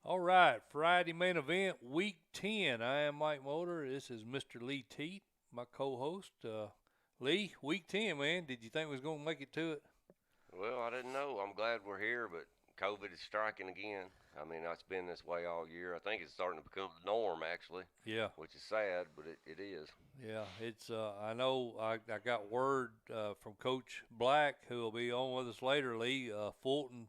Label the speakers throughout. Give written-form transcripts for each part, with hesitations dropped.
Speaker 1: All right, Friday main event, week 10. I am Mike Molder. This is Mr. Lee Teat, my co-host. Lee, week 10, man. Did you think we was going to make it to it?
Speaker 2: Well, I didn't know. I'm glad we're here, but COVID is striking again. I mean, it's been this way all year. I think it's starting to become the norm, actually,
Speaker 1: Yeah,
Speaker 2: which is sad, but it is.
Speaker 1: yeah. It's. I know. I got word from Coach Black, who will be on with us later. Lee Fulton,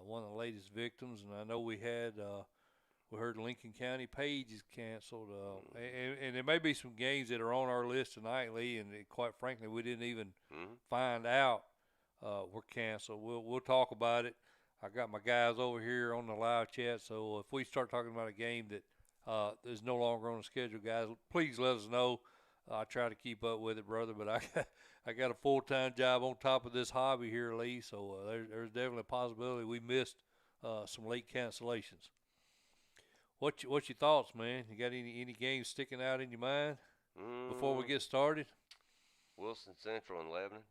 Speaker 1: one of the latest victims, and I know we heard Lincoln County Page is canceled, and there may be some games that are on our list tonight, Lee. And quite frankly, we didn't even
Speaker 2: Hmm.
Speaker 1: find out were canceled. We'll talk about it. I got my guys over here on the live chat, so if we start talking about a game that is no longer on the schedule, guys, please let us know. I try to keep up with it, brother, but I got a full-time job on top of this hobby here, Lee. So there's definitely a possibility we missed some late cancellations. What's your thoughts, man? You got any games sticking out in your mind before we
Speaker 2: Mm,
Speaker 1: get started?
Speaker 2: Wilson Central and Lebanon.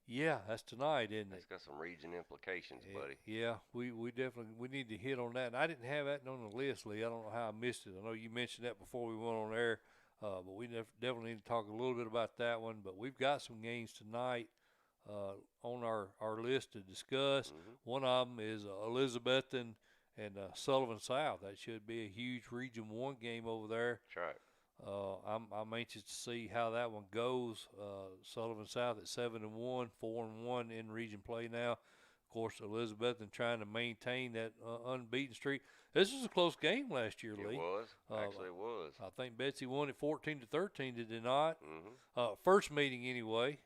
Speaker 1: Yeah, that's tonight, isn't
Speaker 2: That's
Speaker 1: it?
Speaker 2: got some region implications, buddy.
Speaker 1: Yeah, we definitely we need to hit on that. And I didn't have that on the list, Lee. I don't know how I missed it. I know you mentioned that before we went on air, but we definitely need to talk a little bit about that one. But we've got some games tonight on our list to discuss.
Speaker 2: Hmm.
Speaker 1: One of them is Elizabethton and Sullivan South. That should be a huge Region One game over there.
Speaker 2: Trapp.
Speaker 1: I'm anxious to see how that one goes. Sullivan South at 7-1, 4-1 in region play now. Of course, Elizabethton trying to maintain that unbeaten streak. This was a close game last year,
Speaker 2: It
Speaker 1: Lee.
Speaker 2: was.
Speaker 1: Uh,
Speaker 2: Actually, it was.
Speaker 1: I think Betsy won it 14-13. Did they not?
Speaker 2: Hmm.
Speaker 1: First meeting anyway.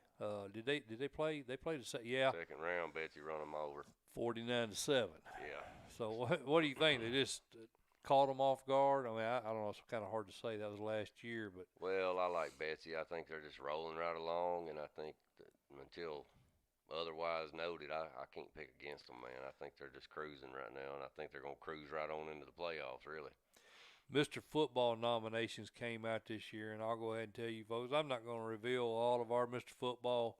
Speaker 1: Did they play? They played yeah,
Speaker 2: Second round, Betsy run them over.
Speaker 1: 49-7.
Speaker 2: Yeah.
Speaker 1: So what do you think? They just caught them off guard. I mean, I don't know. It's kind of hard to say. That was last year, but
Speaker 2: Well, I like Betsy. I think they're just rolling right along, and I think that until otherwise noted, I can't pick against them, man. I think they're just cruising right now, and I think they're going to cruise right on into the playoffs, really.
Speaker 1: Mr. Football nominations came out this year, and I'll go ahead and tell you, folks, I'm not going to reveal all of our Mr. Football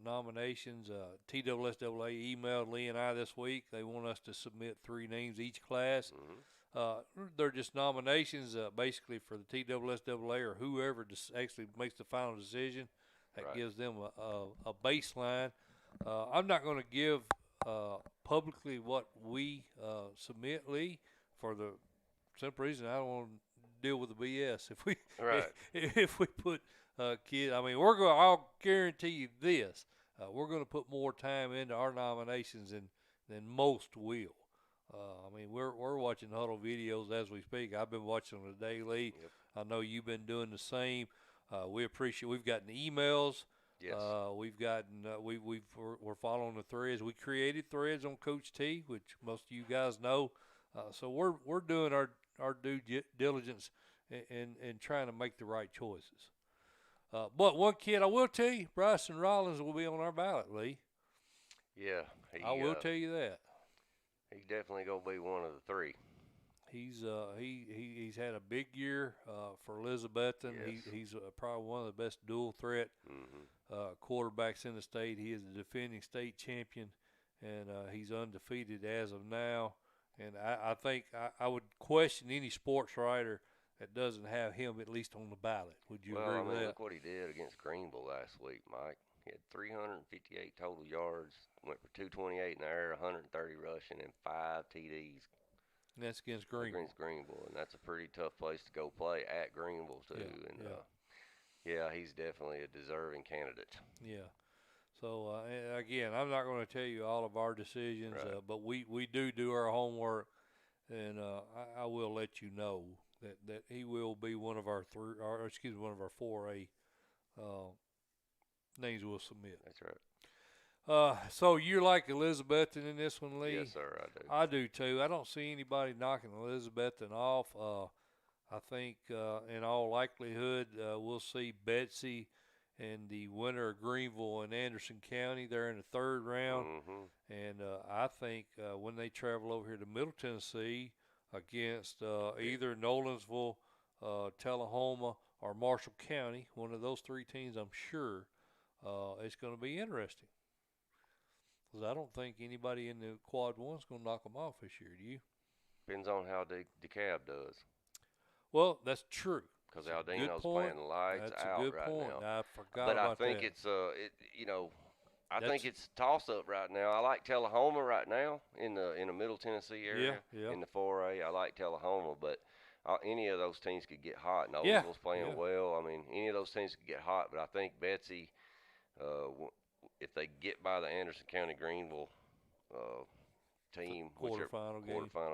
Speaker 1: nominations. TSSAA emailed Lee and I this week. They want us to submit 3 names each class.
Speaker 2: Hmm.
Speaker 1: Uh, they're just nominations, basically for the TSSAA or whoever actually makes the final decision. That
Speaker 2: Right.
Speaker 1: gives them a baseline. I'm not going to give publicly what we submit, Lee, for the simple reason I don't want to deal with the BS. If we
Speaker 2: Right.
Speaker 1: if we put kids, I mean, we're going. I'll guarantee you this: we're going to put more time into our nominations than most will. I mean, we're watching huddle videos as we speak. I've been watching them daily.
Speaker 2: Yep.
Speaker 1: I know you've been doing the same. We appreciate. We've gotten emails.
Speaker 2: Yes.
Speaker 1: We've gotten. We're following the threads. We created threads on Coach T, which most of you guys know. So we're doing our due diligence in trying to make the right choices. But one kid, I will tell you, Bryson Rollins will be on our ballot, Lee.
Speaker 2: Yeah.
Speaker 1: I will tell you that.
Speaker 2: He's definitely gonna be one of the three.
Speaker 1: He's had a big year for Elizabethton.
Speaker 2: Yes.
Speaker 1: He's probably one of the best dual threat
Speaker 2: Hmm.
Speaker 1: quarterbacks in the state. He is the defending state champion, and he's undefeated as of now. And I think I would question any sports writer that doesn't have him at least on the ballot. Would you
Speaker 2: Well,
Speaker 1: agree
Speaker 2: I
Speaker 1: with
Speaker 2: mean,
Speaker 1: that?
Speaker 2: look what he did against Greenville last week, Mike. He had 358 total yards, went for 228 in the air, 130 rushing, and 5 TDs
Speaker 1: And that's against Greenville.
Speaker 2: against Greenville, and that's a pretty tough place to go play at Greenville too.
Speaker 1: Yeah,
Speaker 2: And
Speaker 1: yeah,
Speaker 2: yeah, he's definitely a deserving candidate.
Speaker 1: yeah. So again, I'm not going to tell you all of our decisions,
Speaker 2: Right.
Speaker 1: but we do our homework, and I will let you know that he will be one of our one of our 4A uh, names we'll submit.
Speaker 2: That's right.
Speaker 1: So you're like Elizabethton in this one, Lee?
Speaker 2: Yes, sir. I do.
Speaker 1: I do too. I don't see anybody knocking Elizabethton off. I think in all likelihood we'll see Betsy and the winner of Greenville and Anderson County. They're in the third round,
Speaker 2: Hmm.
Speaker 1: and I think when they travel over here to Middle Tennessee against either Nolensville, Tullahoma, or Marshall County, one of those 3 teams, I'm sure it's going to be interesting. Because I don't think anybody in the Quad 1 is going to knock them off this year. Do you?
Speaker 2: Depends on how DeKalb does.
Speaker 1: Well, that's true.
Speaker 2: Because
Speaker 1: That's a good
Speaker 2: Aldino's
Speaker 1: point.
Speaker 2: playing lights
Speaker 1: That's a
Speaker 2: out
Speaker 1: good
Speaker 2: right
Speaker 1: point.
Speaker 2: now.
Speaker 1: I forgot
Speaker 2: But I
Speaker 1: about
Speaker 2: think
Speaker 1: that.
Speaker 2: it's I
Speaker 1: That's
Speaker 2: think it's toss up right now. I like Tullahoma right now in the Middle Tennessee area.
Speaker 1: yeah.
Speaker 2: In the 4A, I like Tullahoma, but any of those teams could get hot.
Speaker 1: Yeah.
Speaker 2: Noblesville's playing well. I mean, any of those teams could get hot. But I think Betsy, if they get by the Anderson County Greenville uh, team, quarterfinal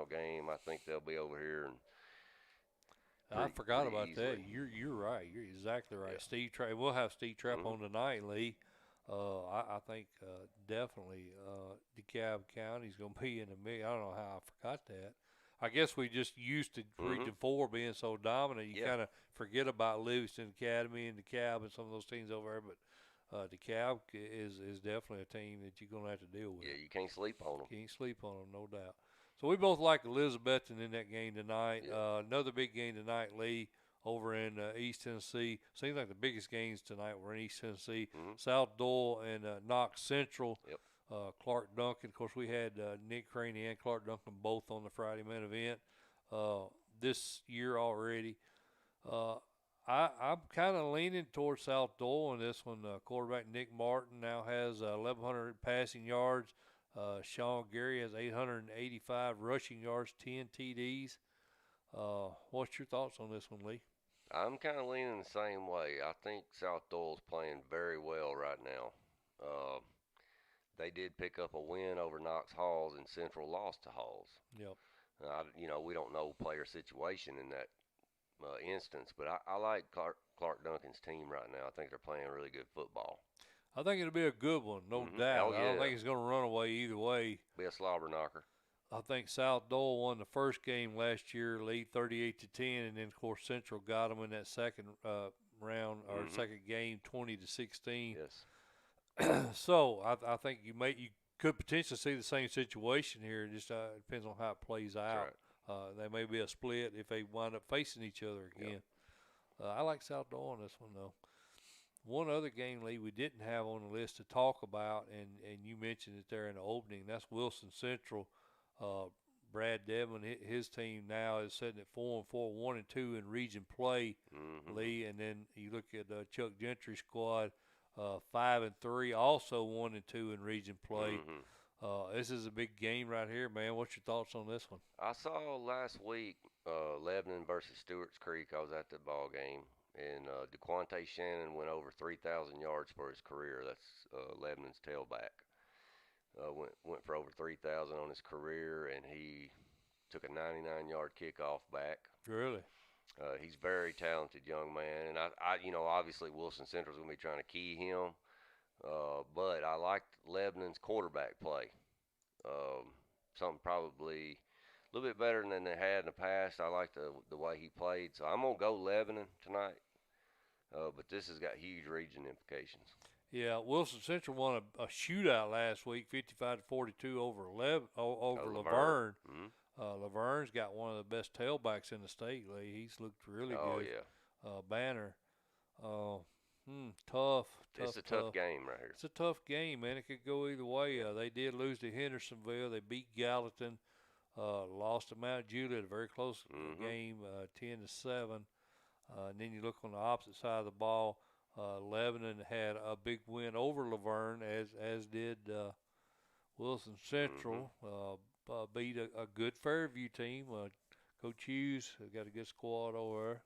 Speaker 2: game, I think they'll be over here and
Speaker 1: I forgot
Speaker 2: pretty
Speaker 1: about
Speaker 2: easily.
Speaker 1: that. You're right. You're exactly right.
Speaker 2: Yeah.
Speaker 1: Steve Trapp. We'll have Steve Trapp
Speaker 2: Mhm.
Speaker 1: on tonight, Lee. I think definitely DeKalb County's going to be in the mix. I don't know how I forgot that. I guess we just used to Region 4 being so dominant, you kind of forget about Livingston Academy and DeKalb and some of those teams over there. But DeKalb is definitely a team that you're going to have to deal with.
Speaker 2: Yeah, you can't sleep on them.
Speaker 1: Can't sleep on them, no doubt. So we both like Elizabethton in that game tonight.
Speaker 2: Yeah.
Speaker 1: Another big game tonight, Lee, over in East Tennessee. Seems like the biggest games tonight were in East Tennessee. South Doyle and Knox Central.
Speaker 2: Yep.
Speaker 1: Clark Duncan. Of course, we had Nick Craney and Clark Duncan both on the Friday main event this year already. I'm kind of leaning towards South Doyle in this one. Quarterback Nick Martin now has 1,100 passing yards. Sean Gary has 885 rushing yards, 10 TDs. What's your thoughts on this one, Lee?
Speaker 2: I'm kind of leaning the same way. I think South Doyle's playing very well right now. They did pick up a win over Knox Halls, and Central lost to Halls.
Speaker 1: Yep.
Speaker 2: We don't know player situation in that instance, but I like Clark Duncan's team right now. I think they're playing really good football.
Speaker 1: I think it'll be a good one, no doubt.
Speaker 2: Oh, yeah.
Speaker 1: I don't think it's going to run away either way.
Speaker 2: Be a slobber knocker.
Speaker 1: I think South Doyle won the first game last year, lead 38-10, and then of course Central got them in that second round or second game, 20-16.
Speaker 2: Yes.
Speaker 1: So I think you could potentially see the same situation here. It just depends on how it plays out.
Speaker 2: Right.
Speaker 1: They may be a split if they wind up facing each other again. Yep. I like South Doyle on this one though. One other game, Lee, we didn't have on the list to talk about, and you mentioned it there in the opening. That's Wilson Central. Brad Devlin, his team now is sitting at 4-4, 1-2 in region play, Lee. And then you look at Chuck Gentry's squad, 5-3, also 1-2 in region play. This is a big game right here, man. What's your thoughts on this one?
Speaker 2: I saw last week Lebanon versus Stewart's Creek. I was at the ball game. And DeQuante Shannon went over 3,000 yards for his career. That's Lebanon's tailback. Went for over 3,000 on his career, and he took a 99-yard kickoff back.
Speaker 1: Really?
Speaker 2: He's a very talented young man, and I obviously Wilson Central's gonna be trying to key him, but I liked Lebanon's quarterback play. Something probably a little bit better than they had in the past. I like the way he played, so I'm gonna go Lebanon tonight. But this has got huge region implications.
Speaker 1: Yeah, Wilson Central won a shootout last week, 55-42 over Laverne. Laverne's got one of the best tailbacks in the state, Lee. He's looked really good.
Speaker 2: Oh yeah.
Speaker 1: Banner. Tough.
Speaker 2: It's a tough game right here.
Speaker 1: It's a tough game, man. It could go either way. They did lose to Hendersonville. They beat Gallatin. Lost to Mount Juliet, a very close game, 10-7. And then you look on the opposite side of the ball. Lebanon had a big win over Laverne, as did Wilson Central. Beat a good Fairview team. Coach Hughes got a good squad over there.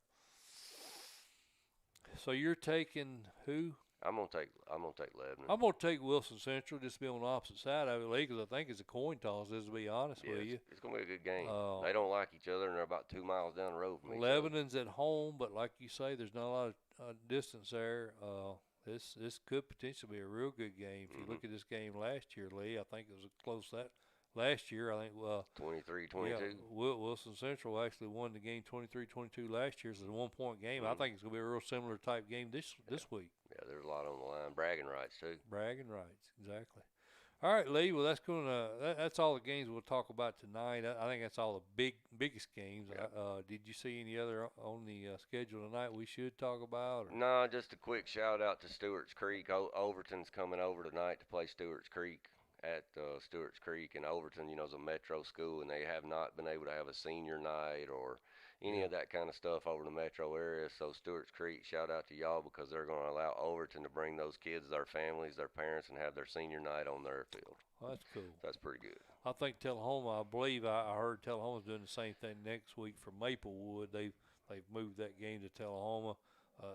Speaker 1: So you're taking who?
Speaker 2: I'm gonna take Lebanon.
Speaker 1: I'm gonna take Wilson Central, just be on the opposite side of it, Lee, because I think it's a coin toss. To be honest with you,
Speaker 2: it's gonna be a good game. They don't like each other, and they're about 2 miles down the road from each other.
Speaker 1: Lebanon's at home, but like you say, there's not a lot of distance there. This could potentially be a real good game. If you look at this game last year, Lee, I think it was close last year. I think
Speaker 2: 23-22.
Speaker 1: Yeah, Wilson Central actually won the game 23-22 last year. So it's a 1-point game. I think it's gonna be a real similar type game this week.
Speaker 2: Yeah, there's a lot on the line. Bragging rights too.
Speaker 1: Bragging rights, exactly. All right, Lee. Well, that's all the games we'll talk about tonight. I think that's all the biggest games.
Speaker 2: Yeah.
Speaker 1: Did you see any other on the schedule tonight we should talk about? Or?
Speaker 2: No, just a quick shout out to Stewart's Creek. Overton's coming over tonight to play Stewart's Creek at Stewart's Creek and Overton, you know, is a metro school, and they have not been able to have a senior night or any of that kind of stuff over the metro area. So Stewart's Creek, shout out to y'all because they're going to allow Overton to bring those kids, their families, their parents, and have their senior night on their field.
Speaker 1: Well, that's cool.
Speaker 2: So that's pretty good.
Speaker 1: I think Tullahoma, I believe I heard Tullahoma's doing the same thing next week for Maplewood. They've moved that game to Tullahoma,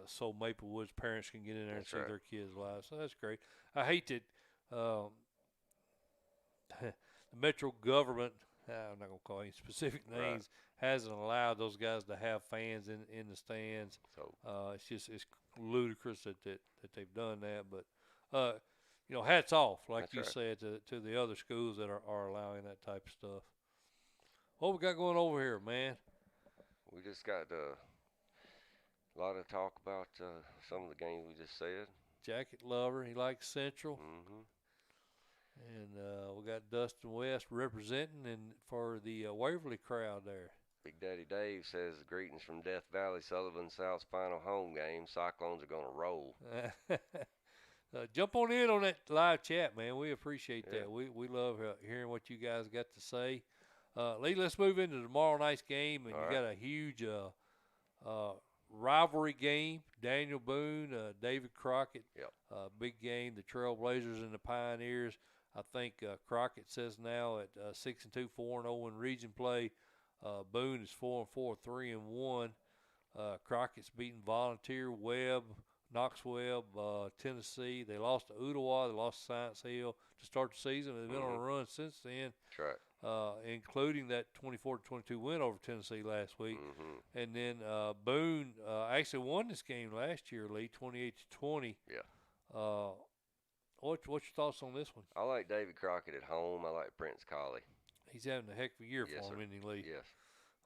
Speaker 1: so Maplewood's parents can get in there and see their kids live. So that's great. I hate that the metro government, I'm not going to call any specific names, hasn't allowed those guys to have fans in the stands.
Speaker 2: So
Speaker 1: it's ludicrous that they've done that. But you know, hats off, like you said, to the other schools that are allowing that type of stuff. What we got going over here, man?
Speaker 2: We just got a lot of talk about some of the games we just said.
Speaker 1: Jacket lover, he likes Central.
Speaker 2: Mm-hmm.
Speaker 1: And we got Dustin West representing and for the Waverly crowd there.
Speaker 2: Big Daddy Dave says greetings from Death Valley, Sullivan South's final home game. Cyclones are going to roll.
Speaker 1: Jump on in on that live chat, man. We appreciate that. We love hearing what you guys got to say. Lee, let's move into tomorrow night's game. And you got a huge rivalry game. Daniel Boone, David Crockett.
Speaker 2: Yep.
Speaker 1: Big game. The Trailblazers and the Pioneers. I think Crockett says now at 6-2, 4-0 in region play. Boone is 4-4, 3-1. Crockett's beaten Volunteer, Webb, Knox Webb, Tennessee. They lost to Ottawa. They lost to Science Hill to start the season. They've been on a run since then.
Speaker 2: That's right.
Speaker 1: Including that 24-22 win over Tennessee last week.
Speaker 2: Mm-hmm.
Speaker 1: And then Boone actually won this game last year, Lee, 28-20.
Speaker 2: Yeah.
Speaker 1: What's your thoughts on this one?
Speaker 2: I like David Crockett at home. I like Prince Colley.
Speaker 1: He's having a heck of a year for him, isn't he, Lee?
Speaker 2: Yes.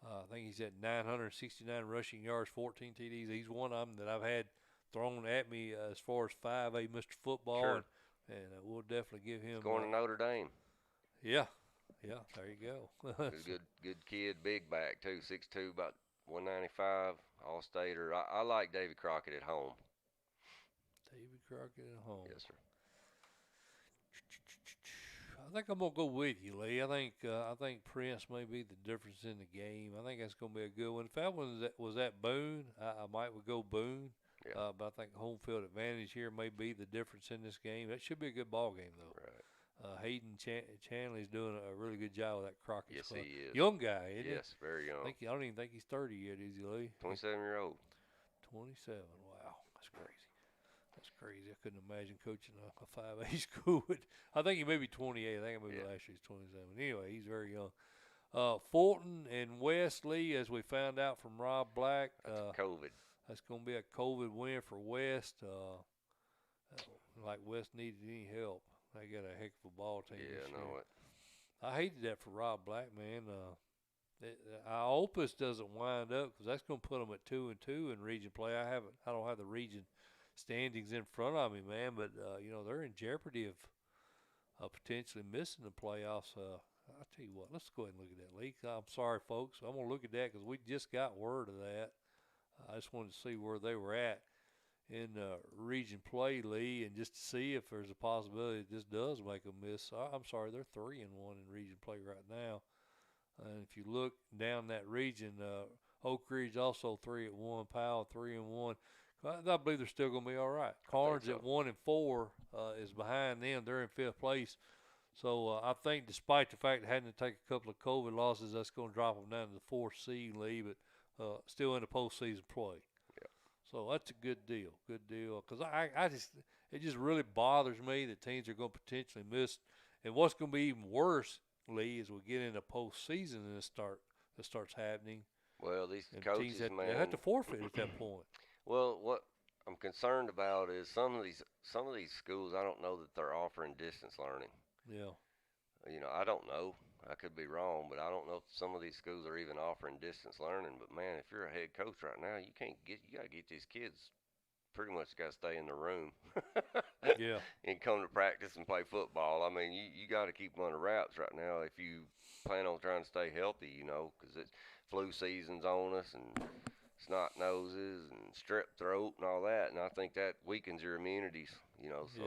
Speaker 1: I think he's at 969 rushing yards, 14 TDs. He's one of them that I've had thrown at me as far as 5A Mr. Football.
Speaker 2: Sure.
Speaker 1: And we'll definitely give him.
Speaker 2: He's going to Notre Dame.
Speaker 1: Yeah. Yeah, there you go.
Speaker 2: He's a good kid, big back, too. 6'2", about 195, all-stater. I like David Crockett at home.
Speaker 1: David Crockett at home.
Speaker 2: Yes, sir.
Speaker 1: I think I'm gonna go with you, Lee. I think Prince may be the difference in the game. I think that's gonna be a good one. If that one was at Boone, I might would go Boone.
Speaker 2: Yeah.
Speaker 1: But I think home field advantage here may be the difference in this game. That should be a good ball game, though.
Speaker 2: Right.
Speaker 1: Hayden Chanley's doing a really good job with that Crockett.
Speaker 2: Yes,
Speaker 1: squad.
Speaker 2: he is.
Speaker 1: Young guy, isn't he?
Speaker 2: Yes, very young.
Speaker 1: I don't even think he's 30 yet, is he, Lee?
Speaker 2: 27-year-old.
Speaker 1: 27. Wow, that's crazy. That's crazy. I couldn't imagine coaching a 5A school. I think he may be 28. I think maybe last year he's 27. Anyway, he's very young. Fulton and Wesley, as we found out from Rob Black.
Speaker 2: That's COVID.
Speaker 1: That's going to be a COVID win for West. Like West needed any help. They got a heck of a ball team.
Speaker 2: Yeah, I know it.
Speaker 1: I hated that for Rob Black, man. I hope this doesn't wind up because that's going to put them at 2-2 in region play. I don't have the region standings in front of me, man, but you know, they're in jeopardy of potentially missing the playoffs. I'll tell you what, let's go ahead and look at that, Lee. I'm sorry, folks. I'm going to look at that because we just got word of that. I just wanted to see where they were at in region play, Lee, and just to see if there's a possibility that this does make them miss. I'm sorry, they're 3-1 in region play right now. And if you look down that region, Oak Ridge also 3-1, Powell 3-1. I believe they're still going to be all right. Carnes at 1-4 is behind them. They're in 5th place. So I think despite the fact they had to take a couple of COVID losses, that's going to drop them down to the 4th seed, Lee, but still in the postseason play.
Speaker 2: Yeah.
Speaker 1: So that's a good deal. Good deal. Because it just really bothers me that teams are going to potentially miss. And what's going to be even worse, Lee, is we get into postseason and it starts happening.
Speaker 2: Well, these coaches, man,
Speaker 1: they have to forfeit at that point.
Speaker 2: Well, what I'm concerned about is some of these schools. I don't know that they're offering distance learning.
Speaker 1: Yeah.
Speaker 2: You know, I don't know. I could be wrong, but I don't know if some of these schools are even offering distance learning. But man, if you're a head coach right now, you got to get these kids. Pretty much got to stay in the room.
Speaker 1: Yeah.
Speaker 2: And come to practice and play football. I mean, you got to keep them under wraps right now if you plan on trying to stay healthy. You know, because it's flu season's on us and snot noses and strep throat and all that, and I think that weakens your immunities, you know. So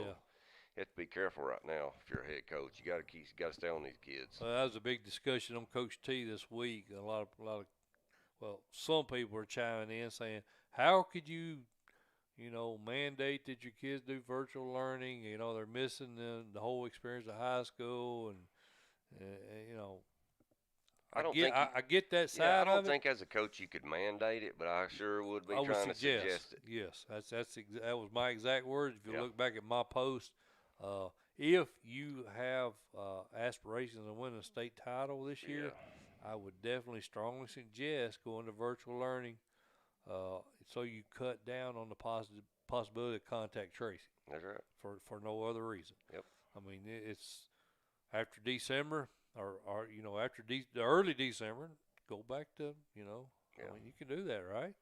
Speaker 2: have to be careful right now if you're a head coach. You got to stay on these kids.
Speaker 1: That was a big discussion on Coach T this week. Well, some people are chiming in saying, how could you, mandate that your kids do virtual learning? They're missing the whole experience of high school, and I get that side
Speaker 2: I
Speaker 1: of
Speaker 2: don't
Speaker 1: it.
Speaker 2: think as a coach you could mandate it, but I sure would be
Speaker 1: I would
Speaker 2: trying to suggest it.
Speaker 1: Yes, that was my exact words. If you
Speaker 2: Yeah.
Speaker 1: look back at my post, if you have aspirations of winning a state title this year, I would definitely strongly suggest going to virtual learning, so you cut down on the possibility of contact tracing.
Speaker 2: That's right.
Speaker 1: For no other reason.
Speaker 2: Yep.
Speaker 1: I mean, it's after December or after the early December, go back to I mean, you can do that, right?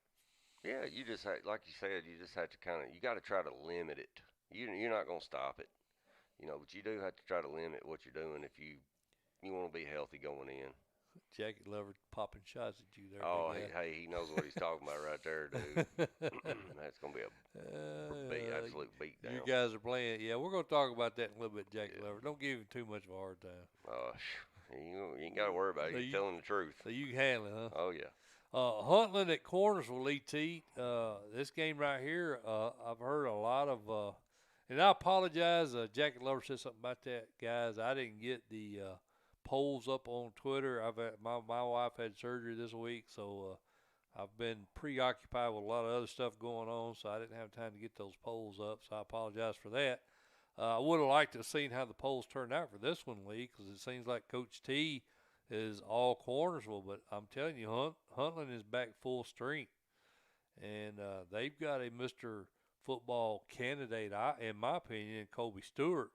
Speaker 2: Yeah, you just like you said, you just have to you got to try to limit it. You're not gonna stop it, but you do have to try to limit what you're doing if you want to be healthy going in.
Speaker 1: Jacket lover popping shots at you there.
Speaker 2: Oh, he knows what he's talking about right there, dude. That's gonna be a absolute beat down.
Speaker 1: You guys are playing. Yeah, we're gonna talk about that in a little bit, Jacket lover. Don't give him too much of a hard time.
Speaker 2: You ain't got to worry about it. He's telling the truth.
Speaker 1: So you can handle it, huh?
Speaker 2: Oh yeah.
Speaker 1: Huntland at Cornersville, Lee Teat. This game right here, I've heard a lot of, and I apologize. Jacket lover said something about that, guys. I didn't get the polls up on Twitter. My wife had surgery this week, so I've been preoccupied with a lot of other stuff going on, so I didn't have time to get those polls up. So I apologize for that. I would have liked to have seen how the polls turned out for this one, Lee, because it seems like Coach T is all Cornersville, but I'm telling you, Huntland is back full strength, and they've got a Mr. Football candidate, in my opinion, Colby Stewart.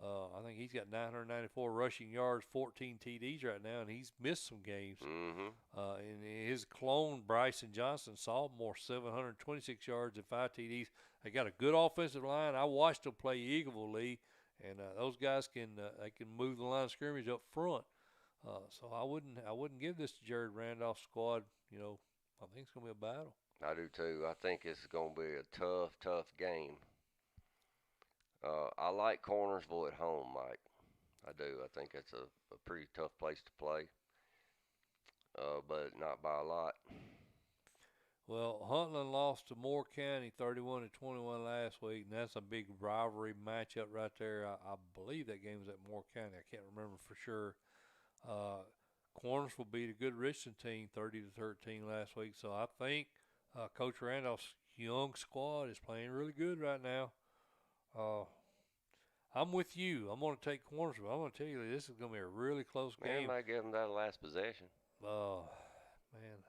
Speaker 1: I think he's got 994 rushing yards, 14 TDs right now, and he's missed some games.
Speaker 2: Mm-hmm.
Speaker 1: And his clone, Bryson Johnson, sophomore, 726 yards and 5 TDs. They got a good offensive line. I watched them play Eagleville, Lee, and those guys can move the line of scrimmage up front. So I wouldn't give this to Jared Randolph's squad. I think it's gonna be a battle.
Speaker 2: I do too. I think it's gonna be a tough game. I like Cornersville at home, Mike. I do. I think it's a pretty tough place to play, but not by a lot.
Speaker 1: Well, Huntland lost to Moore County 31-21 last week, and that's a big rivalry matchup right there. I believe that game was at Moore County. I can't remember for sure. Cornersville beat a good Richland team 30-13 last week, so I think Coach Randolph's young squad is playing really good right now. I'm with you. I'm going to take Cornersville. I'm going to tell you this is going to be a really close game.
Speaker 2: Man, might give them that last possession.
Speaker 1: Man.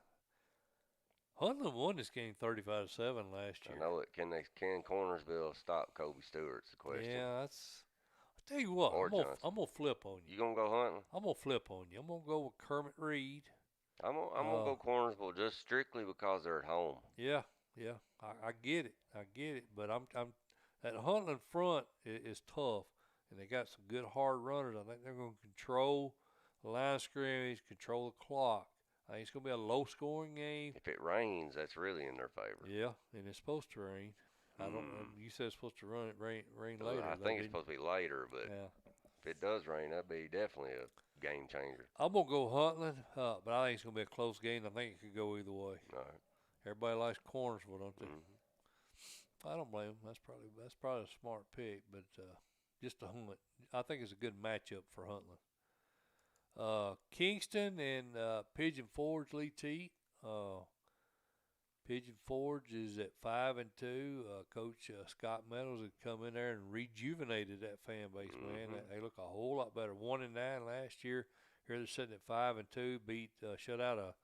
Speaker 1: Huntland won this game 35-7 last year.
Speaker 2: I know it. Can Cornersville stop Colby Stewart's the question.
Speaker 1: Yeah, I'll tell you what. I'm gonna flip on you.
Speaker 2: You gonna go Huntland?
Speaker 1: I'm gonna flip on you. I'm gonna go with Kermit Reed.
Speaker 2: I'm gonna go Cornersville just strictly because they're at home.
Speaker 1: Yeah. I get it. But I'm that Huntland front is tough, and they got some good hard runners. I think they're gonna control the line of scrimmage, control the clock. I think it's going to be a low-scoring game.
Speaker 2: If it rains, that's really in their favor.
Speaker 1: Yeah, and it's supposed to rain. I don't know. You said it's supposed to rain later.
Speaker 2: I think it's supposed to be later, but if it does rain, that'd be definitely a game changer.
Speaker 1: I'm going to go Huntland, but I think it's going to be a close game. I think it could go either way.
Speaker 2: All right.
Speaker 1: Everybody likes Cornersville, don't they?
Speaker 2: Mm-hmm.
Speaker 1: I don't blame them. That's probably a smart pick, but just a hunt. I think it's a good matchup for Huntland. Kingston and Pigeon Forge, Lee Teat. Pigeon Forge is at 5-2. Coach Scott Meadows had come in there and rejuvenated that fan base. Man, they look a whole lot better. 1-9 last year. Here they're sitting at 5-2. Shut out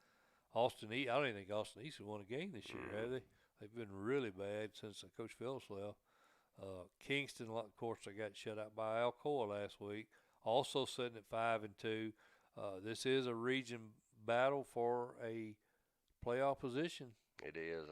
Speaker 1: Austin East. I don't even think Austin East has won a game this year, have they? They've been really bad since Coach Phillips left. Kingston, of course, they got shut out by Alcoa last week. Also sitting at 5-2. This is a region battle for a playoff position.
Speaker 2: It is.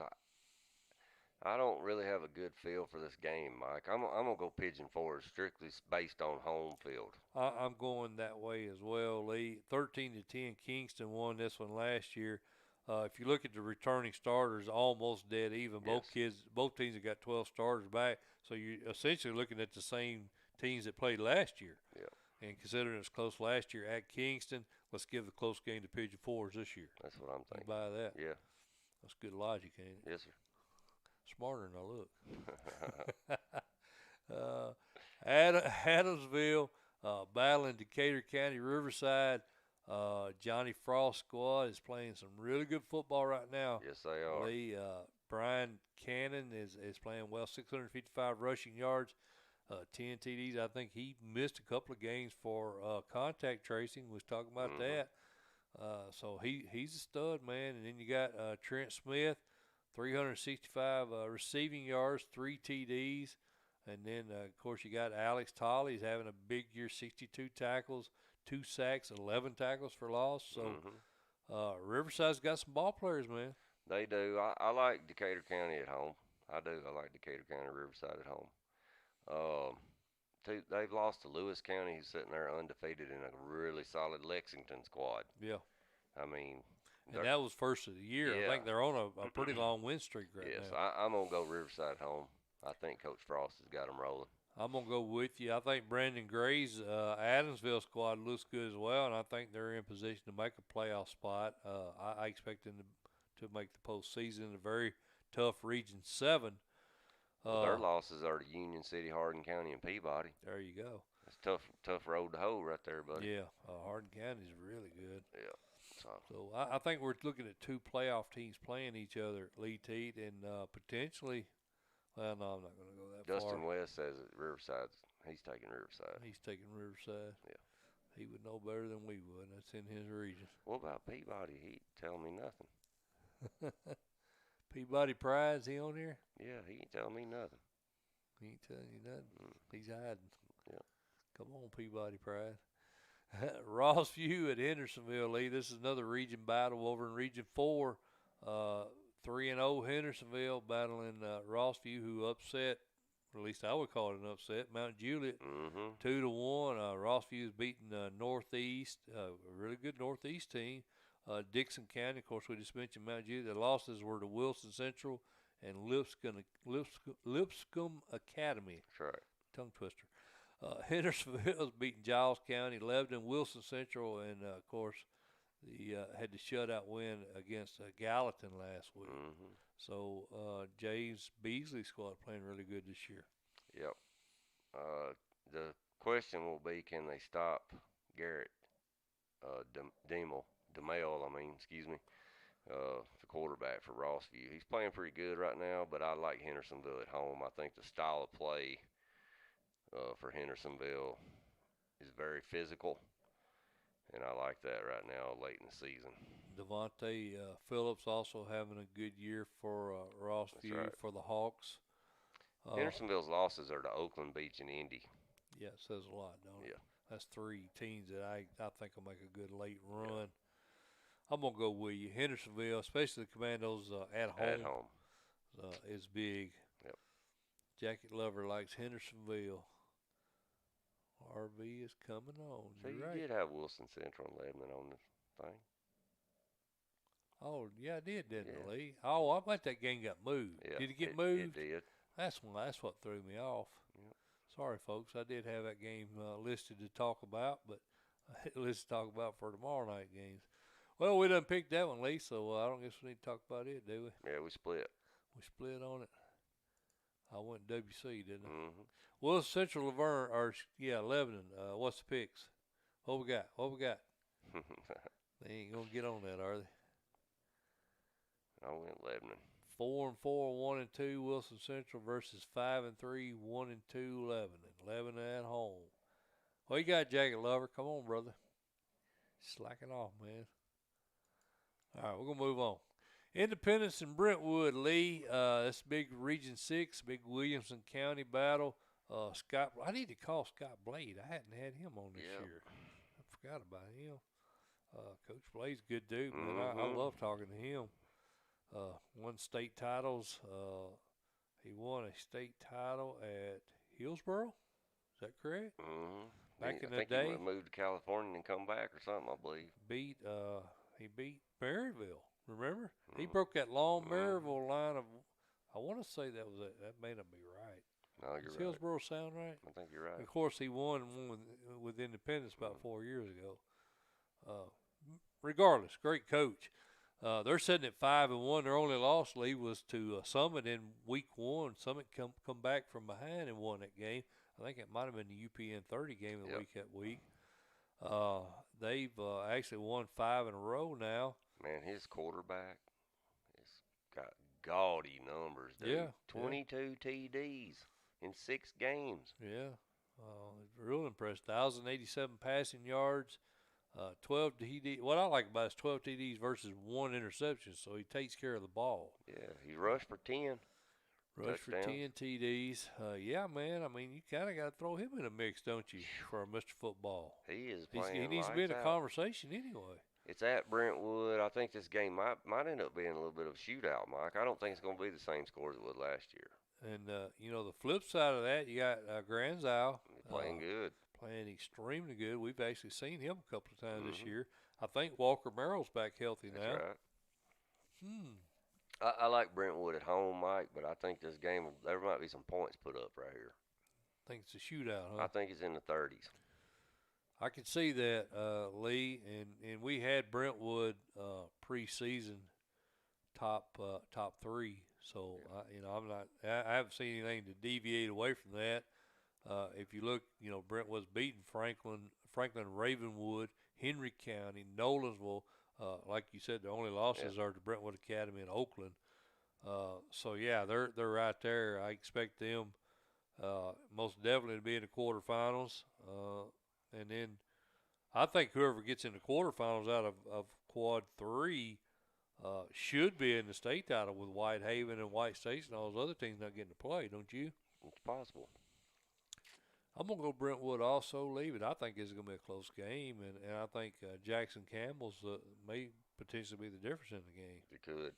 Speaker 2: I don't really have a good feel for this game, Mike. I'm gonna go Pigeon Forge strictly based on home field.
Speaker 1: I'm going that way as well, Lee. 13-10, Kingston won this one last year. If you look at the returning starters, almost dead even.
Speaker 2: Yes.
Speaker 1: Both teams have got 12 starters back, so you're essentially looking at the same teams that played last year.
Speaker 2: Yeah.
Speaker 1: And considering it's close last year at Kingston, let's give the close game to Pigeon Forge this year.
Speaker 2: That's what I'm
Speaker 1: You
Speaker 2: thinking.
Speaker 1: buy that?
Speaker 2: Yeah.
Speaker 1: That's good logic, ain't it?
Speaker 2: Yes, sir.
Speaker 1: Smarter than I look. Adamsville battling Decatur County Riverside. Johnny Frost squad is playing some really good football right now.
Speaker 2: Yes, they are.
Speaker 1: Brian Cannon is playing well, 655 rushing yards, 10 TDs. I think he missed a couple of games for contact tracing. We was talking about that. So he's a stud, man. And then you got Trent Smith, 365 receiving yards, 3 TDs. And then, of course, you got Alex Tolley. He's having a big year, 62 tackles, 2 sacks, 11 tackles for loss. So Riverside's got some ball players, man.
Speaker 2: They do. I like Decatur County at home. I do. I like Decatur County Riverside at home. They've lost to Lewis County, who's sitting there undefeated in a really solid Lexington squad.
Speaker 1: Yeah.
Speaker 2: I mean,
Speaker 1: and that was first of the year.
Speaker 2: Yeah.
Speaker 1: I think they're on a pretty long win streak right
Speaker 2: yes,
Speaker 1: now.
Speaker 2: I'm going to go Riverside home. I think Coach Frost has got them rolling.
Speaker 1: I'm going to go with you. I think Brandon Gray's Adamsville squad looks good as well, and I think they're in position to make a playoff spot. I expect them to make the postseason. A very tough Region 7.
Speaker 2: Their losses are to Union City, Hardin County, and Peabody.
Speaker 1: There you go.
Speaker 2: It's tough road to hoe right there, buddy.
Speaker 1: Yeah, Hardin County's really good.
Speaker 2: Yeah.
Speaker 1: So I think we're looking at 2 playoff teams playing each other, Lee Teat, and potentially. Well, no, I'm not going to go that
Speaker 2: Dustin
Speaker 1: far.
Speaker 2: West says that he's taking Riverside.
Speaker 1: He's taking Riverside.
Speaker 2: Yeah.
Speaker 1: He would know better than we would. That's in his region.
Speaker 2: What about Peabody? He tell me nothing.
Speaker 1: Peabody Prize, he on here?
Speaker 2: Yeah, he ain't telling me nothing.
Speaker 1: He ain't telling you nothing. He's hiding.
Speaker 2: Yeah.
Speaker 1: Come on, Peabody Prize. Rossview at Hendersonville, Lee. This is another region battle over in Region 4. 3-0 Hendersonville battling Rossview, who upset, or at least I would call it an upset, Mount Juliet 2-1. Rossview's beating Northeast, a really good Northeast team. Dixon County, of course, we just mentioned Mount Juliet. The losses were to Wilson Central and Lipscomb Academy.
Speaker 2: That's right.
Speaker 1: Tongue twister. Hendersonville's beating Giles County, Lebanon, Wilson Central, and of course, had the shutout win against Gallatin last week. So James Beasley's squad playing really good this year.
Speaker 2: Yep. The question will be, can they stop Garrett DeMel, the quarterback for Rossview? He's playing pretty good right now, but I like Hendersonville at home. I think the style of play for Hendersonville is very physical. And I like that right now late in the season.
Speaker 1: Devontae Phillips also having a good year for Rossview for the Hawks.
Speaker 2: Hendersonville's losses are to Oakland Beach and Indy.
Speaker 1: Yeah, it says a lot, don't it?
Speaker 2: Yeah.
Speaker 1: That's 3 teams that I think will make a good late run. Yeah. I'm going to go with you. Hendersonville, especially the Commandos at home. Is big.
Speaker 2: Yep.
Speaker 1: Jacket Lover likes Hendersonville. RV is coming on.
Speaker 2: So
Speaker 1: you
Speaker 2: did have Wilson Central and Lebanon on this thing.
Speaker 1: Oh, yeah, I did, didn't I, Lee? Oh, I bet that game got moved.
Speaker 2: Yeah,
Speaker 1: did it get moved?
Speaker 2: It did.
Speaker 1: That's what threw me off.
Speaker 2: Yep.
Speaker 1: Sorry, folks. I did have that game listed to talk about, but listed to talk about for tomorrow night games. Well, we done picked that one, Lee, so I don't guess we need to talk about it, do we?
Speaker 2: Yeah, we split.
Speaker 1: We split on it. I went WC, didn't I? Well, Central Lebanon. What's the picks? What we got? They ain't gonna get on that, are they?
Speaker 2: I went Lebanon.
Speaker 1: 4-4, 1-2. Wilson Central versus 5-3, 1-2 Lebanon. Lebanon at home. Well, you got Jacket Lover. Come on, brother. Slacking off, man. All right, we're gonna move on. Independence and Brentwood, Lee. That's big Region 6, big Williamson County battle. Scott, I need to call Scott Blade. I hadn't had him on this year. I forgot about him. Coach Blade's a good dude, man. I love talking to him. Won state titles. He won a state title at Hillsboro. Is that correct? Back in the day.
Speaker 2: He moved to California and come back or something, I believe.
Speaker 1: He beat Maryville. Remember? He broke that long Maryville line of, I want to say that was it. That may not be right.
Speaker 2: No, you're
Speaker 1: Does
Speaker 2: right.
Speaker 1: Hillsboro sound right?
Speaker 2: I think you're right.
Speaker 1: Of course, he won one with Independence about 4 years ago. Regardless, great coach. They're sitting at 5-1. Their only loss, Lee, was to Summit in week 1. Summit come back from behind and won that game. I think it might have been the UPN 30 game of the week that week. They've actually won 5 in a row now.
Speaker 2: Man, his quarterback has got gaudy numbers, dude.
Speaker 1: Yeah.
Speaker 2: 22 TDs in 6 games.
Speaker 1: Yeah. Real impressed. 1,087 passing yards. 12 TDs. What I like about it is 12 TDs versus 1 interception, so he takes care of the ball.
Speaker 2: Yeah, he rushed for 10.
Speaker 1: Rushed for 10 TDs. Yeah, man. I mean, you kind of got to throw him in the mix, don't you, for Mr. Football?
Speaker 2: He is playing.
Speaker 1: He needs to be in the conversation anyway.
Speaker 2: It's at Brentwood. I think this game might end up being a little bit of a shootout, Mike. I don't think it's going to be the same score as it was last year.
Speaker 1: And, the flip side of that, you got Grand Isle.
Speaker 2: Playing good.
Speaker 1: Playing extremely good. We've actually seen him a couple of times this year. I think Walker Merrill's back healthy now.
Speaker 2: That's right. I like Brentwood at home, Mike, but I think this game, there might be some points put up right here.
Speaker 1: I think it's a shootout, huh?
Speaker 2: I think it's in the 30s.
Speaker 1: I can see that, Lee, and we had Brentwood preseason top 3. So I haven't seen anything to deviate away from that. If you look, Brentwood's beaten Franklin, Ravenwood, Henry County, Nolensville. Like you said, the only losses are to Brentwood Academy and Oakland. So yeah, they're right there. I expect them most definitely to be in the quarterfinals. And then I think whoever gets in the quarterfinals out of Quad 3 should be in the state title with Whitehaven and White Station and all those other teams not getting to play, don't you?
Speaker 2: It's possible.
Speaker 1: I'm going to go Brentwood also, leave it. I think it's going to be a close game, and I think Jackson Campbell's may potentially be the difference in the game.
Speaker 2: It could.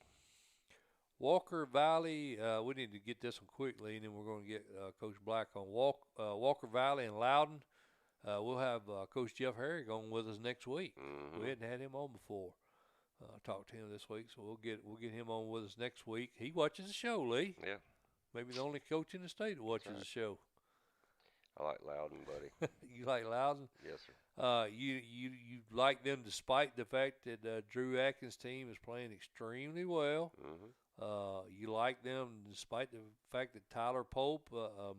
Speaker 1: Walker Valley, we need to get this one quickly, and then we're going to get Coach Black on. Walker Valley and Loudon. We'll have Coach Jeff Herrig on with us next week.
Speaker 2: Mm-hmm.
Speaker 1: We hadn't had him on before. Talked to him this week, so we'll get him on with us next week. He watches the show, Lee.
Speaker 2: Yeah.
Speaker 1: Maybe the only coach in the state that watches the show.
Speaker 2: I like Loudon, buddy.
Speaker 1: You like Loudon?
Speaker 2: Yes, sir.
Speaker 1: You like them despite the fact that Drew Atkins' team is playing extremely well.
Speaker 2: Mm-hmm.
Speaker 1: You like them despite the fact that Tyler Pope,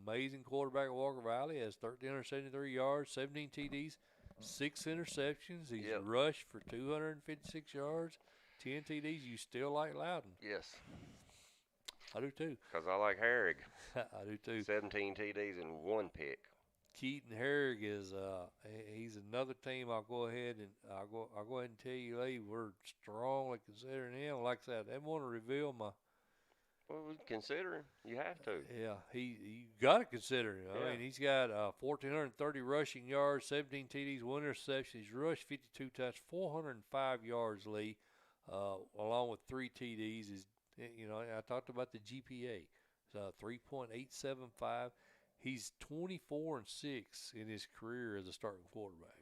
Speaker 1: amazing quarterback at Walker Valley, has 1,373 yards, 17 TDs, 6 interceptions. He's rushed for 256 yards, 10 TDs. You still like Loudon?
Speaker 2: Yes.
Speaker 1: I do too.
Speaker 2: Because I like Herrig.
Speaker 1: I do too.
Speaker 2: 17 TDs and 1 pick.
Speaker 1: Keaton Herrig is he's another team. I'll go ahead and tell you, Lee, we're strongly considering him. Like I said, they want to reveal my.
Speaker 2: Well, considering you have to.
Speaker 1: Yeah, you got to consider him.
Speaker 2: Yeah.
Speaker 1: I mean, he's got 1,430 rushing yards, 17 TDs, 1 interception. He's rushed 52 touchdowns, 405 yards, Lee, along with 3 TDs. I talked about the GPA. It's 3.875. He's 24-6 in his career as a starting quarterback.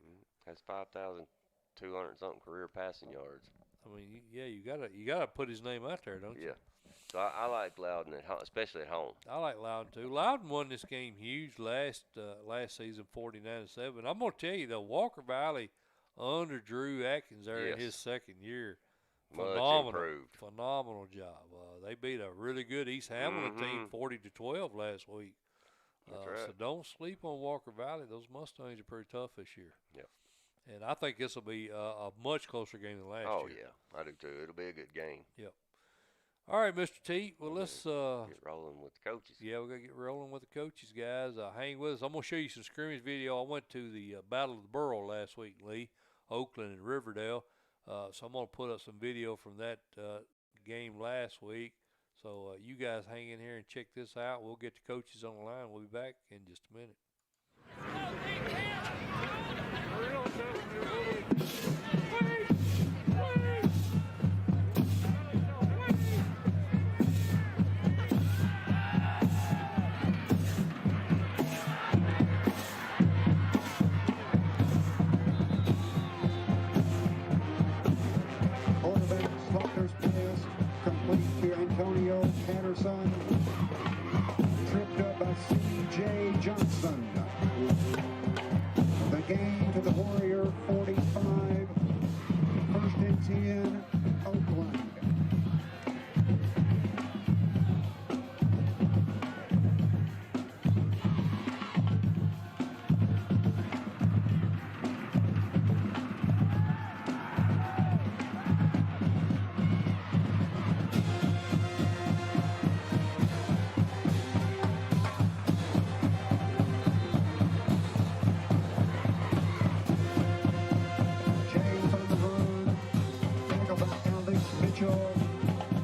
Speaker 2: Has 5,200 something career passing yards.
Speaker 1: I mean, yeah, you gotta put his name out there, don't you?
Speaker 2: Yeah. So I like Loudon at home, especially at home.
Speaker 1: I like Loudon too. Loudon won this game huge last season, 49-7. I'm gonna tell you though, Walker Valley under Drew Atkins there in his second year. Phenomenal job. They beat a really good East Hamilton team 40-12 last week.
Speaker 2: That's right.
Speaker 1: So don't sleep on Walker Valley. Those Mustangs are pretty tough this year.
Speaker 2: Yep.
Speaker 1: And I think this will be a much closer game than last year.
Speaker 2: Oh, yeah. I do too. It'll be a good game.
Speaker 1: Yep. All right, Mr. Teat. Well, let's
Speaker 2: get rolling with the coaches.
Speaker 1: Yeah, we're going to get rolling with the coaches, guys. Hang with us. I'm going to show you some scrimmage video. I went to the Battle of the Borough last week, Lee, Oakland and Riverdale. So I'm going to put up some video from that game last week. So you guys hang in here and check this out. We'll get the coaches on the line. We'll be back in just a minute.
Speaker 3: Quarterback Faulkner's Patterson, tripped up by C.J. Johnson. The gain to the Warrior 45, 1st and 10, Oakland.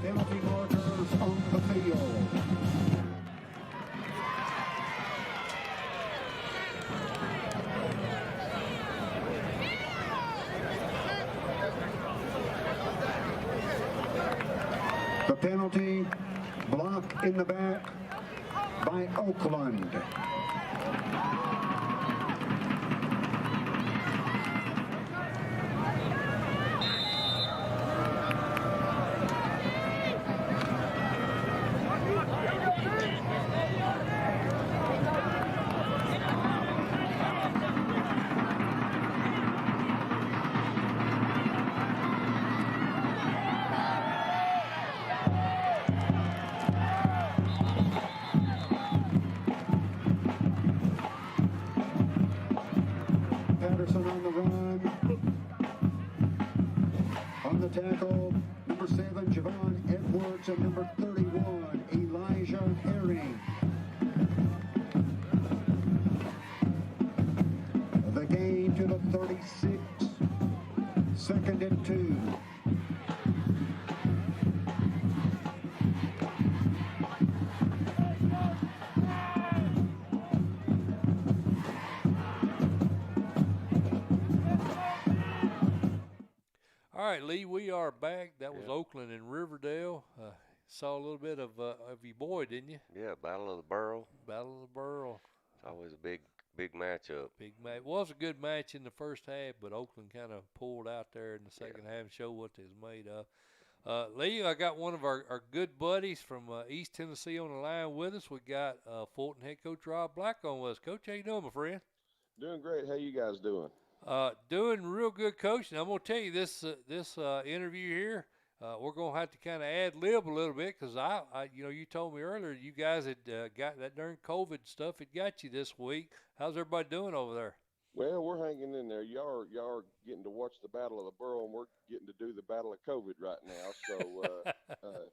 Speaker 3: Penalty markers on the field. The penalty, block in the back by Oakland. Patterson on the run. On the tackle, number 7, Javon Edwards, and number 31, Elijah Herring. The gain to the 36, 2nd and 2.
Speaker 1: All right, Lee, we are back. That was Oakland and Riverdale. Saw a little bit of your boy, didn't you?
Speaker 2: Yeah, Battle of the Borough.
Speaker 1: Battle of the Borough.
Speaker 2: It's always a big matchup.
Speaker 1: Big match. It was a good match in the first half, but Oakland kind of pulled out there in the second half and showed what they was made of. Lee, I got one of our good buddies from East Tennessee on the line with us. We got Fulton head coach Rob Black on with us. Coach, how you doing, my friend?
Speaker 4: Doing great. How you guys doing?
Speaker 1: Doing real good, Coach. And I'm going to tell you this interview here, we're going to have to kind of ad-lib a little bit because you told me earlier you guys had got that darn COVID stuff. It got you this week. How's everybody doing over there?
Speaker 4: Well, we're hanging in there. Y'all are getting to watch the Battle of the Borough, and we're getting to do the Battle of COVID right now. So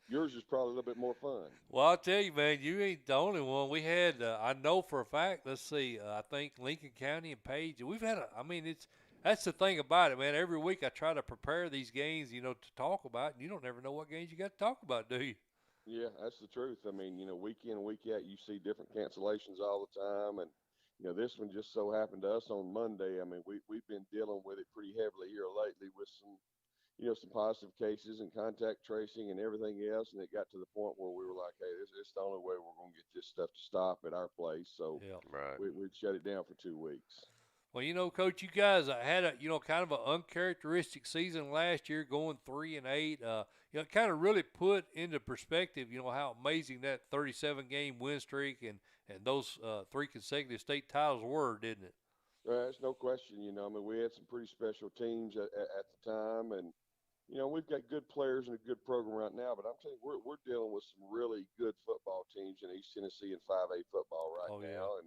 Speaker 4: yours is probably a little bit more fun.
Speaker 1: Well, I'll tell you, man, you ain't the only one. We had, I know for a fact, let's see, I think Lincoln County and Page. We've had that's the thing about it, man. Every week I try to prepare these games, to talk about, and you don't ever know what games you got to talk about, do you?
Speaker 4: Yeah, that's the truth. I mean, week in and week out, you see different cancellations all the time, and this one just so happened to us on Monday. I mean, we've been dealing with it pretty heavily here lately with some, some positive cases and contact tracing and everything else. And it got to the point where we were like, hey, this is the only way we're going to get this stuff to stop at our place. So
Speaker 2: Right.
Speaker 4: we'd shut it down for 2 weeks.
Speaker 1: Well, Coach, you guys had a, kind of an uncharacteristic season last year, going 3-8. It kind of really put into perspective, how amazing that 37-game win streak and those 3 consecutive state titles were, didn't it?
Speaker 4: There's no question. We had some pretty special teams at the time, and we've got good players and a good program right now. But I'm telling you, we're dealing with some really good football teams in East Tennessee and 5A football right now,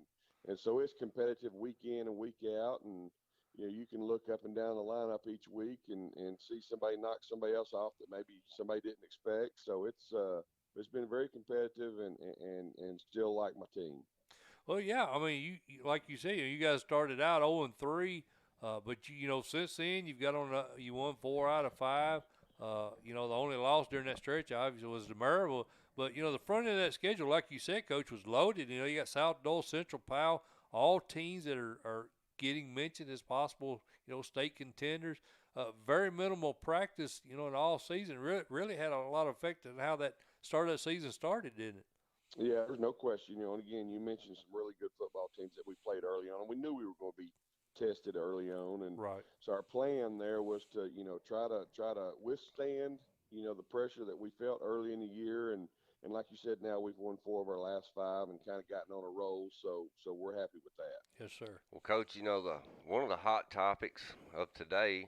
Speaker 4: and so it's competitive week in and week out, and you can look up and down the lineup each week and see somebody knock somebody else off that maybe somebody didn't expect. So it's been very competitive and still like my team.
Speaker 1: Well, yeah. I mean, you like you said, you guys started out 0-3, but since then you won 4 out of 5. The only loss during that stretch obviously was the Maryville. But the front end of that schedule, like you said, Coach, was loaded. You got South Dole, Central Powell, all teams that are getting mentioned as possible, state contenders. Very minimal practice, in all season. Really had a lot of effect on how that start of that season started, didn't it?
Speaker 4: Yeah, there's no question. And again, you mentioned some really good football teams that we played early on. We knew we were going to be tested early on, and so our plan there was to, try to withstand, the pressure that we felt early in the year, and And like you said, now we've won 4 of our last 5 and kind of gotten on a roll. So we're happy with that.
Speaker 1: Yes, sir.
Speaker 2: Well, Coach, one of the hot topics of today,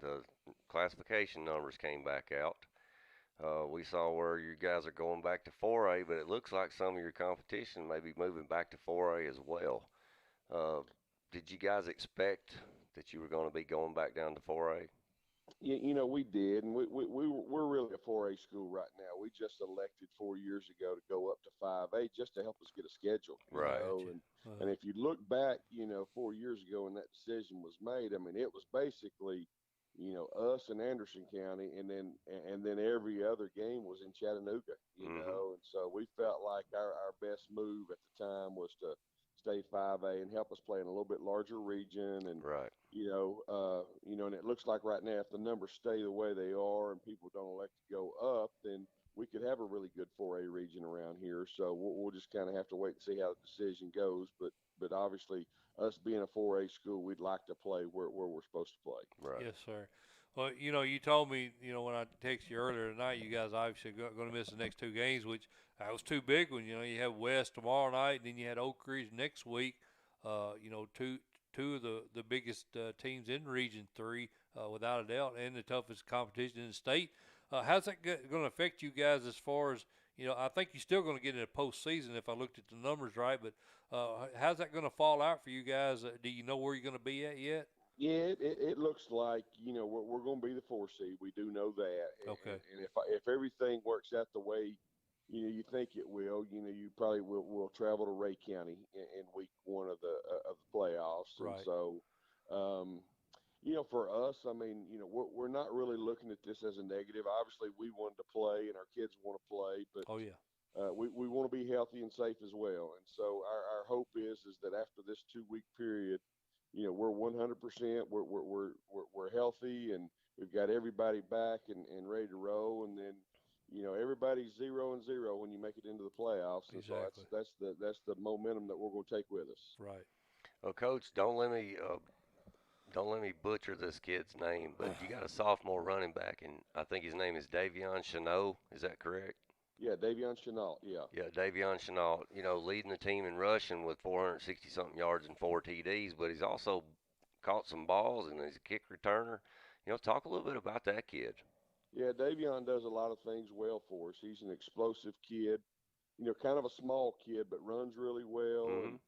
Speaker 2: the classification numbers came back out. We saw where you guys are going back to 4A, but it looks like some of your competition may be moving back to 4A as well. Uh, did you guys expect that you were going to be going back down to 4A?
Speaker 4: We did, and we're really a 4A school right now. We just elected 4 years ago to go up to 5A just to help us get a schedule.
Speaker 2: Right.
Speaker 4: And if you look back, 4 years ago when that decision was made, I mean, it was basically, us and Anderson County, and then every other game was in Chattanooga, and so we felt like our best move at the time was to stay 5A and help us play in a little bit larger region. And
Speaker 2: right.
Speaker 4: And it looks like right now, if the numbers stay the way they are and people don't elect to go up, then we could have a really good 4A region around here. So we'll just kind of have to wait and see how the decision goes. But obviously, us being a 4A school, we'd like to play where we're supposed to play.
Speaker 2: Right.
Speaker 1: Yes, sir. Well, you told me, when I texted you earlier tonight, you guys obviously going to miss the next 2 games, which was 2 big ones. You have West tomorrow night, and then you had Oak Ridge next week. Two of the biggest teams in Region 3, without a doubt, and the toughest competition in the state. How's that going to affect you guys as far as, I think you're still going to get in a postseason if I looked at the numbers right, but how's that going to fall out for you guys? Do you know where you're going to be at yet?
Speaker 4: Yeah, it looks like, we're going to be the 4 seed. We do know that.
Speaker 1: Okay.
Speaker 4: And if everything works out the way, you think it will, you probably will travel to Ray County in week 1 of the playoffs.
Speaker 1: Right.
Speaker 4: And so, for us, I mean, we're not really looking at this as a negative. Obviously, we wanted to play and our kids want to play, but
Speaker 1: Oh, yeah.
Speaker 4: we want to be healthy and safe as well. And so our hope is that after this 2-week period, we're 100%. We're healthy, and we've got everybody back and ready to roll. And then, everybody's 0-0 when you make it into the playoffs. And
Speaker 1: Exactly.
Speaker 4: so that's the momentum that we're going to take with us.
Speaker 1: Right.
Speaker 2: Well, Coach, don't let me butcher this kid's name, but you got a sophomore running back, and I think his name is Davion Chenault. Is that correct?
Speaker 4: Yeah, Davion Chenault, yeah.
Speaker 2: Yeah, Davion Chenault, leading the team in rushing with 460-something yards and 4 TDs, but he's also caught some balls, and he's a kick returner. Talk a little bit about that kid.
Speaker 4: Yeah, Davion does a lot of things well for us. He's an explosive kid, kind of a small kid, but runs really well.
Speaker 2: Mm-hmm.
Speaker 4: And,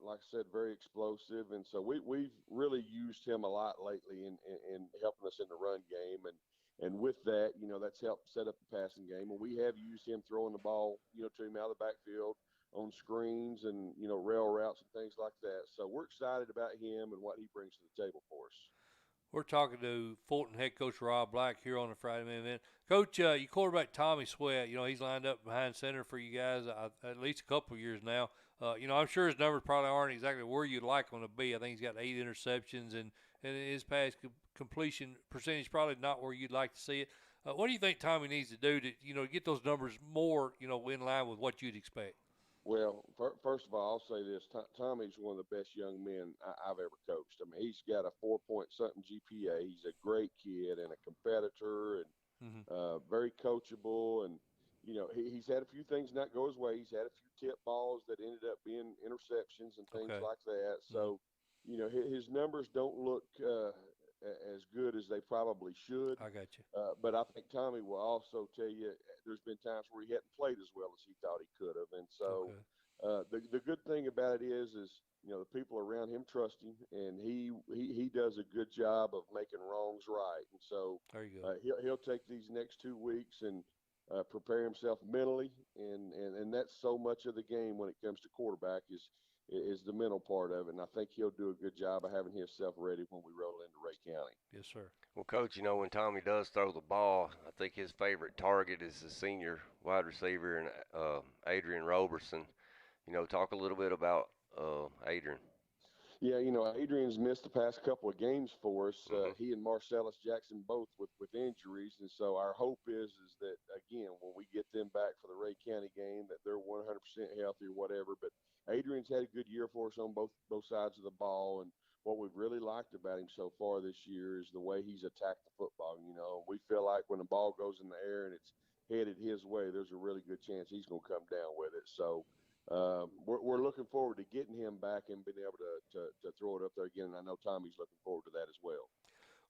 Speaker 4: like I said, very explosive. And so we've really used him a lot lately in helping us in the run game. And with that, that's helped set up the passing game. And we have used him throwing the ball, to him out of the backfield on screens and, rail routes and things like that. So we're excited about him and what he brings to the table for us.
Speaker 1: We're talking to Fulton head coach Rob Black here on the Friday Man Event. Coach, you quarterback Tommy Sweat, he's lined up behind center for you guys at least a couple of years now. I'm sure his numbers probably aren't exactly where you'd like them to be. I think he's got 8 interceptions, and his pass completion percentage probably not where you'd like to see it. What do you think Tommy needs to do to, get those numbers more, in line with what you'd expect?
Speaker 4: Well, first of all, I'll say this. Tommy's one of the best young men I've ever coached. I mean, he's got a 4-point-something GPA. He's a great kid and a competitor and very coachable. And, he's had a few things not go his way. He's had a few tip balls that ended up being interceptions and things like that. So, his numbers don't look as good as they probably should.
Speaker 1: I got you.
Speaker 4: But I think Tommy will also tell you there's been times where he hadn't played as well as he thought he could have. And so the good thing about it is the people around him trust him, and he does a good job of making wrongs right. And so
Speaker 1: there you go.
Speaker 4: He'll take these next 2 weeks and prepare himself mentally, and that's so much of the game when it comes to quarterback is the mental part of it. And I think he'll do a good job of having himself ready when we roll into Ray County.
Speaker 1: Yes, sir.
Speaker 2: Well, Coach, when Tommy does throw the ball, I think his favorite target is the senior wide receiver, and Adrian Roberson. Talk a little bit about Adrian.
Speaker 4: Yeah, Adrian's missed the past couple of games for us. He and Marcellus Jackson both with injuries, and so our hope is that, again, when we get them back for the Ray County game, that they're 100% healthy or whatever. But Adrian's had a good year for us on both sides of the ball, and what we've really liked about him so far this year is the way he's attacked the football. We feel like when the ball goes in the air and it's headed his way, there's a really good chance he's going to come down with it. So we're looking forward to getting him back and being able to throw it up there again. And I know Tommy's looking forward to that as well.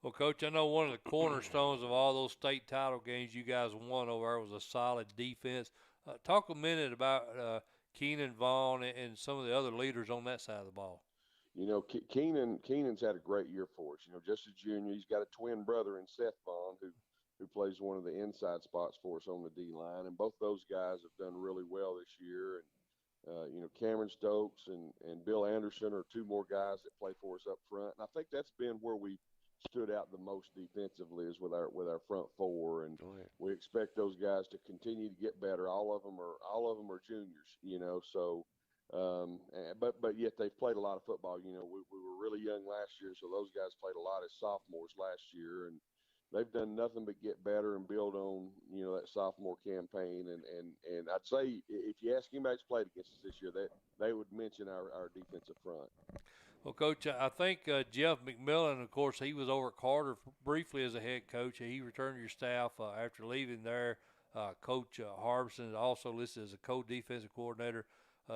Speaker 1: Well, Coach, I know one of the cornerstones of all those state title games you guys won over there was a solid defense. Talk a minute about Keenan Vaughn and some of the other leaders on that side of the ball.
Speaker 4: You know, Keenan's had a great year for us. You know, just a junior, he's got a twin brother in Seth Vaughn who plays one of the inside spots for us on the D line, and both those guys have done really well this year. And you know, Cameron Stokes and Bill Anderson are two more guys that play for us up front, and I think that's been where we stood out the most defensively is with our front four, and we expect those guys to continue to get better. All of them are juniors, you know, so. But yet they've played a lot of football. You know, we were really young last year, so those guys played a lot as sophomores last year, and they've done nothing but get better and build on, you know, that sophomore campaign. And I'd say if you ask anybody who's played against us this year, they would mention our defensive front.
Speaker 1: Well, Coach, I think Jeff McMillan, of course, he was over at Carter briefly as a head coach. He returned to your staff after leaving there. Coach Harbison is also listed as a co-defensive coordinator.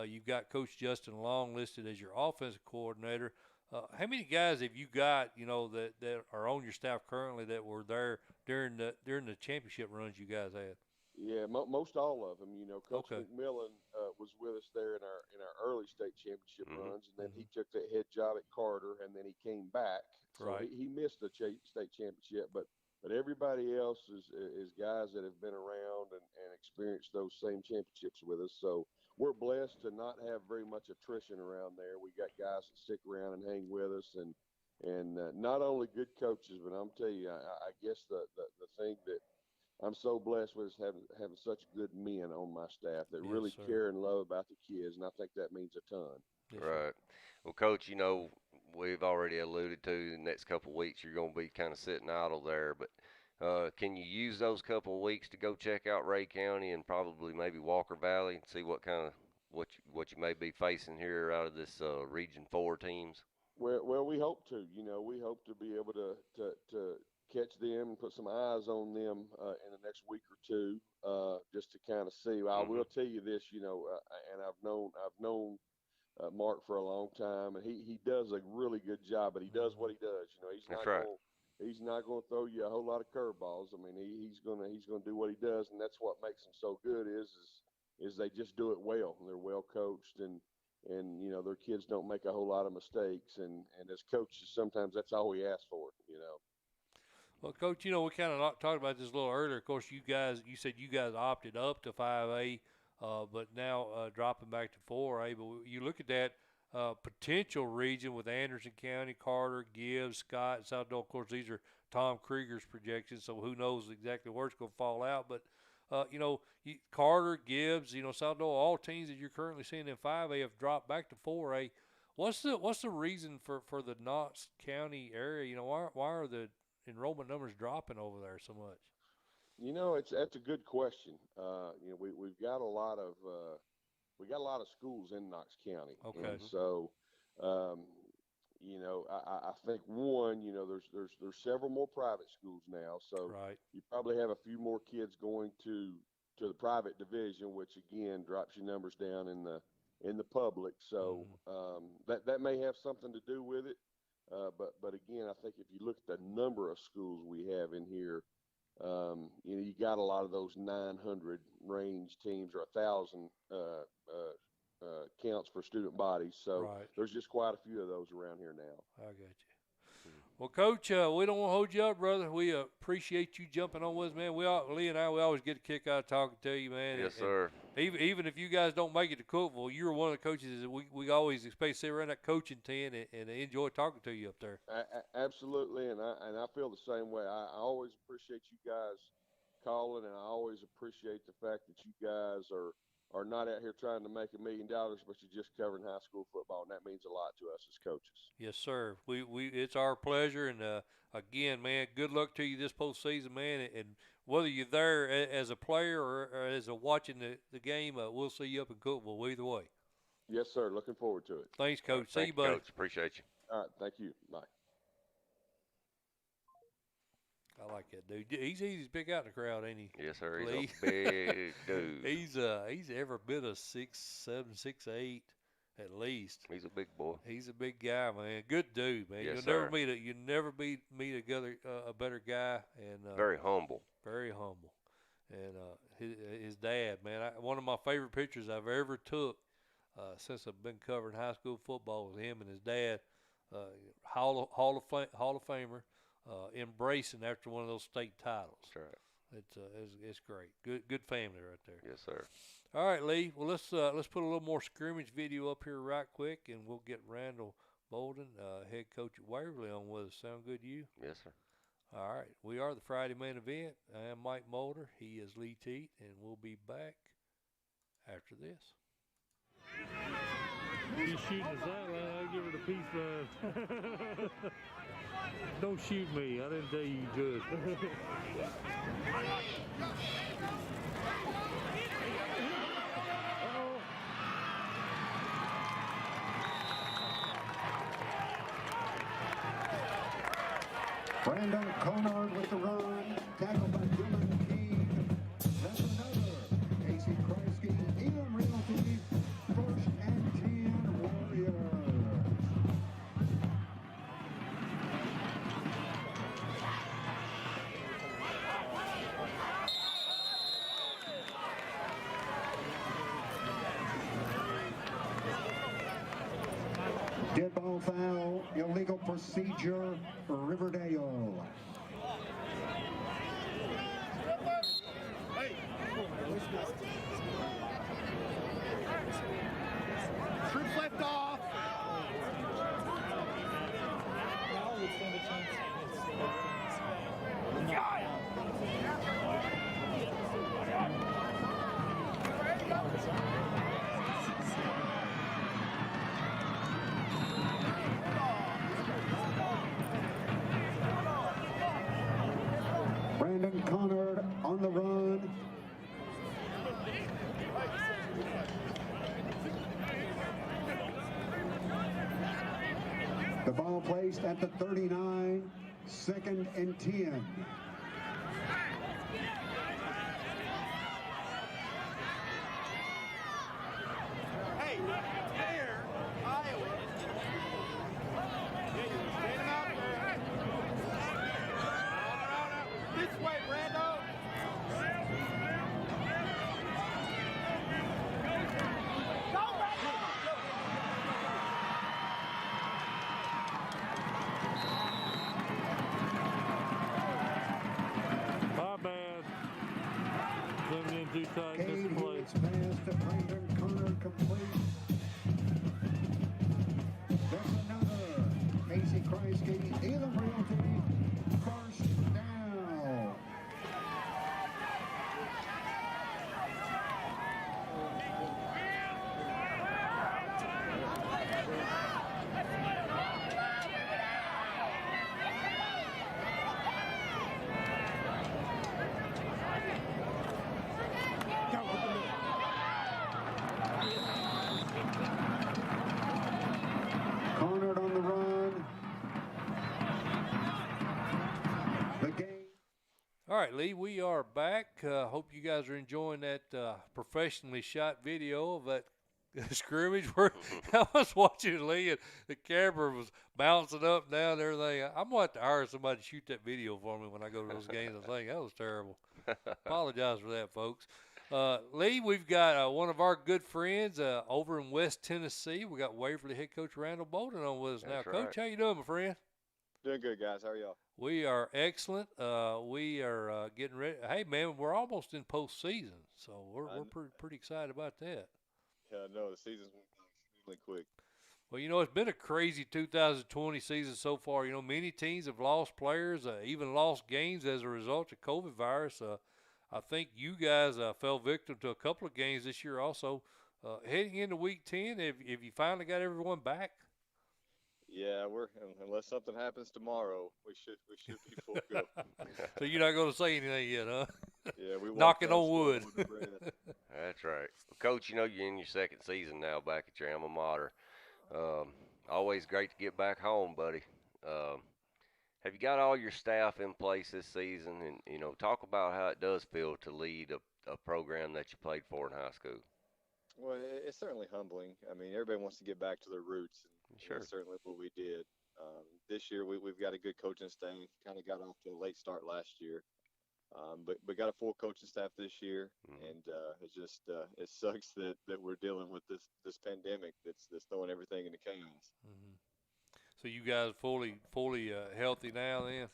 Speaker 1: You've got Coach Justin Long listed as your offensive coordinator. How many guys have you got, you know, that are on your staff currently that were there during the championship runs you guys had?
Speaker 4: Yeah, most all of them. You know, Coach McMillan was with us there in our early state championship runs, and then he took that head job at Carter, and then he came back. So he missed the state championship, but everybody else is guys that have been around and experienced those same championships with us. So we're blessed to not have very much attrition around there. We got guys that stick around and hang with us, and not only good coaches, but I'm telling you, I guess the thing that I'm so blessed with is having such good men on my staff that really care and love about the kids, and I think that means a ton.
Speaker 2: Right. Well, Coach, you know, we've already alluded to the next couple of weeks you're going to be kind of sitting idle there, but can you use those couple of weeks to go check out Ray County and probably maybe Walker Valley and see what kind of what you may be facing here out of this Region 4 teams?
Speaker 4: Well, we hope to. You know, we hope to be able to catch them and put some eyes on them in the next week or two, just to kind of see. I will tell you this, you know, and I've known Mark for a long time, and he does a really good job, but he does what he does. You know, he's not going to throw you a whole lot of curveballs. I mean, he's gonna do what he does, and that's what makes him so good is they just do it well. They're well coached, and you know, their kids don't make a whole lot of mistakes, and as coaches sometimes that's all we ask for, you know.
Speaker 1: Well, Coach, you know, we kind of talked about this a little earlier. Of course, you said you guys opted up to 5A, but now dropping back to 4A. But you look at that potential region with Anderson County, Carter, Gibbs, Scott, and South Dakota. Of course, these are Tom Krieger's projections, so who knows exactly where it's going to fall out. But, you know, Carter, Gibbs, you know, South Dakota, all teams that you're currently seeing in 5A have dropped back to 4A. What's the reason for the Knox County area? You know, why are the enrollment numbers dropping over there so much?
Speaker 4: You know, that's a good question. You know, we've got a lot of schools in Knox County.
Speaker 1: Okay.
Speaker 4: And so, you know, I think one, you know, there's several more private schools now. So you probably have a few more kids going to the private division, which again drops your numbers down in the public. So that may have something to do with it. But again, I think if you look at the number of schools we have in here, you know, you got a lot of those 900 range teams or 1,000 counts for student bodies. So there's just quite a few of those around here now.
Speaker 1: I got you. Well, Coach, we don't want to hold you up, brother. We appreciate you jumping on with us, man. Lee and I, we always get a kick out of talking to you, man.
Speaker 2: Yes, sir.
Speaker 1: Even if you guys don't make it to Cookeville, you're one of the coaches that we always expect to sit around that coaching tent and enjoy talking to you up there.
Speaker 4: Absolutely, and I feel the same way. I always appreciate you guys calling, and I always appreciate the fact that you guys are not out here trying to make $1 million, but you're just covering high school football, and that means a lot to us as coaches.
Speaker 1: Yes, sir. We it's our pleasure, and again, man, good luck to you this postseason, man. And whether you're there as a player or as a watching the game, we'll see you up in Cookeville either way.
Speaker 4: Yes, sir. Looking forward to it.
Speaker 1: Thanks, Coach. See you, buddy.
Speaker 2: Coach. Appreciate you.
Speaker 4: All right. Thank you. Bye.
Speaker 1: I like that dude. He's easy to pick out in the crowd, ain't he?
Speaker 2: Yes, sir. He's
Speaker 1: Lee?
Speaker 2: a big dude.
Speaker 1: He's every bit of 6'7", 6'8", at least.
Speaker 2: He's a big boy.
Speaker 1: He's a big guy, man. Good dude, man.
Speaker 2: Yes,
Speaker 1: You'll
Speaker 2: sir.
Speaker 1: never meet a better guy, and
Speaker 2: Very humble.
Speaker 1: very humble. And his dad, man. One of my favorite pictures I've ever took since I've been covering high school football was him and his dad, Hall of Famer, embracing after one of those state titles.
Speaker 2: That's right.
Speaker 1: It's great. Good family right there.
Speaker 2: Yes, sir.
Speaker 1: All right, Lee. Well, let's put a little more scrimmage video up here right quick, and we'll get Randall Boldin, head coach at Waverly, on with us. Sound good to you?
Speaker 2: Yes, sir.
Speaker 1: All right. We are the Friday main event. I am Mike Molder. He is Lee Teat, and we'll be back after this.
Speaker 5: She's shooting the sideline. I'll give her the peace sign. Don't shoot me. I didn't tell you you could.
Speaker 3: Randall Conard with the run, tackled by Dylan King. That's another. Casey Kreisky, Elam Realty, 1st and 10 Warriors. Dead ball foul, illegal procedure, Riverdale.
Speaker 6: Troops left off.
Speaker 3: Brandon Conard on the run. The ball placed at the 39, 2nd and 10.
Speaker 6: Hey, there, Iowa. Stand him out. This way, Randall.
Speaker 5: My bad. Coming in too tight
Speaker 3: Cade
Speaker 5: this play.
Speaker 3: Hewitt's pass to Brandon Conard complete. That's another. Casey Kreisky, Elam Realty, 1st down. Conard on the run. The game.
Speaker 1: All right, Lee, we are back. Hope you guys are enjoying that professionally shot video of that scrimmage. Where I was watching Lee, and the camera was bouncing up and down and everything. I'm going to have to hire somebody to shoot that video for me when I go to those games. I think that was terrible. Apologize for that, folks. Lee, we've got one of our good friends over in West Tennessee. We got Waverly head coach Randall Boldin on with us now.
Speaker 2: That's
Speaker 1: Coach,
Speaker 2: right.
Speaker 1: how you doing, my friend?
Speaker 7: Doing good, guys. How are y'all?
Speaker 1: We are excellent. We are getting ready. Hey, man, we're almost in postseason, so we're pretty excited about that.
Speaker 7: Yeah, no, the season's moving extremely quick.
Speaker 1: Well, you know, it's been a crazy 2020 season so far. You know, many teams have lost players, even lost games as a result of COVID virus. I think you guys fell victim to a couple of games this year also. Heading into Week 10, have you finally got everyone back?
Speaker 7: Yeah, unless something happens tomorrow, we should be full go.
Speaker 1: So you're not going to say anything yet, huh?
Speaker 7: Yeah, we
Speaker 1: Knocking on wood.
Speaker 2: That's right. Well, Coach, you know you're in your second season now back at your alma mater. Always great to get back home, buddy. have you got all your staff in place this season? And, you know, talk about how it does feel to lead a program that you played for in high school.
Speaker 7: Well, it's certainly humbling. I mean, everybody wants to get back to their roots, and
Speaker 2: Sure.
Speaker 7: that's certainly what we did. This year, we've got a good coaching staff. Kind of got off to a late start last year, but got a full coaching staff this year, and it's just it sucks that we're dealing with this pandemic that's throwing everything into chaos.
Speaker 1: Mm-hmm. So you guys fully healthy now then?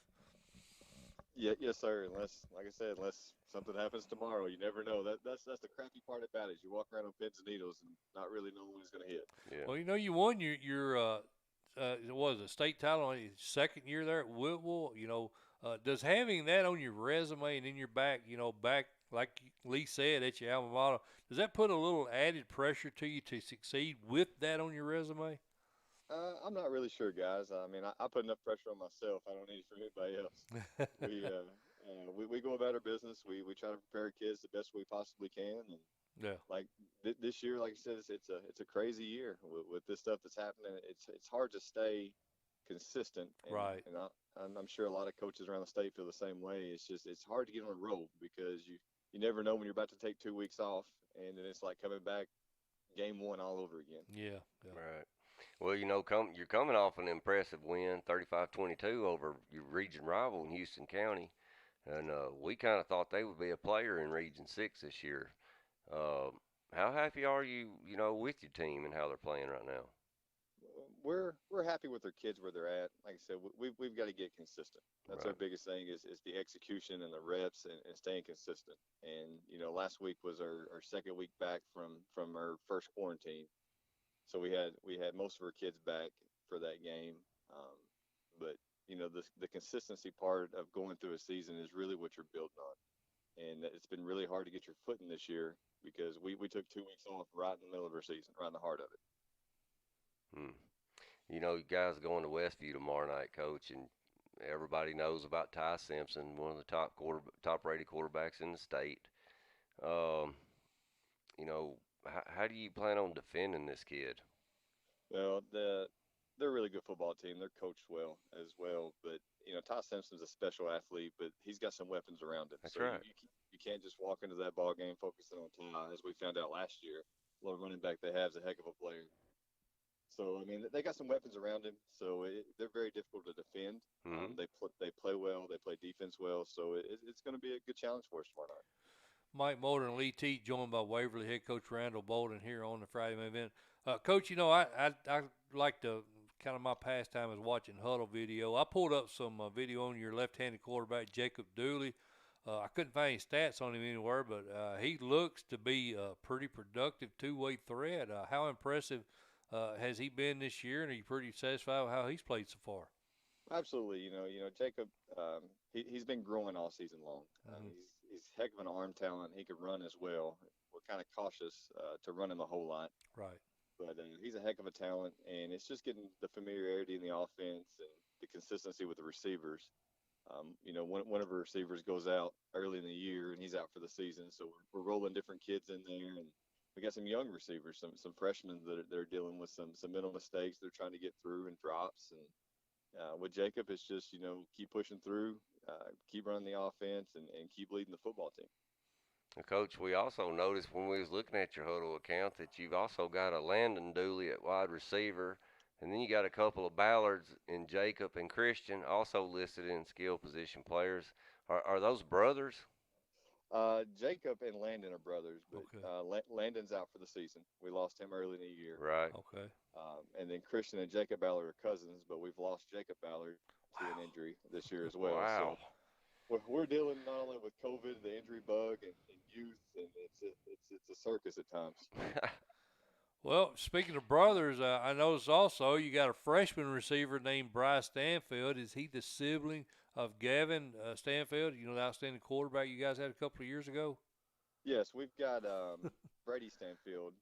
Speaker 7: Yeah, yes, sir. Like I said, unless something happens tomorrow, you never know. That's the crappy part about it. You walk around on pins and needles and not really knowing when it's going to hit.
Speaker 2: Yeah.
Speaker 1: Well, you know, you won your what was it, state title in your second year there at Woodville. You know, does having that on your resume and in your back, you know, back like Lee said at your alma mater, does that put a little added pressure to you to succeed with that on your resume?
Speaker 7: I'm not really sure, guys. I mean, I put enough pressure on myself. I don't need it from anybody else. We go about our business. We try to prepare kids the best we possibly can. And
Speaker 1: Yeah.
Speaker 7: like this year, like I said, it's a crazy year with this stuff that's happening. It's hard to stay consistent. And,
Speaker 1: Right.
Speaker 7: And I'm sure a lot of coaches around the state feel the same way. It's hard to get on a roll because you never know when you're about to take 2 weeks off, and then it's like coming back game one all over again.
Speaker 1: Yeah.
Speaker 2: Right. Well, you know, you're coming off an impressive win, 35-22 over your region rival in Houston County, and we kind of thought they would be a player in Region 6 this year. How happy are you, you know, with your team and how they're playing right now?
Speaker 7: We're happy with our kids where they're at. Like I said, we've got to get consistent. That's our biggest thing is the execution and the reps and staying consistent. And you know, last week was our second week back from our first quarantine, so we had most of our kids back for that game. But you know, the consistency part of going through a season is really what you're building on. And it's been really hard to get your footing this year because we took 2 weeks off right in the middle of our season, right in the heart of it.
Speaker 2: You know, you guys are going to Westview tomorrow night, Coach, and everybody knows about Ty Simpson, one of the top rated quarterbacks in the state. You know, how do you plan on defending this kid?
Speaker 7: Well, they're a really good football team. They're coached well as well. But, you know, Ty Simpson's a special athlete, but he's got some weapons around him.
Speaker 2: That's
Speaker 7: so
Speaker 2: right.
Speaker 7: You can't just walk into that ball game focusing on Ty, as we found out last year. A little running back they have is a heck of a player. So, I mean, they got some weapons around him, so they're very difficult to defend. They play well. They play defense well. So it's going to be a good challenge for us tomorrow night.
Speaker 1: Mike Molder and Lee Teat, joined by Waverly head coach Randall Boldin here on the Friday main event. Coach, you know, I like to kind of my pastime is watching huddle video. I pulled up some video on your left-handed quarterback, Jacob Dooley. I couldn't find any stats on him anywhere, but he looks to be a pretty productive two-way threat. How impressive has he been this year, and are you pretty satisfied with how he's played so far?
Speaker 7: Absolutely. You know, Jacob, he's been growing all season long. He's heck of an arm talent. He can run as well. We're kind of cautious to run him a whole lot.
Speaker 1: Right.
Speaker 7: But he's a heck of a talent, and it's just getting the familiarity in the offense and the consistency with the receivers. You know, one of our receivers goes out early in the year, and he's out for the season. So we're rolling different kids in there, and we got some young receivers, some freshmen that are dealing with some mental mistakes they're trying to get through and drops. And with Jacob, it's just, you know, keep pushing through, keep running the offense, and keep leading the football team.
Speaker 2: Coach, we also noticed when we was looking at your huddle account that you've also got a Landon Dooley at wide receiver, and then you got a couple of Ballards in Jacob and Christian also listed in skill position players. Are those brothers?
Speaker 7: Jacob and Landon are brothers, but
Speaker 1: Okay.
Speaker 7: Landon's out for the season. We lost him early in the year.
Speaker 2: Right.
Speaker 1: Okay.
Speaker 7: And then Christian and Jacob Ballard are cousins, but we've lost Jacob Ballard to an injury this year as well.
Speaker 2: Wow.
Speaker 7: So we're dealing not only with COVID, the injury bug, and youth, and it's a circus at times.
Speaker 1: Well, speaking of brothers, I noticed also you got a freshman receiver named Bryce Stanfield. Is he the sibling of Gavin Stanfield? You know, the outstanding quarterback you guys had a couple of years ago?
Speaker 7: Yes, we've got Brady Stanfield,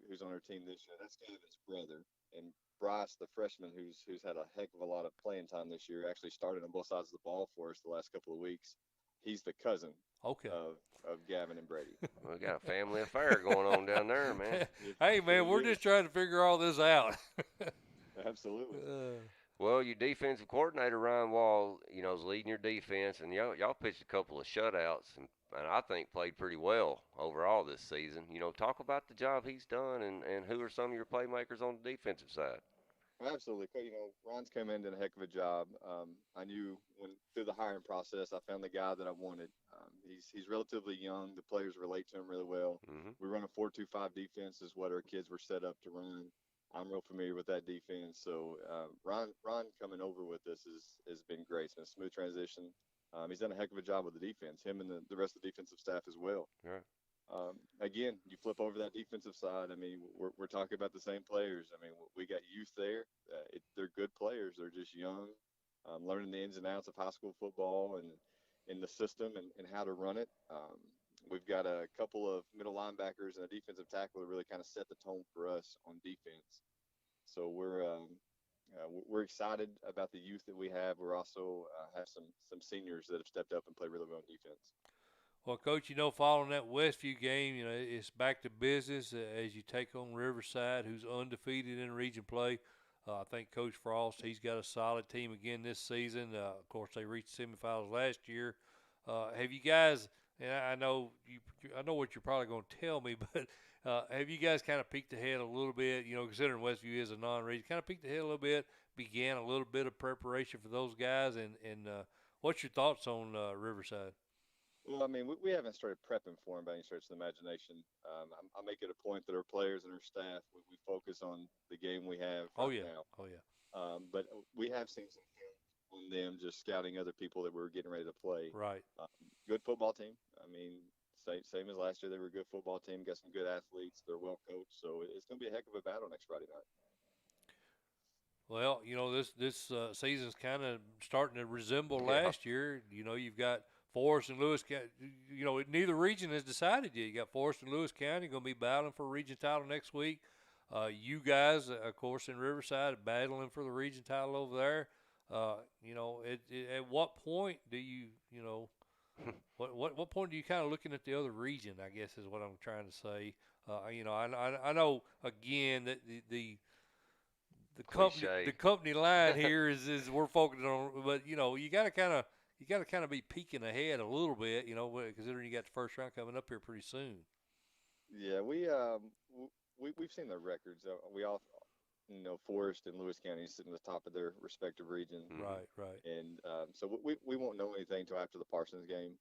Speaker 7: who's on our team this year. That's Gavin's brother. And Bryce, the freshman, who's had a heck of a lot of playing time this year, actually started on both sides of the ball for us the last couple of weeks. He's the cousin
Speaker 1: Okay.
Speaker 7: of Gavin and Brady.
Speaker 2: We got a family affair going on down there, man.
Speaker 1: Hey, man, we're just trying to figure all this out.
Speaker 7: Absolutely.
Speaker 2: Well, your defensive coordinator, Ryan Wall, is leading your defense, and y'all pitched a couple of shutouts, and I think played pretty well overall this season. Talk about the job he's done, and who are some of your playmakers on the defensive side.
Speaker 7: Absolutely. Ron's come in, did a heck of a job. I knew through the hiring process, I found the guy that I wanted. He's relatively young. The players relate to him really well.
Speaker 2: Mm-hmm.
Speaker 7: We run a 4-2-5 defense is what our kids were set up to run. I'm real familiar with that defense. So Ron coming over with this has been great. It's been a smooth transition. He's done a heck of a job with the defense, him and the rest of the defensive staff as well.
Speaker 2: Right.
Speaker 7: Again, you flip over that defensive side. I mean, we're talking about the same players. I mean, we got youth there. They're good players. They're just young, learning the ins and outs of high school football and in the system and how to run it. We've got a couple of middle linebackers and a defensive tackle that really kind of set the tone for us on defense. So we're excited about the youth that we have. We're also have some seniors that have stepped up and played really well on defense.
Speaker 1: Well, Coach, following that Westview game, it's back to business as you take on Riverside, who's undefeated in region play. I think Coach Frost, he's got a solid team again this season. Of course, they reached semifinals last year. Have you guys, and I know what you're probably going to tell me, but have you guys kind of peeked ahead a little bit, considering Westview is a non-region, kind of peeked ahead a little bit, began a little bit of preparation for those guys, and what's your thoughts on Riverside?
Speaker 7: Well, I mean, we haven't started prepping for them by any stretch of the imagination. I make it a point that our players and our staff, we focus on the game we have now.
Speaker 1: Oh, yeah.
Speaker 7: But we have seen some film on them just scouting other people that were getting ready to play.
Speaker 1: Right.
Speaker 7: Good football team. I mean, same as last year. They were a good football team, got some good athletes. They're well coached. So it's going to be a heck of a battle next Friday night.
Speaker 1: Well, this season's kind of starting to resemble last year. You've got Forest and Lewis County. Neither region has decided yet. You got Forest and Lewis County going to be battling for a region title next week. You guys, of course, in Riverside, battling for the region title over there. At what point do you, what point do you kind of looking at the other region? I guess is what I'm trying to say. I know again that the company line here is we're focusing on, but you got to kind of be peeking ahead a little bit, considering you got the first round coming up here pretty soon.
Speaker 7: Yeah, we've seen their records. We all Forest and Lewis County sitting at the top of their respective region.
Speaker 1: Right.
Speaker 7: And so we won't know anything until after the Parsons game.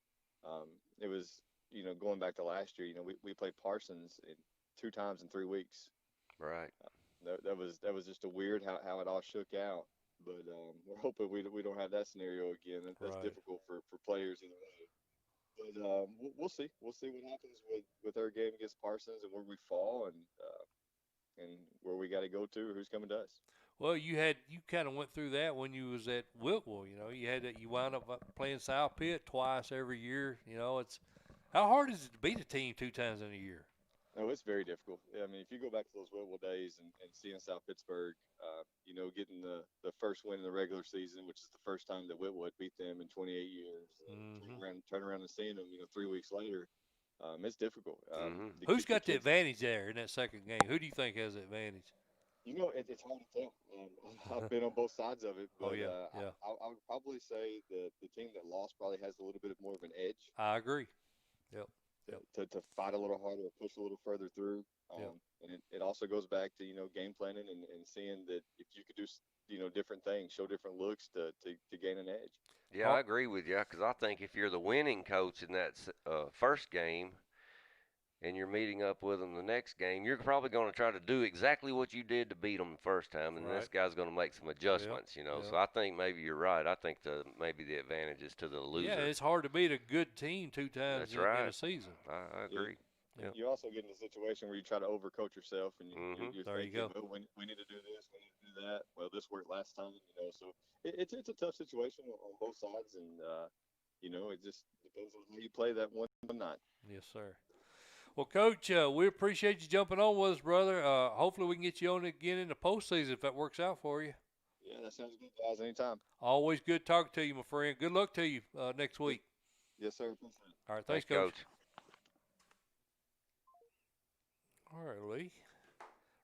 Speaker 7: It was going back to last year. We played Parsons 2 times in 3 weeks.
Speaker 2: Right.
Speaker 7: That was just a weird how it all shook out. But we're hoping we don't have that scenario again. That's
Speaker 1: right.
Speaker 7: difficult for players either way. But we'll see. We'll see what happens with our game against Parsons and where we fall and where we got to go to, or who's coming to us.
Speaker 1: Well, you kind of went through that when you was at Whitwell. You wound up playing South Pitt twice every year. It's how hard is it to beat a team 2 times in a year?
Speaker 7: Oh, it's very difficult. I mean, if you go back to those Whitwell days and seeing South Pittsburgh, getting the first win in the regular season, which is the first time that Whitwell had beat them in 28 years, turn around and seeing them, 3 weeks later, it's difficult.
Speaker 1: Who's got the advantage there in that second game? Who do you think has the advantage?
Speaker 7: It's hard to tell. I've been on both sides of it, but
Speaker 1: yeah.
Speaker 7: I would probably say the team that lost probably has a little bit more of an edge.
Speaker 1: I agree. Yep.
Speaker 7: To fight a little harder, push a little further through. And it also goes back to, game planning and seeing that if you could do, different things, show different looks to gain an edge.
Speaker 2: Yeah, I agree with you because I think if you're the winning coach in that first game and you're meeting up with them the next game, you're probably going to try to do exactly what you did to beat them the first time, and this guy's going to make some adjustments, So I think maybe you're right. I think maybe the advantage is to the loser.
Speaker 1: Yeah, it's hard to beat a good team 2 times in a season.
Speaker 2: I agree.
Speaker 7: Yeah. You also get in a situation where you try to overcoach yourself, and you're
Speaker 1: there
Speaker 7: thinking,
Speaker 1: you go.
Speaker 7: Oh, we need to do this, we need to do that. Well, this worked last time, So it's a tough situation on both sides, and it just depends on how you play that one night.
Speaker 1: Yes, sir. Well, Coach, we appreciate you jumping on with us, brother. Hopefully we can get you on again in the postseason if that works out for you.
Speaker 7: Yeah, that sounds good, guys. Anytime.
Speaker 1: Always good talking to you, my friend. Good luck to you next week.
Speaker 7: Yes, sir.
Speaker 1: All right, thanks, Coach. All right, Lee.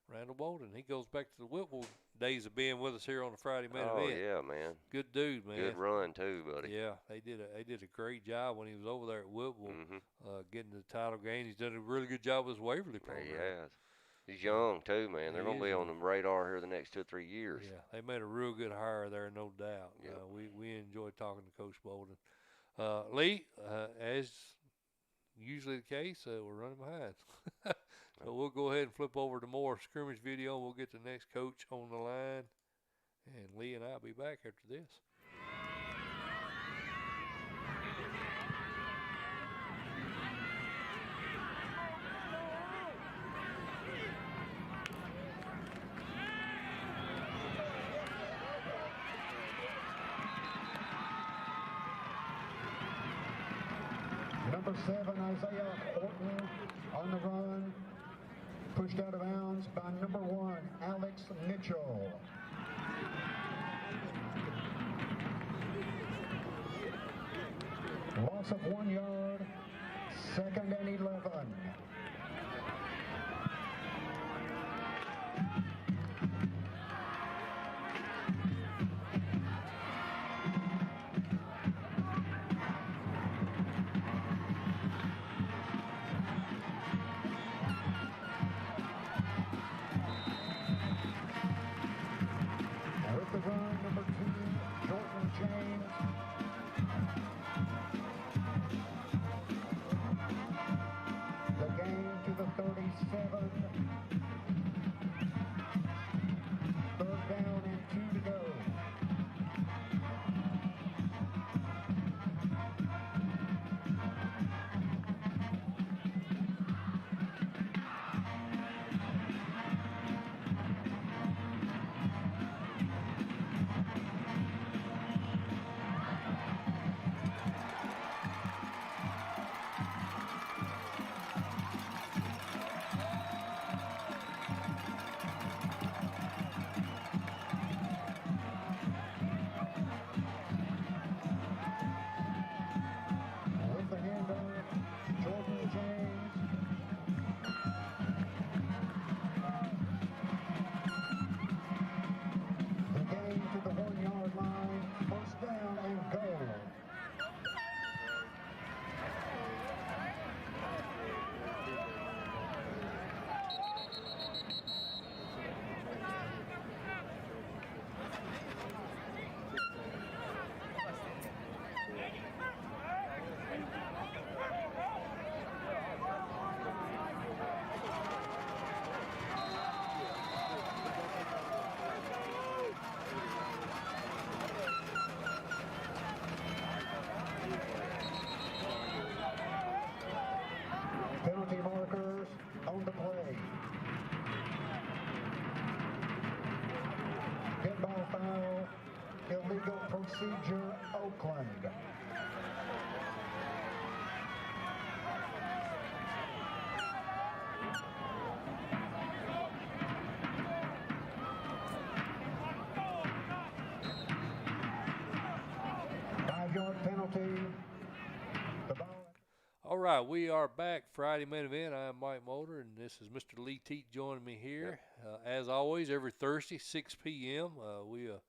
Speaker 1: Randall Boldin, he goes back to the Whitwell days of being with us here on the Friday main
Speaker 2: Oh,
Speaker 1: event.
Speaker 2: yeah, man.
Speaker 1: Good dude, man.
Speaker 2: Good run, too, buddy.
Speaker 1: Yeah, they did a great job when he was over there at Whipple, getting the title game. He's done a really good job with his Waverly program.
Speaker 2: He has. He's young, too, man. They're going to be on the radar here the next 2 or 3 years.
Speaker 1: Yeah, they made a real good hire there, no doubt.
Speaker 2: Yep.
Speaker 1: We enjoyed talking to Coach Boldin. Lee, as usually the case, we're running behind. So we'll go ahead and flip over to more scrimmage video, and we'll get the next coach on the line. And Lee and I will be back after this.
Speaker 3: Number 7, Isaiah Fulton on the run. Pushed out of bounds by number 1, Alex Mitchell. Loss of 1 yard, 2nd and 11. With the run, number 2, Jordan James. The gain to the 37. 3rd down and 2 to go. With the handoff, Jordan James. The gain to the 1 yard line, 1st down and goal. Penalty markers on the play. Dead ball foul, illegal procedure, Oakland. Five-yard penalty. The ball.
Speaker 1: All right, we are back Friday main event. I'm Mike Molder, and this is Mr. Lee Teat joining me here. As always, every Thursday, 6 p.m., we are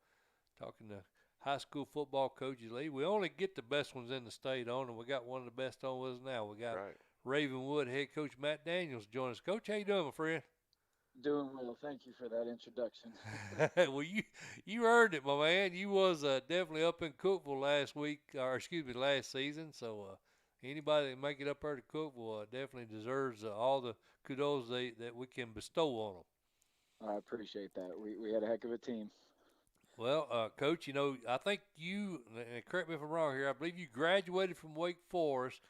Speaker 1: talking to high school football coaches. Lee, we only get the best ones in the state on, and we got one of the best on with us now. We got Ravenwood head coach Matt Daniels joining us. Coach, how you doing, my friend?
Speaker 8: Doing well. Thank you for that introduction.
Speaker 1: Well, you earned it, my man. You was definitely up in Cookeville last season. So anybody that make it up there to Cookeville definitely deserves all the kudos that we can bestow on them.
Speaker 8: I appreciate that. We had a heck of a team.
Speaker 1: Well, Coach, I think you, and correct me if I'm wrong here, I believe you graduated from Wake Forest.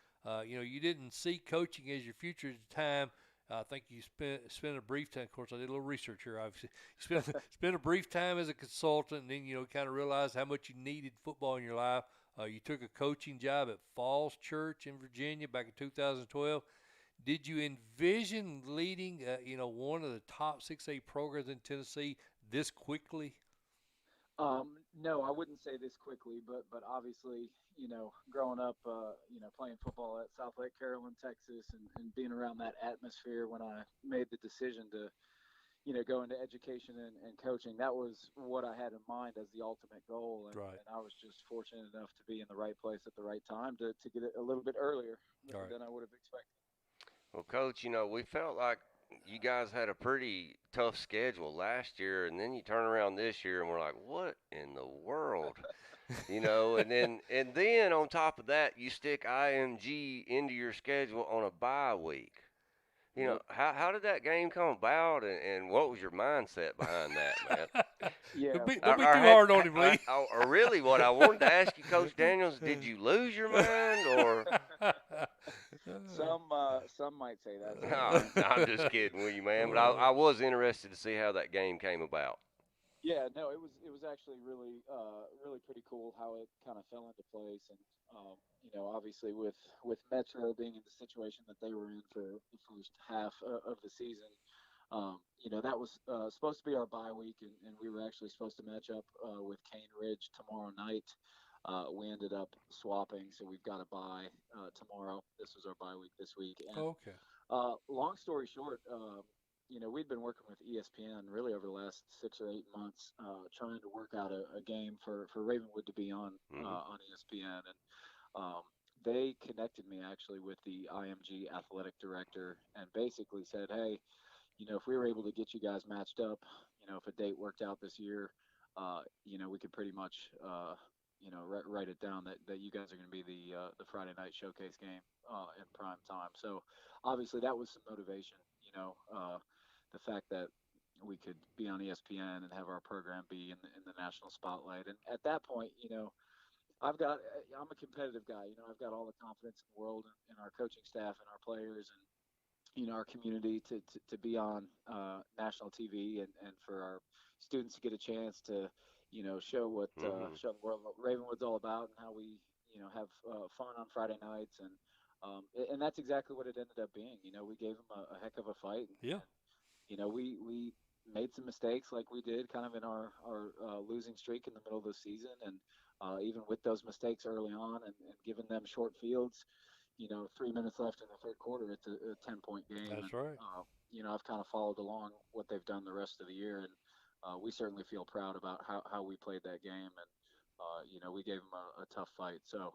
Speaker 1: You didn't see coaching as your future at the time. I think you spent a brief time. Of course, I did a little research here. Obviously, you spent a brief time as a consultant, and then kind of realized how much you needed football in your life. You took a coaching job at Falls Church in Virginia back in 2012. Did you envision leading, one of the top 6A programs in Tennessee this quickly?
Speaker 8: No, I wouldn't say this quickly, but obviously, growing up, playing football at South Lake Carrollton, Texas, and being around that atmosphere when I made the decision to, go into education and coaching. That was what I had in mind as the ultimate goal. And,
Speaker 1: Right.
Speaker 8: and I was just fortunate enough to be in the right place at the right time to get it a little bit earlier
Speaker 1: Right.
Speaker 8: than I would have expected.
Speaker 2: Well, Coach, we felt like you guys had a pretty tough schedule last year, and then you turn around this year, and we're like, what in the world? And then on top of that, you stick IMG into your schedule on a bye week.
Speaker 8: Yep.
Speaker 2: How did that game come about, and what was your mindset behind that, man?
Speaker 8: Yeah.
Speaker 1: Don't be too
Speaker 2: Or
Speaker 1: hard on him, Lee.
Speaker 2: or really, what I wanted to ask you, Coach Daniels, did you lose your mind, or?
Speaker 8: Some might say that.
Speaker 2: No, I'm just kidding with you, man. But I was interested to see how that game came about.
Speaker 8: Yeah, no, it was actually really really pretty cool how it kind of fell into place, and obviously with Metro being in the situation that they were in for the first half of the season, that was supposed to be our bye week, and we were actually supposed to match up with Cane Ridge tomorrow night. We ended up swapping, so we've got a bye tomorrow. This was our bye week this week. And,
Speaker 1: Okay.
Speaker 8: long story short, we'd been working with ESPN really over the last 6 or 8 months, trying to work out a game for Ravenwood to be on ESPN, and they connected me actually with the IMG athletic director and basically said, hey, if we were able to get you guys matched up, if a date worked out this year, we could pretty much, write it down that you guys are going to be the Friday night showcase game in prime time. So obviously that was some motivation, the fact that we could be on ESPN and have our program be in the national spotlight. And at that point, I'm a competitive guy. I've got all the confidence in the world in our coaching staff and our players and, our community to be on national TV and for our students to get a chance to, show show the world what Ravenwood's all about and how we, have fun on Friday nights. And that's exactly what it ended up being. We gave them a heck of a fight.
Speaker 1: Yeah.
Speaker 8: We made some mistakes like we did kind of in our losing streak in the middle of the season. And even with those mistakes early on and giving them short fields, 3 minutes left in the third quarter, it's a 10-point game.
Speaker 1: That's right.
Speaker 8: I've kind of followed along what they've done the rest of the year. And we certainly feel proud about how we played that game. And, we gave them a tough fight. So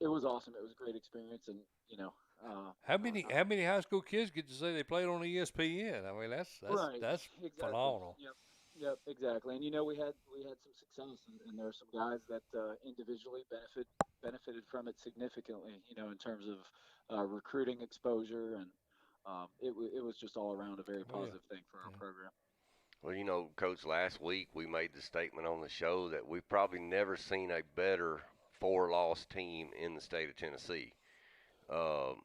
Speaker 8: it was awesome. It was a great experience. And,
Speaker 1: How many high school kids get to say they played on ESPN? I mean, that's
Speaker 8: right.
Speaker 1: that's
Speaker 8: Exactly.
Speaker 1: phenomenal.
Speaker 8: Yep, exactly. And we had some success, and there are some guys that individually benefited from it significantly. In terms of recruiting exposure, and it was just all around a very positive thing for our program.
Speaker 2: Well, Coach, last week we made the statement on the show that we've probably never seen a better 4-loss team in the state of Tennessee. The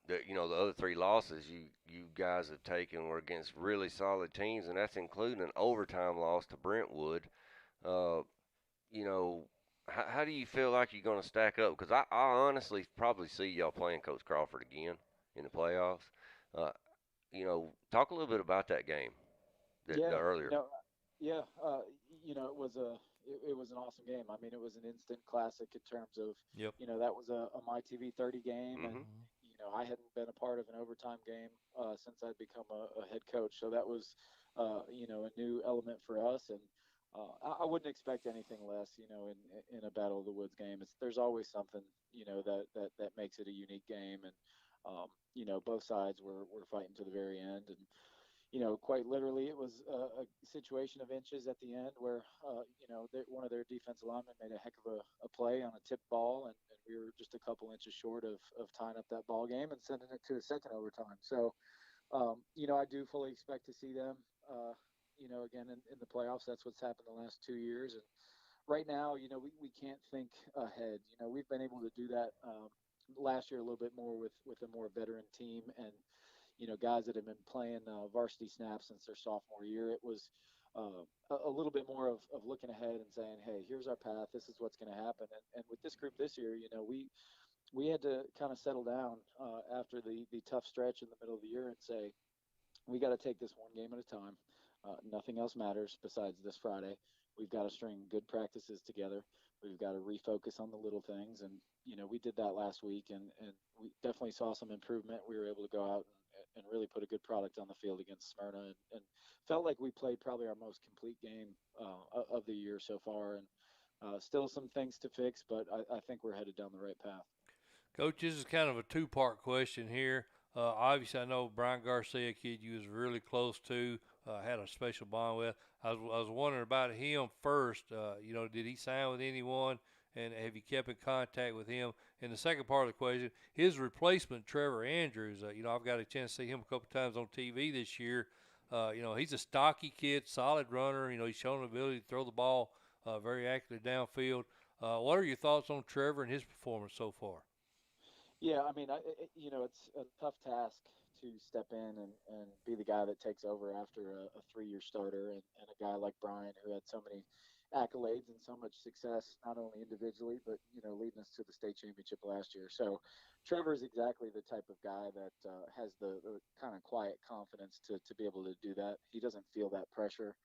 Speaker 2: other 3 losses you guys have taken were against really solid teams, and that's including an overtime loss to Brentwood. How do you feel like you're going to stack up? Because I honestly probably see y'all playing Coach Crawford again in the playoffs. Talk a little bit about that game earlier.
Speaker 8: It was an awesome game. I mean, it was an instant classic in terms of,
Speaker 1: Yep.
Speaker 8: that was a MyTV 30 game, and I hadn't been a part of an overtime game since I'd become a head coach. So that was, a new element for us, and I wouldn't expect anything less, in a Battle of the Woods game. There's always something, that makes it a unique game, and both sides were fighting to the very end, and quite literally, it was a situation of inches at the end where, one of their defensive linemen made a heck of a play on a tip ball, and we were just a couple inches short of tying up that ball game and sending it to a second overtime. So, I do fully expect to see them, again in the playoffs. That's what's happened the last 2 years. And right now, we can't think ahead. We've been able to do that last year a little bit more with a more veteran team and, guys that have been playing varsity snaps since their sophomore year. It was a little bit more of looking ahead and saying, hey, here's our path. This is what's going to happen. And with this group this year, we had to kind of settle down after the tough stretch in the middle of the year and say, we got to take this one game at a time. Nothing else matters besides this Friday. We've got to string good practices together. We've got to refocus on the little things. And, we did that last week, and we definitely saw some improvement. We were able to go out really put a good product on the field against Smyrna, and felt like we played probably our most complete game of the year so far. And still some things to fix, but I think we're headed down the right path.
Speaker 1: Coach, this is kind of a two-part question here. Obviously, I know Brian Garcia, kid you was really close to, had a special bond with. I was wondering about him first. Did he sign with anyone, and have you kept in contact with him? And the second part of the question, his replacement, Trevor Andrews. I've got a chance to see him a couple times on TV this year. He's a stocky kid, solid runner. He's shown the ability to throw the ball very accurately downfield. What are your thoughts on Trevor and his performance so far?
Speaker 8: Yeah, I mean, it's a tough task to step in and be the guy that takes over after a 3-year starter and a guy like Brian who had so many accolades and so much success, not only individually, but, leading us to the state championship last year. So Trevor is exactly the type of guy that has the kind of quiet confidence to be able to do that. He doesn't feel that pressure.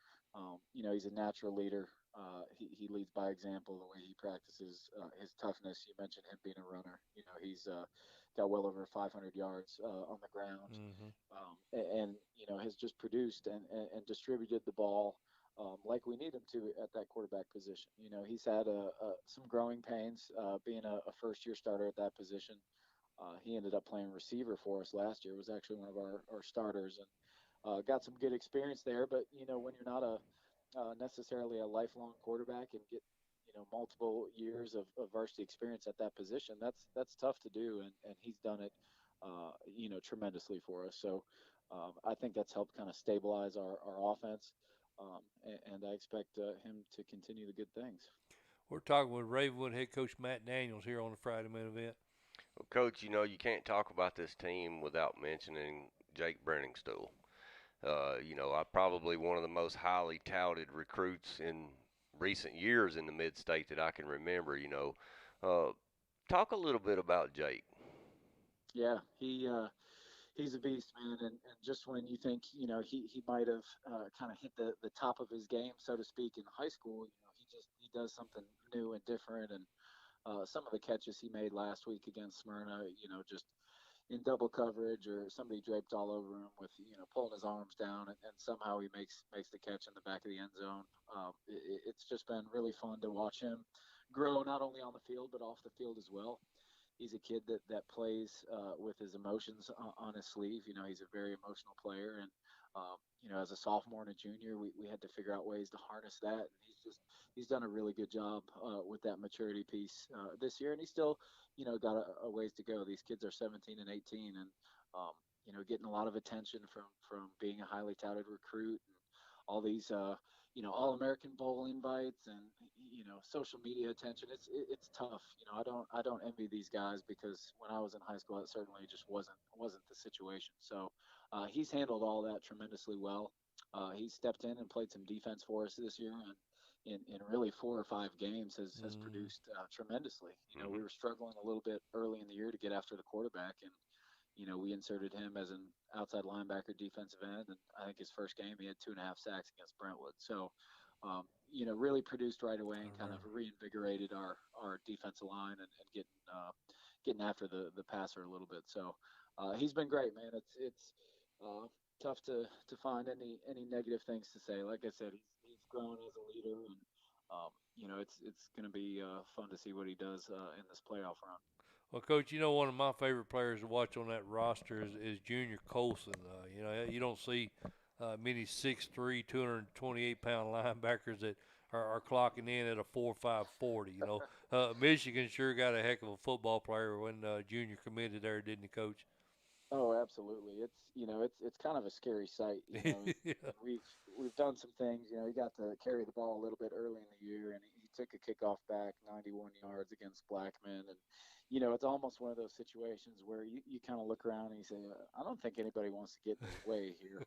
Speaker 8: He's a natural leader. He leads by example, the way he practices his toughness. You mentioned him being a runner. He's got well over 500 yards on the ground, and has just produced and distributed the ball like we need him to at that quarterback position. He's had some growing pains being a first-year starter at that position. He ended up playing receiver for us last year. Was actually one of our starters, and got some good experience there. But when you're not necessarily a lifelong quarterback and get multiple years of varsity experience at that position, that's tough to do, and he's done it tremendously for us. So I think that's helped kind of stabilize our offense, and I expect him to continue the good things.
Speaker 1: We're talking with Ravenwood head coach Matt Daniels here on the Friday main event.
Speaker 2: Well, Coach, you can't talk about this team without mentioning Jake Brenningstool. Probably one of the most highly touted recruits in recent years in the mid-state that I can remember. Talk a little bit about Jake.
Speaker 8: Yeah, he's a beast, man. And just when you think, he might have kind of hit the top of his game, so to speak, in high school, he does something new and different. And some of the catches he made last week against Smyrna, just in double coverage or somebody draped all over him with, pulling his arms down, and somehow he makes the catch in the back of the end zone. It's just been really fun to watch him grow, not only on the field, but off the field as well. He's a kid that plays with his emotions on his sleeve. He's a very emotional player. And, as a sophomore and a junior, we had to figure out ways to harness that. And he's done a really good job with that maturity piece this year. And he's still, got a ways to go. These kids are 17 and 18 and, getting a lot of attention from being a highly touted recruit and all these, All-American Bowl invites and, social media attention. It's tough. I don't envy these guys, because when I was in high school, it certainly just wasn't the situation. So he's handled all that tremendously well. He stepped in and played some defense for us this year, and in really 4 or 5 games has produced tremendously. We were struggling a little bit early in the year to get after the quarterback, and we inserted him as an outside linebacker, defensive end, and I think his first game he had 2.5 sacks against Brentwood. So, really produced right away and kind of reinvigorated our defensive line and getting after the passer a little bit. So he's been great, man. It's tough to find any negative things to say. Like I said, he's grown as a leader, and it's going to be fun to see what he does in this playoff run.
Speaker 1: Well, Coach, one of my favorite players to watch on that roster is Junior Colson. You don't see many 6'3", 228-pound linebackers that are clocking in at a 4.5 40. Michigan sure got a heck of a football player when Junior committed there, didn't he, Coach?
Speaker 8: Oh, absolutely. It's kind of a scary sight.
Speaker 1: Yeah.
Speaker 8: We've done some things. He got to carry the ball a little bit early in the year, and he took a kickoff back 91 yards against Blackman, and it's almost one of those situations where you kind of look around and you say, I don't think anybody wants to get in his way here.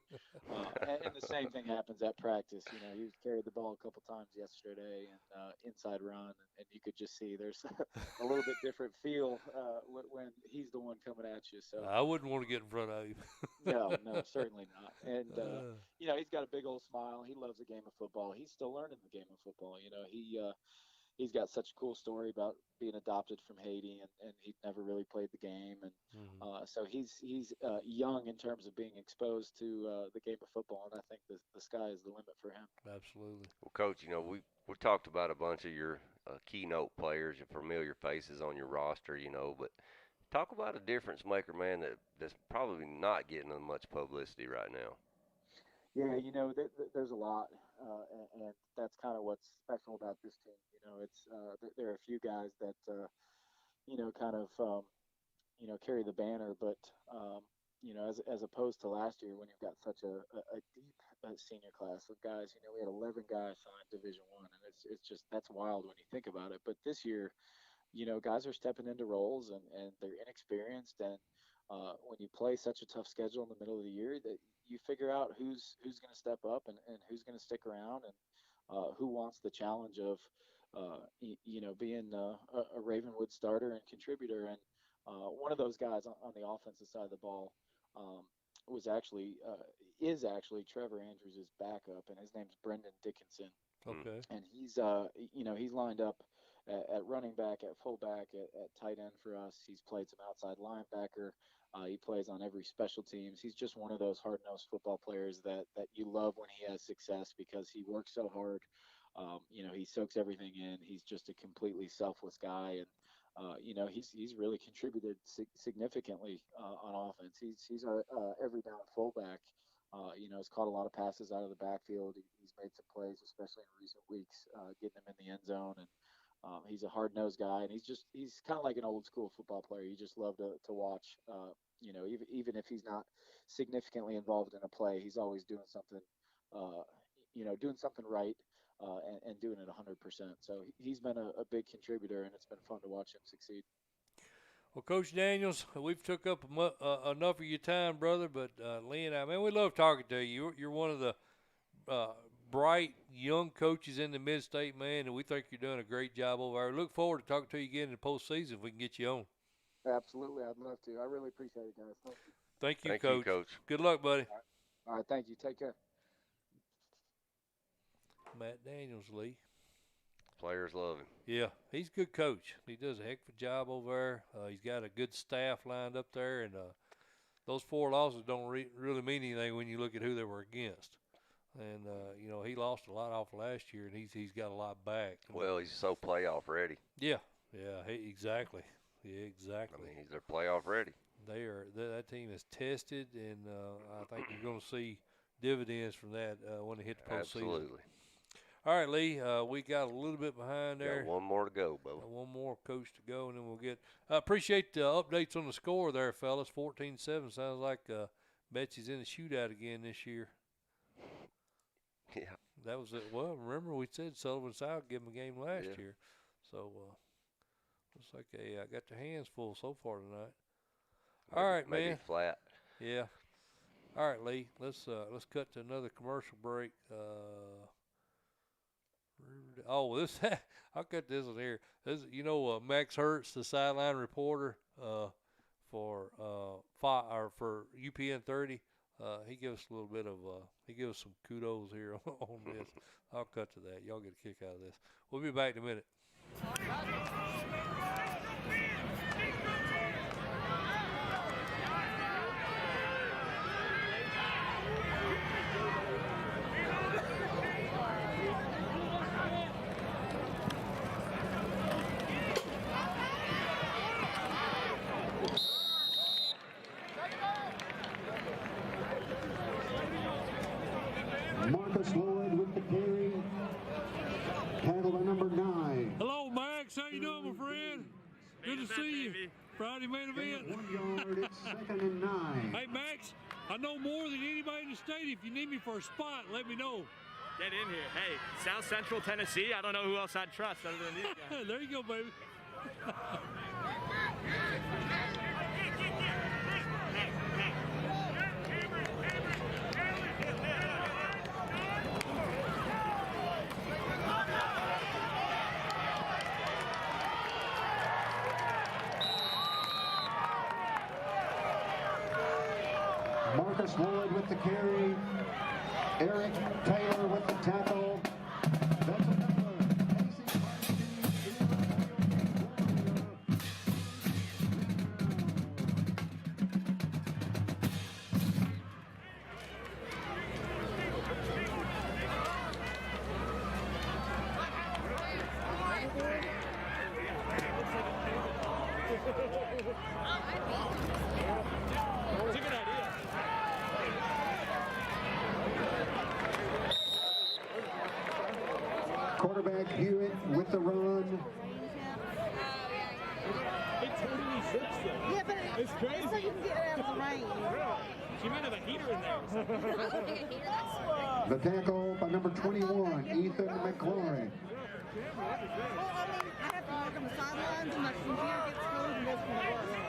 Speaker 8: And the same thing happens at practice. He carried the ball a couple times yesterday and inside run, and you could just see there's a little bit different feel when he's the one coming at you. So
Speaker 1: I wouldn't want to get in front of him.
Speaker 8: No, certainly not. And, he's got a big old smile. He loves the game of football. He's still learning the game of football. he's got such a cool story about being adopted from Haiti, and he'd never really played the game, and so he's young in terms of being exposed to the game of football, and I think the sky is the limit for him.
Speaker 1: Absolutely.
Speaker 2: Well, Coach, we talked about a bunch of your keynote players, your familiar faces on your roster, but talk about a difference maker, man, that's probably not getting much publicity right now.
Speaker 8: Yeah, there's a lot, and that's kind of what's special about this team. It's there are a few guys that kind of carry the banner, but as opposed to last year when you've got such a deep senior class of guys. We had 11 guys signed Division I, and it's just, that's wild when you think about it. But this year, guys are stepping into roles, and they're inexperienced, and when you play such a tough schedule in the middle of the year, that you figure out who's going to step up and who's going to stick around, and who wants the challenge of being a Ravenwood starter and contributor. And one of those guys on the offensive side of the ball is actually Trevor Andrews' backup, and his name's Brendan Dickinson.
Speaker 1: Okay.
Speaker 8: And he's lined up at running back, at fullback, at tight end for us. He's played some outside linebacker. He plays on every special teams. He's just one of those hard-nosed football players that you love when he has success, because he works so hard. He soaks everything in. He's just a completely selfless guy, and he's really contributed significantly on offense. He's our every down fullback. He's caught a lot of passes out of the backfield. He's made some plays, especially in recent weeks, getting them in the end zone. And he's a hard-nosed guy, and he's kind of like an old-school football player. You just love to watch. Even if he's not significantly involved in a play, he's always doing something, doing something right, and doing it 100%. So he's been a big contributor, and it's been fun to watch him succeed.
Speaker 1: Well, Coach Daniels, we've took up enough of your time, brother. But Lee and I, man, we love talking to you. You're one of the bright young coaches in the mid-state, man, and we think you're doing a great job over there. Look forward to talking to you again in the postseason if we can get you on.
Speaker 8: Absolutely, I'd love to. I really appreciate it, guys. Thank you.
Speaker 1: Thank you, Coach. Good luck, buddy.
Speaker 8: All right, thank you. Take care.
Speaker 1: Matt Daniels, Lee.
Speaker 2: Players love him.
Speaker 1: Yeah, he's a good coach. He does a heck of a job over there. He's got a good staff lined up there, and those 4 losses don't really mean anything when you look at who they were against. And he lost a lot off last year, and he's got a lot back.
Speaker 2: Well, he's so playoff ready.
Speaker 1: Yeah, exactly. Yeah, exactly.
Speaker 2: I mean, they're playoff ready.
Speaker 1: They are. That team is tested, and I think you're going to see dividends from that when they hit the postseason.
Speaker 2: Absolutely.
Speaker 1: All right, Lee, we got a little bit behind there.
Speaker 2: Got one more to go, Bubba.
Speaker 1: One more coach to go, and then we'll get appreciate the updates on the score there, fellas. 14-7. Sounds like Betsy's in the shootout again this year.
Speaker 2: Yeah.
Speaker 1: That was it. Well, remember we said Sullivan South gave them a game last year. So looks like they got their hands full so far tonight. All right,
Speaker 2: maybe
Speaker 1: man.
Speaker 2: Flat.
Speaker 1: Yeah. All right, Lee. Let's cut to another commercial break. This I'll cut this one here. This, Max Hertz, the sideline reporter for UPN 30. He gives us a little bit of he gives us some kudos here on this. I'll cut to that. Y'all get a kick out of this. We'll be back in a minute.
Speaker 3: Marcus Lloyd with the carry. Handle number 9.
Speaker 5: Hello, Max. How you doing, my friend? Good to see you. Friday main event.
Speaker 3: 1 yard. It's 2nd and 9.
Speaker 5: Hey, Max, I know more than anybody in the state. If you need me for a spot, let me know.
Speaker 9: Get in here. Hey, South Central Tennessee, I don't know who else I'd trust other than these guys.
Speaker 5: There you go, baby.
Speaker 3: Marcus Lloyd with the carry. Eric Taylor with the tackle. That's another. Quarterback Hewitt with the run.
Speaker 5: It totally zips them.
Speaker 10: Yeah, but
Speaker 5: It's crazy.
Speaker 10: so you can get it out of the rain.
Speaker 5: She might have a heater in there.
Speaker 3: The tackle by number 21, Ethan McLaurin.
Speaker 10: Well, I mean, I have to work on the sidelines, and my computer gets cold and doesn't want to work.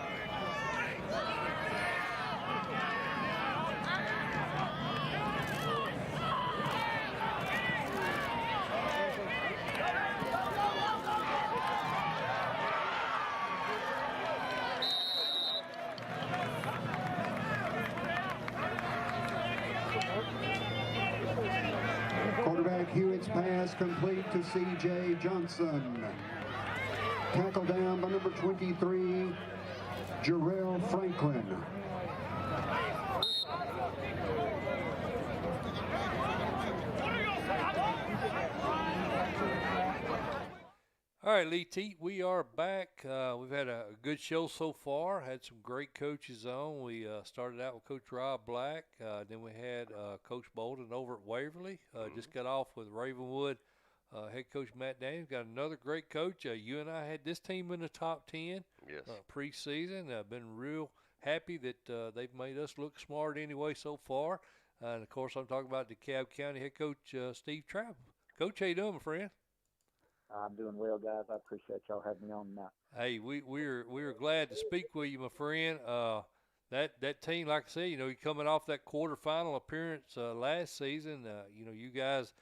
Speaker 3: Quarterback Hewitt's pass complete to C.J. Johnson. Tackle down by number 23, Jarrell Franklin.
Speaker 1: All right, Lee Teat, we are back. We've had a good show so far. Had some great coaches on. We started out with Coach Rob Black. Then we had Coach Boldin over at Waverly. Just got off with Ravenwood. Head coach Matt Daniels got another great coach. You and I had this team in the top 10
Speaker 2: Yes.
Speaker 1: preseason. I've been real happy that they've made us look smart anyway so far. And, of course, I'm talking about DeKalb County head coach Steve Trapp. Coach, how you doing, my friend?
Speaker 11: I'm doing well, guys. I appreciate y'all having me on tonight.
Speaker 1: Hey, we're glad to speak with you, my friend. That team, like I said, you know, you're coming off that quarterfinal appearance last season. You know, you guys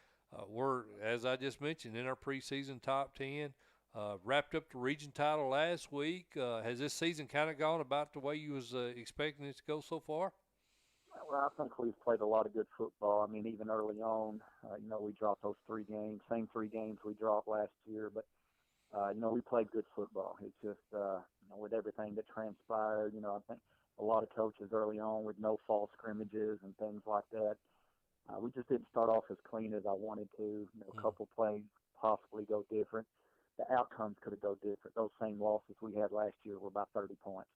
Speaker 1: were, as I just mentioned, in our preseason top 10. Wrapped up the region title last week. Has this season kind of gone about the way you was expecting it to go so far?
Speaker 11: Well, I think we've played a lot of good football. I mean, even early on, you know, we dropped those 3 games, same 3 games we dropped last year. But, you know, we played good football. It's just, you know, with everything that transpired, you know, I think a lot of coaches early on with no fall scrimmages and things like that. We just didn't start off as clean as I wanted to. You know, a couple plays possibly go different. The outcomes could have go different. Those same losses we had last year were about 30 points.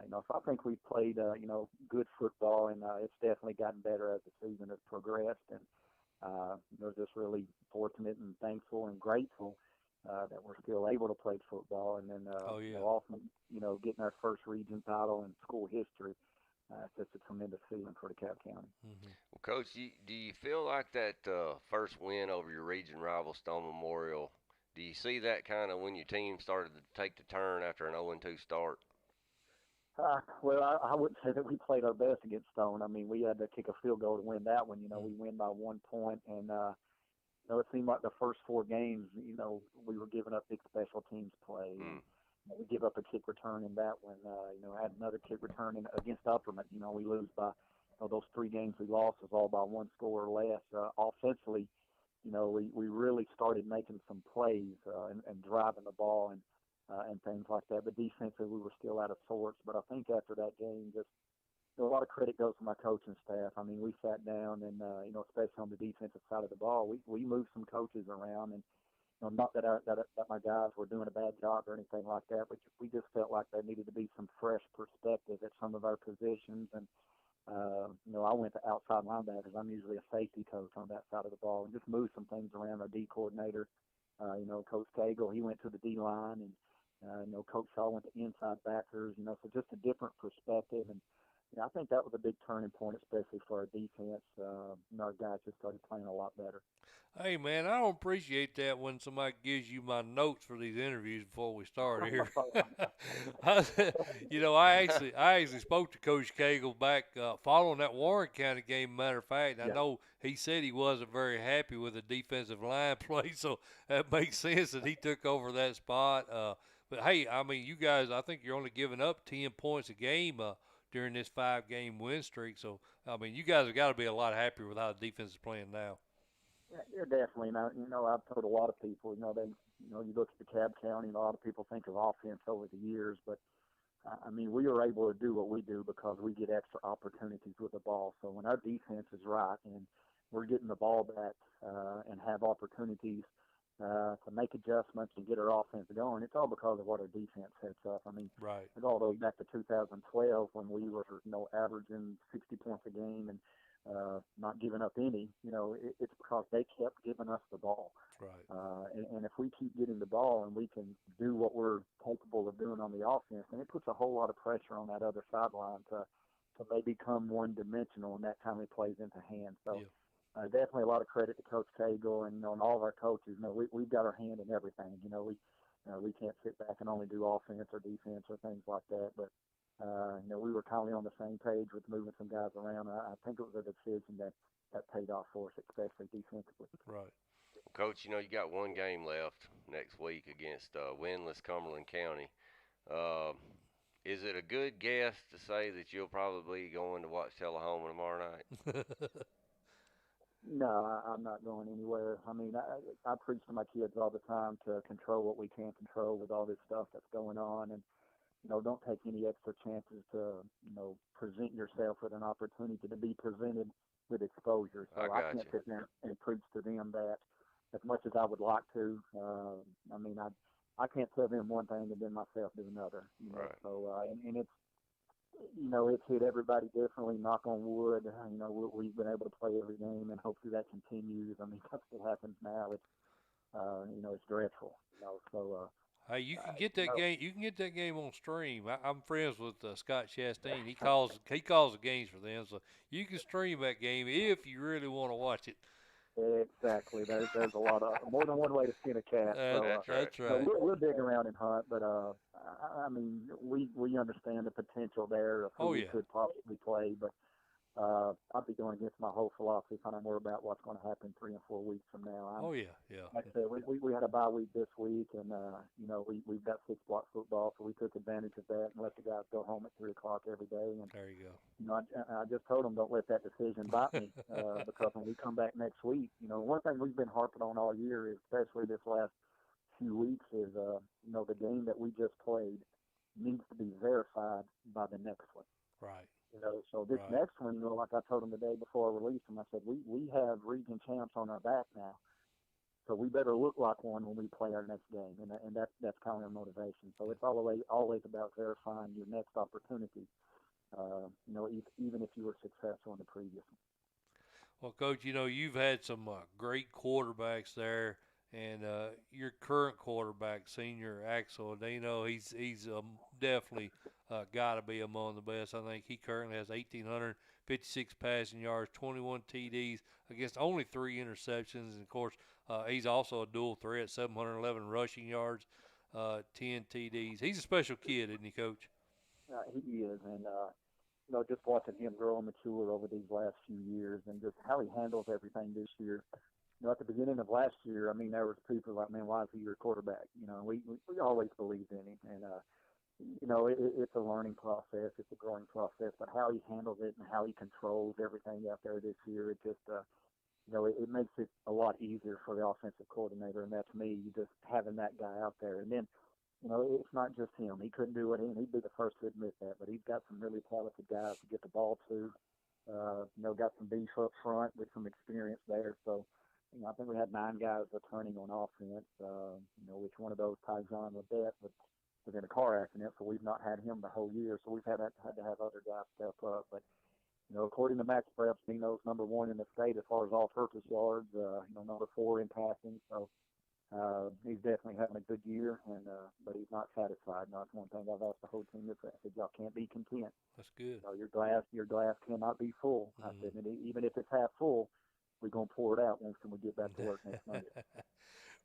Speaker 11: You know, so I think we've played, you know, good football, and it's definitely gotten better as the season has progressed. And, you know, just really fortunate and thankful and grateful that we're still able to play football. And then, you know, also, you know, getting our first region title in school history. It's just a tremendous feeling for DeKalb County.
Speaker 2: Mm-hmm. Well, Coach, do you feel like that first win over your region rival, Stone Memorial, do you see that kind of when your team started to take the turn after an 0-2 start?
Speaker 11: Well, I wouldn't say that we played our best against Stone. I mean, we had to kick a field goal to win that one. You know, we win by 1 point, and you know, it seemed like the first 4 games, you know, we were giving up big special teams play. And, you know, we give up a kick return in that one. You know, had another kick return against Upperman. You know, we lose by, you know, those 3 games we lost was all by 1 score or less. Offensively, you know, we really started making some plays and driving the ball and things like that. But defensively, we were still out of sorts. But I think after that game, just a lot of credit goes to my coaching staff. I mean, we sat down and, you know, especially on the defensive side of the ball, we moved some coaches around. And, you know, not that my guys were doing a bad job or anything like that, but we just felt like there needed to be some fresh perspective at some of our positions. And, you know, I went to outside linebackers. I'm usually a safety coach on that side of the ball, and just moved some things around. Our D coordinator, you know, Coach Cagle, he went to the D line, and you know, Coach Shaw went to inside backers. You know, so just a different perspective. And you know, I think that was a big turning point, especially for our defense. You know, our guys just started playing a lot better.
Speaker 1: Hey, man, I don't appreciate that when somebody gives you my notes for these interviews before we start here. You know, I actually spoke to Coach Cagle back following that Warren County game, matter of fact. I know he said he wasn't very happy with the defensive line play, so that makes sense that he took over that spot. But, hey, I mean, you guys, I think you're only giving up 10 points a game during this 5-game win streak. So, I mean, you guys have got to be a lot happier with how the defense is playing now.
Speaker 11: Yeah, definitely. Now, you know, I've told a lot of people, you know, you look at DeKalb County, and a lot of people think of offense over the years, but I mean, we are able to do what we do because we get extra opportunities with the ball. So when our defense is right and we're getting the ball back and have opportunities to make adjustments and get our offense going, it's all because of what our defense sets up. I mean, it all goes back to 2012 when we were, you know, averaging 60 points a game, and not giving up any, it's because they kept giving us the ball.
Speaker 1: Right.
Speaker 11: And if we keep getting the ball and we can do what we're capable of doing on the offense, then it puts a whole lot of pressure on that other sideline to maybe become one-dimensional, and that time it plays into hands. So definitely a lot of credit to Coach Cagle and, and all of our coaches. We've got our hand in everything. We can't sit back and only do offense or defense or things like that. But, we were kind of on the same page with moving some guys around. I think it was a decision that paid off for us, especially defensively.
Speaker 1: Right.
Speaker 2: Coach, you got one game left next week against winless Cumberland County. Is it a good guess to say that you'll probably be going to watch Tullahoma tomorrow night?
Speaker 11: No, I'm not going anywhere. I mean, I preach to my kids all the time to control what we can control with all this stuff that's going on. And, don't take any extra chances to, present yourself with an opportunity to be presented with exposure. So I can't sit there and preach to them that as much as I would like to. I can't tell them one thing and then myself do another.
Speaker 2: Right.
Speaker 11: So, and it's, it's hit everybody differently, knock on wood. We've been able to play every game, and hopefully that continues. I mean, that's what happens now. It's, it's dreadful. So,
Speaker 1: hey, you can get that game. You can get that game on stream. I'm friends with Scott Chastain. He calls the games for them, so you can stream that game if you really want to watch it.
Speaker 11: Exactly. There's a lot of more than one way to skin a cat.
Speaker 1: That's right.
Speaker 11: We'll dig around and hunt, but I mean, we understand the potential there of who we could possibly play, but I'll be going against my whole philosophy, kind of more about what's going to happen 3 and 4 weeks from now. Like I said, we had a bye week this week, and we've got 6 block football, so we took advantage of that and let the guys go home at 3 o'clock every day. And
Speaker 1: there you go.
Speaker 11: I just told them don't let that decision bite me because when we come back next week, one thing we've been harping on all year, especially this last few weeks, is the game that we just played needs to be verified by the next one.
Speaker 1: Right.
Speaker 11: So this next one, like I told them the day before I released them, I said, we have region champs on our back now. So we better look like one when we play our next game. And that's kind of our motivation. So it's always about verifying your next opportunity, even if you were successful in the previous one.
Speaker 1: Well, Coach, you've had some great quarterbacks there. And your current quarterback, senior Axel Adino, he's definitely got to be among the best. I think he currently has 1,856 passing yards, 21 TDs against only 3 interceptions. And, of course, he's also a dual threat, 711 rushing yards, 10 TDs. He's a special kid, isn't he, Coach?
Speaker 11: He is. And, just watching him grow and mature over these last few years and just how he handles everything this year. At the beginning of last year, I mean, there was people like, man, why is he your quarterback? We always believed in him. And, it's a learning process. It's a growing process. But how he handles it and how he controls everything out there this year, it just, it makes it a lot easier for the offensive coordinator. And that's me, just having that guy out there. And then, it's not just him. He couldn't do it. He'd be the first to admit that. But he's got some really talented guys to get the ball to. Got some beef up front with some experience there. So, I think we had 9 guys returning on offense, which one of those, Tyjon Ledet, was in a car accident, so we've not had him the whole year. So we've had to have other guys step up. But, according to Max Preps, Dino's number 1 in the state as far as all-purpose yards, number 4 in passing. So he's definitely having a good year, and but he's not satisfied. That's one thing I've asked the whole team this. I said, y'all can't be content.
Speaker 1: That's good.
Speaker 11: Your glass cannot be full. I said, and even if it's half full, we're going to pour it out once we get back to work next Monday.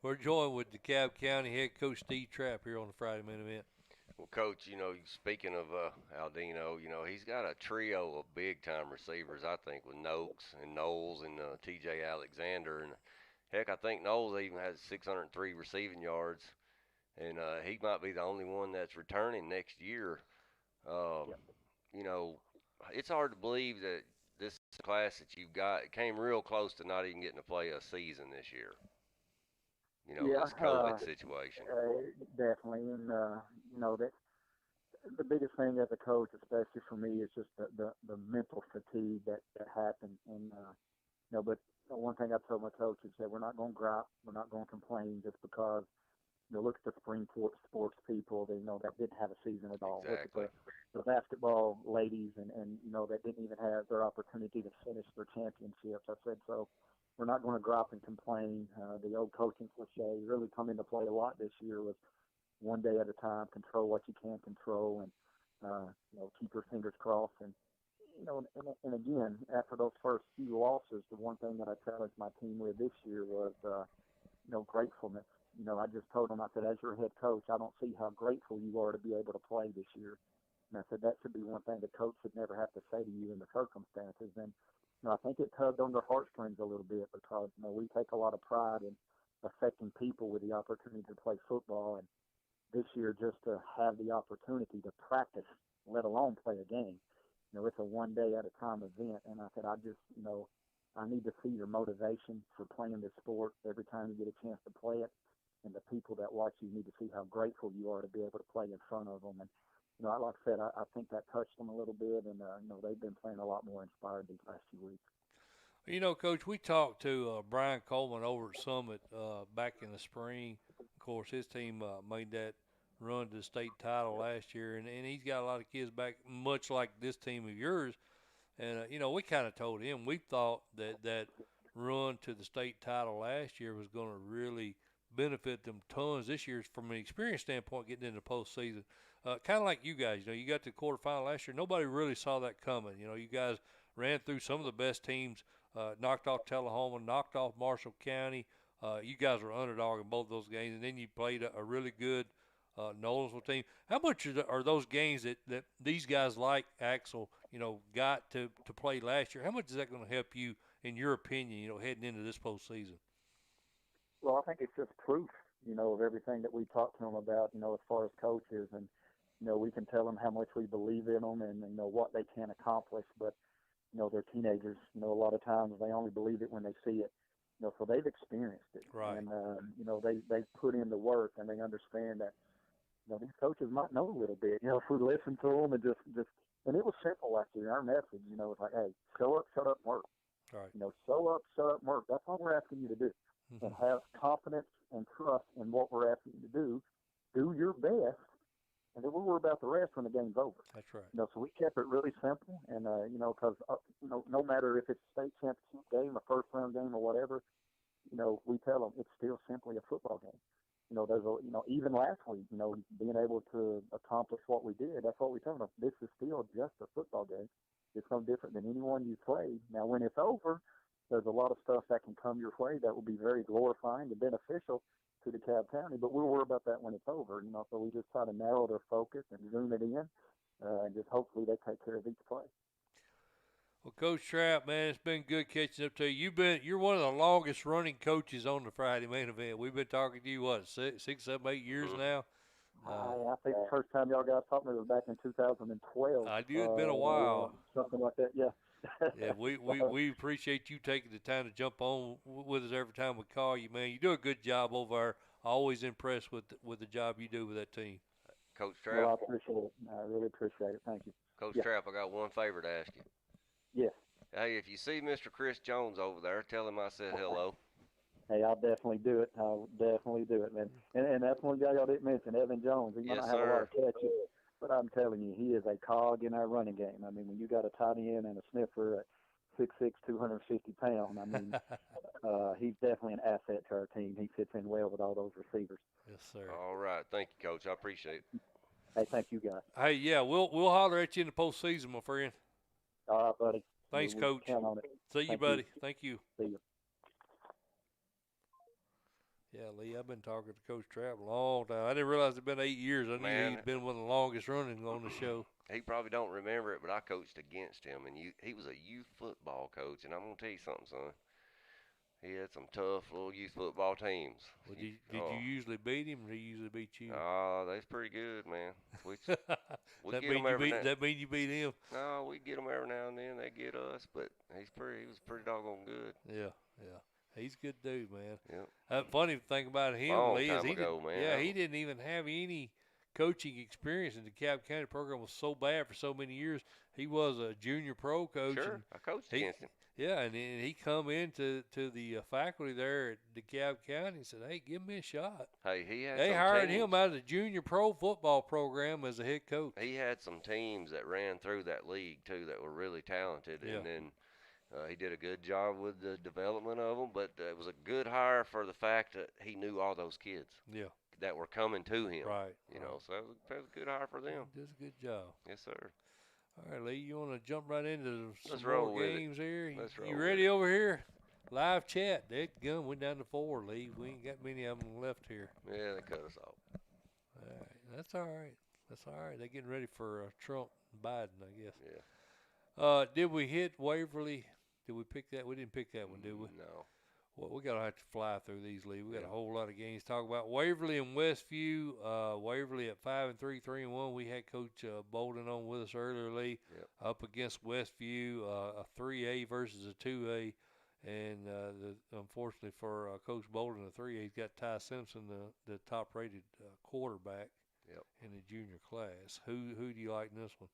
Speaker 1: We're joined with DeKalb County head coach Steve Trapp here on the Friday Minute Event.
Speaker 2: Well, Coach, speaking of Aldino, he's got a trio of big-time receivers, I think, with Noakes and Knowles and T.J. Alexander. And, heck, I think Knowles even has 603 receiving yards, and he might be the only one that's returning next year. It's hard to believe that this class that you've got came real close to not even getting to play a season this year. This COVID situation.
Speaker 11: Definitely. And, that the biggest thing as a coach, especially for me, is just the mental fatigue that happened. And, but one thing I told my coaches that we're not going to gripe, we're not going to complain just because, look at the spring sports people, that didn't have a season at all.
Speaker 2: Exactly.
Speaker 11: Look at the basketball ladies and that didn't even have their opportunity to finish their championships. I said, so we're not going to drop and complain. The old coaching cliche really come into play a lot this year with one day at a time, control what you can control, and keep your fingers crossed. And and again, after those first few losses, the one thing that I challenged my team with this year was gratefulness. I just told them, I said, as your head coach, I don't see how grateful you are to be able to play this year. And I said, that should be one thing the coach should never have to say to you in the circumstances. And I think it tugged on their heartstrings a little bit because we take a lot of pride in affecting people with the opportunity to play football. And this year, just to have the opportunity to practice, let alone play a game, it's a one day at a time event. And I said, I just, I need to see your motivation for playing this sport every time you get a chance to play it. And the people that watch you need to see how grateful you are to be able to play in front of them. And, like I said, I think that touched them a little bit. And, they've been playing a lot more inspired these last few weeks.
Speaker 1: Coach, we talked to Brian Coleman over at Summit back in the spring. Of course, his team made that run to the state title last year. And he's got a lot of kids back, much like this team of yours. And, we kind of told him we thought that run to the state title last year was going to really benefit them tons this year from an experience standpoint getting into the postseason. Kind of like you guys, you got to the quarterfinal last year. Nobody really saw that coming. You guys ran through some of the best teams, knocked off Tullahoma, knocked off Marshall County. You guys were underdog in both those games, and then you played a really good Nolensville team. How much are those games that these guys like Axel, got to play last year? How much is that going to help you, in your opinion, heading into this postseason?
Speaker 11: Well, I think it's just proof, of everything that we talked to them about, as far as coaches. And, we can tell them how much we believe in them and, what they can accomplish. But, they're teenagers. A lot of times they only believe it when they see it. So they've experienced it.
Speaker 1: Right.
Speaker 11: And, they've put in the work and they understand that, these coaches might know a little bit, if we listen to them and just, and it was simple last year. Our message, it's like, hey, show up, shut up, work.
Speaker 1: Right.
Speaker 11: Show up, shut up, work. That's all we're asking you to do. And have confidence and trust in what we're asking you to do. Do your best, and then we'll worry about the rest when the game's over.
Speaker 1: That's right.
Speaker 11: So we kept it really simple, and because no matter if it's a state championship game, a first round game, or whatever, we tell them it's still simply a football game. There's even last week, being able to accomplish what we did. That's what we tell them. This is still just a football game. It's no different than anyone you played. Now, when it's over, there's a lot of stuff that can come your way that will be very glorifying and beneficial to DeKalb County, but we'll worry about that when it's over. So we just try to narrow their focus and zoom it in, and just hopefully they take care of each play.
Speaker 1: Well, Coach Trapp, man, it's been good catching up to you. You're one of the longest running coaches on the Friday main event. We've been talking to you, what, 6, 7, 8 years now?
Speaker 11: I think the first time y'all guys talked to me was back in 2012.
Speaker 1: I do. It's been a while.
Speaker 11: Something like that, yeah.
Speaker 1: Yeah, we appreciate you taking the time to jump on with us every time we call you, man. You do a good job over there. Always impressed with the job you do with that team.
Speaker 2: Coach Trapp.
Speaker 11: Well, I appreciate it. I really appreciate it. Thank you.
Speaker 2: Coach Trapp, I got one favor to ask you.
Speaker 11: Yes.
Speaker 2: Hey, if you see Mr. Chris Jones over there, tell him I said hello.
Speaker 11: Hey, I'll definitely do it. I'll definitely do it, man. And that's one guy y'all didn't mention, Evan Jones. He might not have a lot of catches, but I'm telling you, he is a cog in our running game. I mean, when you got a tight end and a sniffer at 6'6", 250 pounds, I mean, he's definitely an asset to our team. He fits in well with all those receivers.
Speaker 1: Yes, sir.
Speaker 2: All right. Thank you, Coach. I appreciate it.
Speaker 11: Hey, thank you, guys.
Speaker 1: Hey, yeah, we'll holler at you in the postseason, my friend.
Speaker 11: All right, buddy.
Speaker 1: Thanks,
Speaker 11: we'll
Speaker 1: Coach.
Speaker 11: count on it.
Speaker 1: See you, buddy. Thank you.
Speaker 11: See you.
Speaker 1: Yeah, Lee, I've been talking to Coach Trapp a long time. I didn't realize it'd been 8 years. I knew he'd been one of the longest running on the show.
Speaker 2: He probably don't remember it, but I coached against him, and he was a youth football coach. And I'm gonna tell you something, son. He had some tough little youth football teams.
Speaker 1: Well, did you usually beat him, or did he usually beat you?
Speaker 2: That's pretty good, man. We
Speaker 1: that
Speaker 2: get him every now.
Speaker 1: That mean you beat him?
Speaker 2: No, we get him every now and then. They get us, but he was pretty doggone good.
Speaker 1: Yeah. He's a good dude, man.
Speaker 2: Yep.
Speaker 1: Funny thing about him,
Speaker 2: Long
Speaker 1: Lee, is
Speaker 2: time ago, man.
Speaker 1: he didn't even have any coaching experience in the DeKalb County program was so bad for so many years. He was a junior pro coach.
Speaker 2: Sure, I coached against him.
Speaker 1: Yeah, and he come into the faculty there at DeKalb County and said, "Hey, give me a shot."
Speaker 2: Hey, he had.
Speaker 1: They
Speaker 2: some
Speaker 1: hired
Speaker 2: teams.
Speaker 1: him out of the junior pro football program as a head coach.
Speaker 2: He had some teams that ran through that league too that were really talented,
Speaker 1: Yeah.
Speaker 2: and then he did a good job with the development of them. But it was a good hire for the fact that he knew all those kids.
Speaker 1: Yeah.
Speaker 2: That were coming to him.
Speaker 1: Right.
Speaker 2: You know, so that was a good hire for them.
Speaker 1: He does a good job.
Speaker 2: Yes, sir.
Speaker 1: All right, Lee, you want to jump right into
Speaker 2: Let's
Speaker 1: some
Speaker 2: roll
Speaker 1: more
Speaker 2: with it.
Speaker 1: games here?
Speaker 2: Let's roll
Speaker 1: You
Speaker 2: with
Speaker 1: ready
Speaker 2: it.
Speaker 1: over here? Live chat. That gun went down to 4, Lee. We ain't got many of them left here.
Speaker 2: Yeah, they cut us off.
Speaker 1: All right. That's all right. That's all right. They're getting ready for Trump and Biden, I guess.
Speaker 2: Yeah.
Speaker 1: Did we hit Waverly? Did we pick that? We didn't pick that one, did we?
Speaker 2: No.
Speaker 1: Well, we got to have to fly through these, Lee. We got
Speaker 2: Yeah.
Speaker 1: a whole lot of games to talk about. Waverly and Westview. Waverly at 5-3, 3-1. We had Coach Boldin on with us earlier, Lee.
Speaker 2: Yep.
Speaker 1: Up against Westview, a 3A versus a 2A. And unfortunately for Coach Boldin, the 3A, he's got Ty Simpson, the top-rated quarterback in the junior class. Who do you like in this one?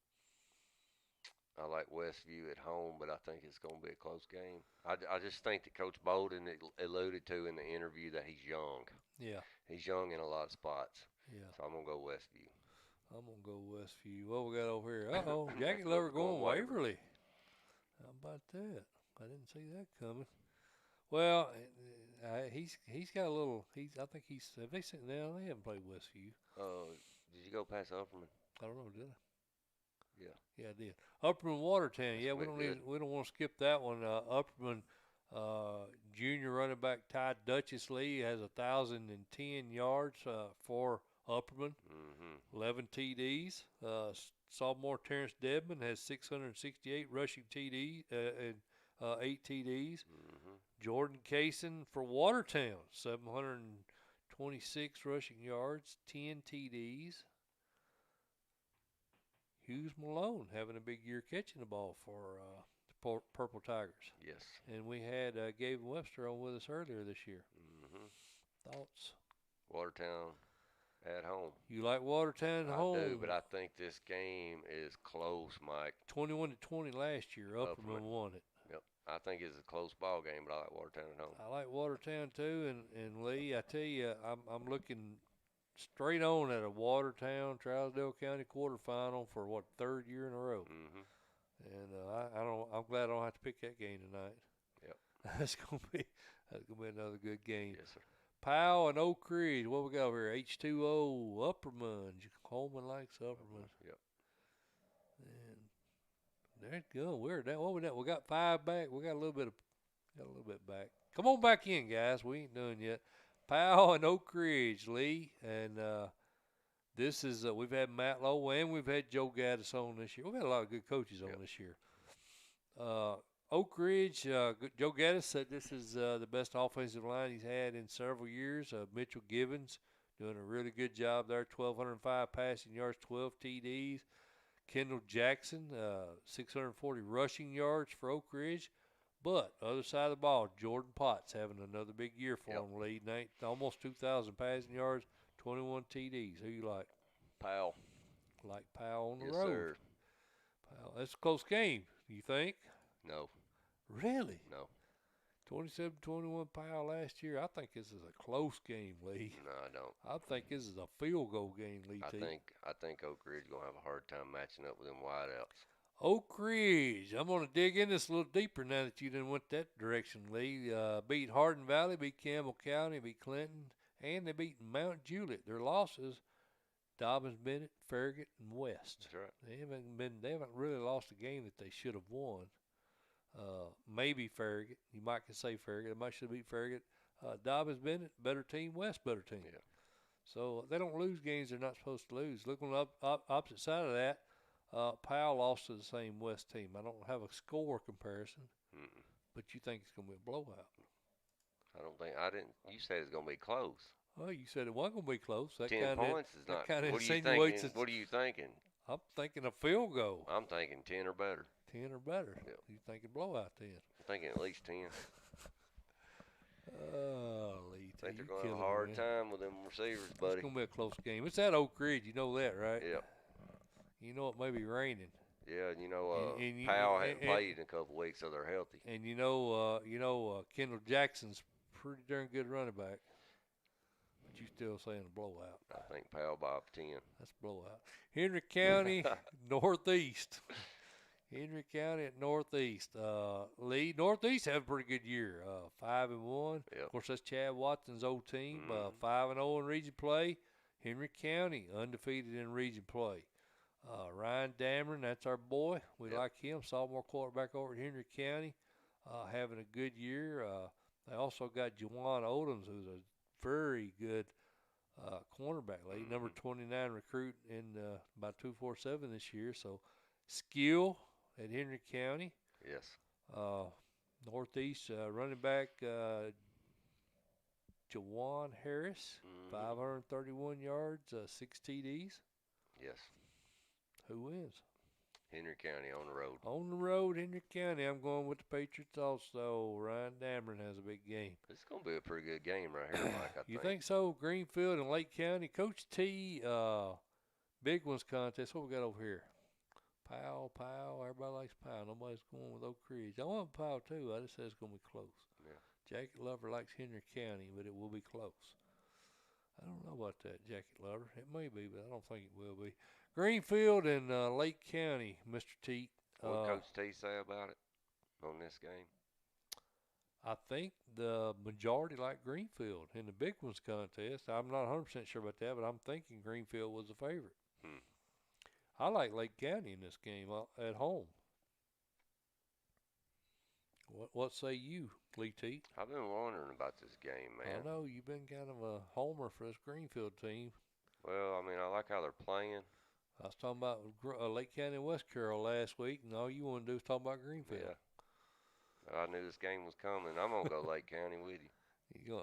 Speaker 2: I like Westview at home, but I think it's going to be a close game. I just think that Coach Boldin alluded to in the interview that he's young.
Speaker 1: Yeah.
Speaker 2: He's young in a lot of spots.
Speaker 1: Yeah.
Speaker 2: So I'm going to go Westview.
Speaker 1: I'm going to go Westview. What we got over here? Uh-oh, Gatlinburg going Waverly. How about that? I didn't see that coming. Well, he's got a little. I think he's. Have they sent now? They haven't played Westview.
Speaker 2: Did you go past Upperman?
Speaker 1: I don't know. Did I?
Speaker 2: Yeah.
Speaker 1: Yeah, I did. Upperman Watertown. Yeah, we
Speaker 2: That's
Speaker 1: don't want to skip that one. Upperman junior running back Ty Duchess Lee has 1,010 yards for Upperman. 11 TDs. Sophomore Terrence Dedman has 668 rushing TDs and 8 TDs. Jordan Kaysen for Watertown, 726 rushing yards, 10 TDs. Hughes Malone having a big year catching the ball for the Purple Tigers.
Speaker 2: Yes.
Speaker 1: And we had Gabe Webster on with us earlier this year. Thoughts?
Speaker 2: Watertown at home.
Speaker 1: You like Watertown at home?
Speaker 2: I do, but I think this game is close, Mike.
Speaker 1: 21-20 last year. Upperman won it.
Speaker 2: Yep. I think it's a close ball game, but I like Watertown at home.
Speaker 1: I like Watertown too, and Lee, I tell you, I'm looking straight on at a Watertown Trousdale County quarterfinal for what, 3rd year in a row. And I'm glad I don't have to pick that game tonight.
Speaker 2: Yep.
Speaker 1: That's gonna be another good game.
Speaker 2: Yes, sir.
Speaker 1: Powell and Oak Ridge. What we got over here? H2O, Upperman. Coleman likes Upperman.
Speaker 2: Yep.
Speaker 1: And there it go. We're down. What we got? We got 5 back. We got a little bit back. Come on back in, guys. We ain't done yet. Powell and Oak Ridge, Lee, and this is we've had Matt Lowe and we've had Joe Gaddis on this year. We've had a lot of good coaches on this year. Oak Ridge, Joe Gaddis said this is the best offensive line he's had in several years. Mitchell Givens doing a really good job there, 1,205 passing yards, 12 TDs. Kendall Jackson, 640 rushing yards for Oak Ridge. But other side of the ball, Jordan Potts having another big year for him, leading almost 2,000 passing yards, 21 TDs. Who you like?
Speaker 2: Powell.
Speaker 1: Like Powell on the
Speaker 2: yes,
Speaker 1: road.
Speaker 2: Sir.
Speaker 1: Powell. That's a close game, you think?
Speaker 2: No.
Speaker 1: Really?
Speaker 2: No.
Speaker 1: 27-21 Powell last year. I think this is a close game, Lee.
Speaker 2: No, I don't.
Speaker 1: I think this is a field goal game, Lee.
Speaker 2: I think Oak Ridge gonna have a hard time matching up with them wideouts.
Speaker 1: Oak Ridge. I'm going to dig in this a little deeper now that you didn't went that direction, Lee. Beat Hardin Valley, beat Campbell County, beat Clinton, and they beat Mount Juliet. Their losses, Dobbins, Bennett, Farragut, and West.
Speaker 2: That's right.
Speaker 1: They haven't really lost a game that they should have won. Maybe Farragut. You might can say Farragut. They might should have beat Farragut. Dobbins, Bennett, better team. West, better team.
Speaker 2: Yeah.
Speaker 1: So they don't lose games they're not supposed to lose. Look on the opposite side of that. Powell lost to the same West team. I don't have a score comparison, but you think it's going to be a blowout.
Speaker 2: I didn't. You said it's going to be close.
Speaker 1: Well, you said it wasn't going to be close.
Speaker 2: 10 points is not.
Speaker 1: What
Speaker 2: are you thinking? What are you thinking?
Speaker 1: I'm thinking a field goal.
Speaker 2: I'm thinking 10 or better.
Speaker 1: 10 or better.
Speaker 2: Yep.
Speaker 1: You thinking blowout then?
Speaker 2: I'm thinking at least 10.
Speaker 1: Lee
Speaker 2: I think
Speaker 1: Teat,
Speaker 2: they're going to have
Speaker 1: killing
Speaker 2: a hard
Speaker 1: me.
Speaker 2: time with them receivers, buddy.
Speaker 1: It's going to be a close game. It's at Oak Ridge. You know that, right?
Speaker 2: Yep.
Speaker 1: You know it may be raining.
Speaker 2: Yeah,
Speaker 1: And
Speaker 2: Powell hadn't played in a couple weeks, so they're healthy.
Speaker 1: And Kendall Jackson's pretty darn good running back. But you still saying a blowout.
Speaker 2: I think Powell by 10.
Speaker 1: That's a blowout. Henry County, Northeast. Henry County at Northeast. Lee, Northeast had a pretty good year. 5-1.
Speaker 2: Yep.
Speaker 1: Of course, that's Chad Watson's old team.
Speaker 2: Mhm.
Speaker 1: 5-0 in region play. Henry County undefeated in region play. Ryan Dameron, that's our boy. We
Speaker 2: Yep.
Speaker 1: like him. Sophomore quarterback over at Henry County, having a good year. They also got Juwan Odoms, who's a very good cornerback. Lee, number 29 recruit in about 247 this year. So, skill at Henry County.
Speaker 2: Yes.
Speaker 1: Northeast running back Jawan Harris, 531 yards, 6 TDs.
Speaker 2: Yes.
Speaker 1: Who wins?
Speaker 2: Henry County on the road.
Speaker 1: On the road, Henry County. I'm going with the Patriots also. Ryan Dameron has a big game.
Speaker 2: It's going to be a pretty good game right here, Mike, I
Speaker 1: You think so? Greenfield and Lake County. Coach T, big ones contest. What we got over here? Powell. Everybody likes Powell. Nobody's going with Oak Ridge. I want Powell too. I just said it's going to be close.
Speaker 2: Yeah.
Speaker 1: Jacket Lover likes Henry County, but it will be close. I don't know about that, Jacket Lover. It may be, but I don't think it will be. Greenfield and Lake County, Mr. Teat.
Speaker 2: What Coach T say about it on this game?
Speaker 1: I think the majority like Greenfield in the big ones contest. I'm not 100% sure about that, but I'm thinking Greenfield was the favorite. I like Lake County in this game at home. What say you, Lee Teat?
Speaker 2: I've been wondering about this game, man.
Speaker 1: I know you've been kind of a homer for this Greenfield team.
Speaker 2: Well, I mean, I like how they're playing.
Speaker 1: I was talking about Lake County and West Carroll last week, and all you want to do is talk about Greenfield.
Speaker 2: Yeah. I knew this game was coming. I'm gonna go Lake County with you.
Speaker 1: You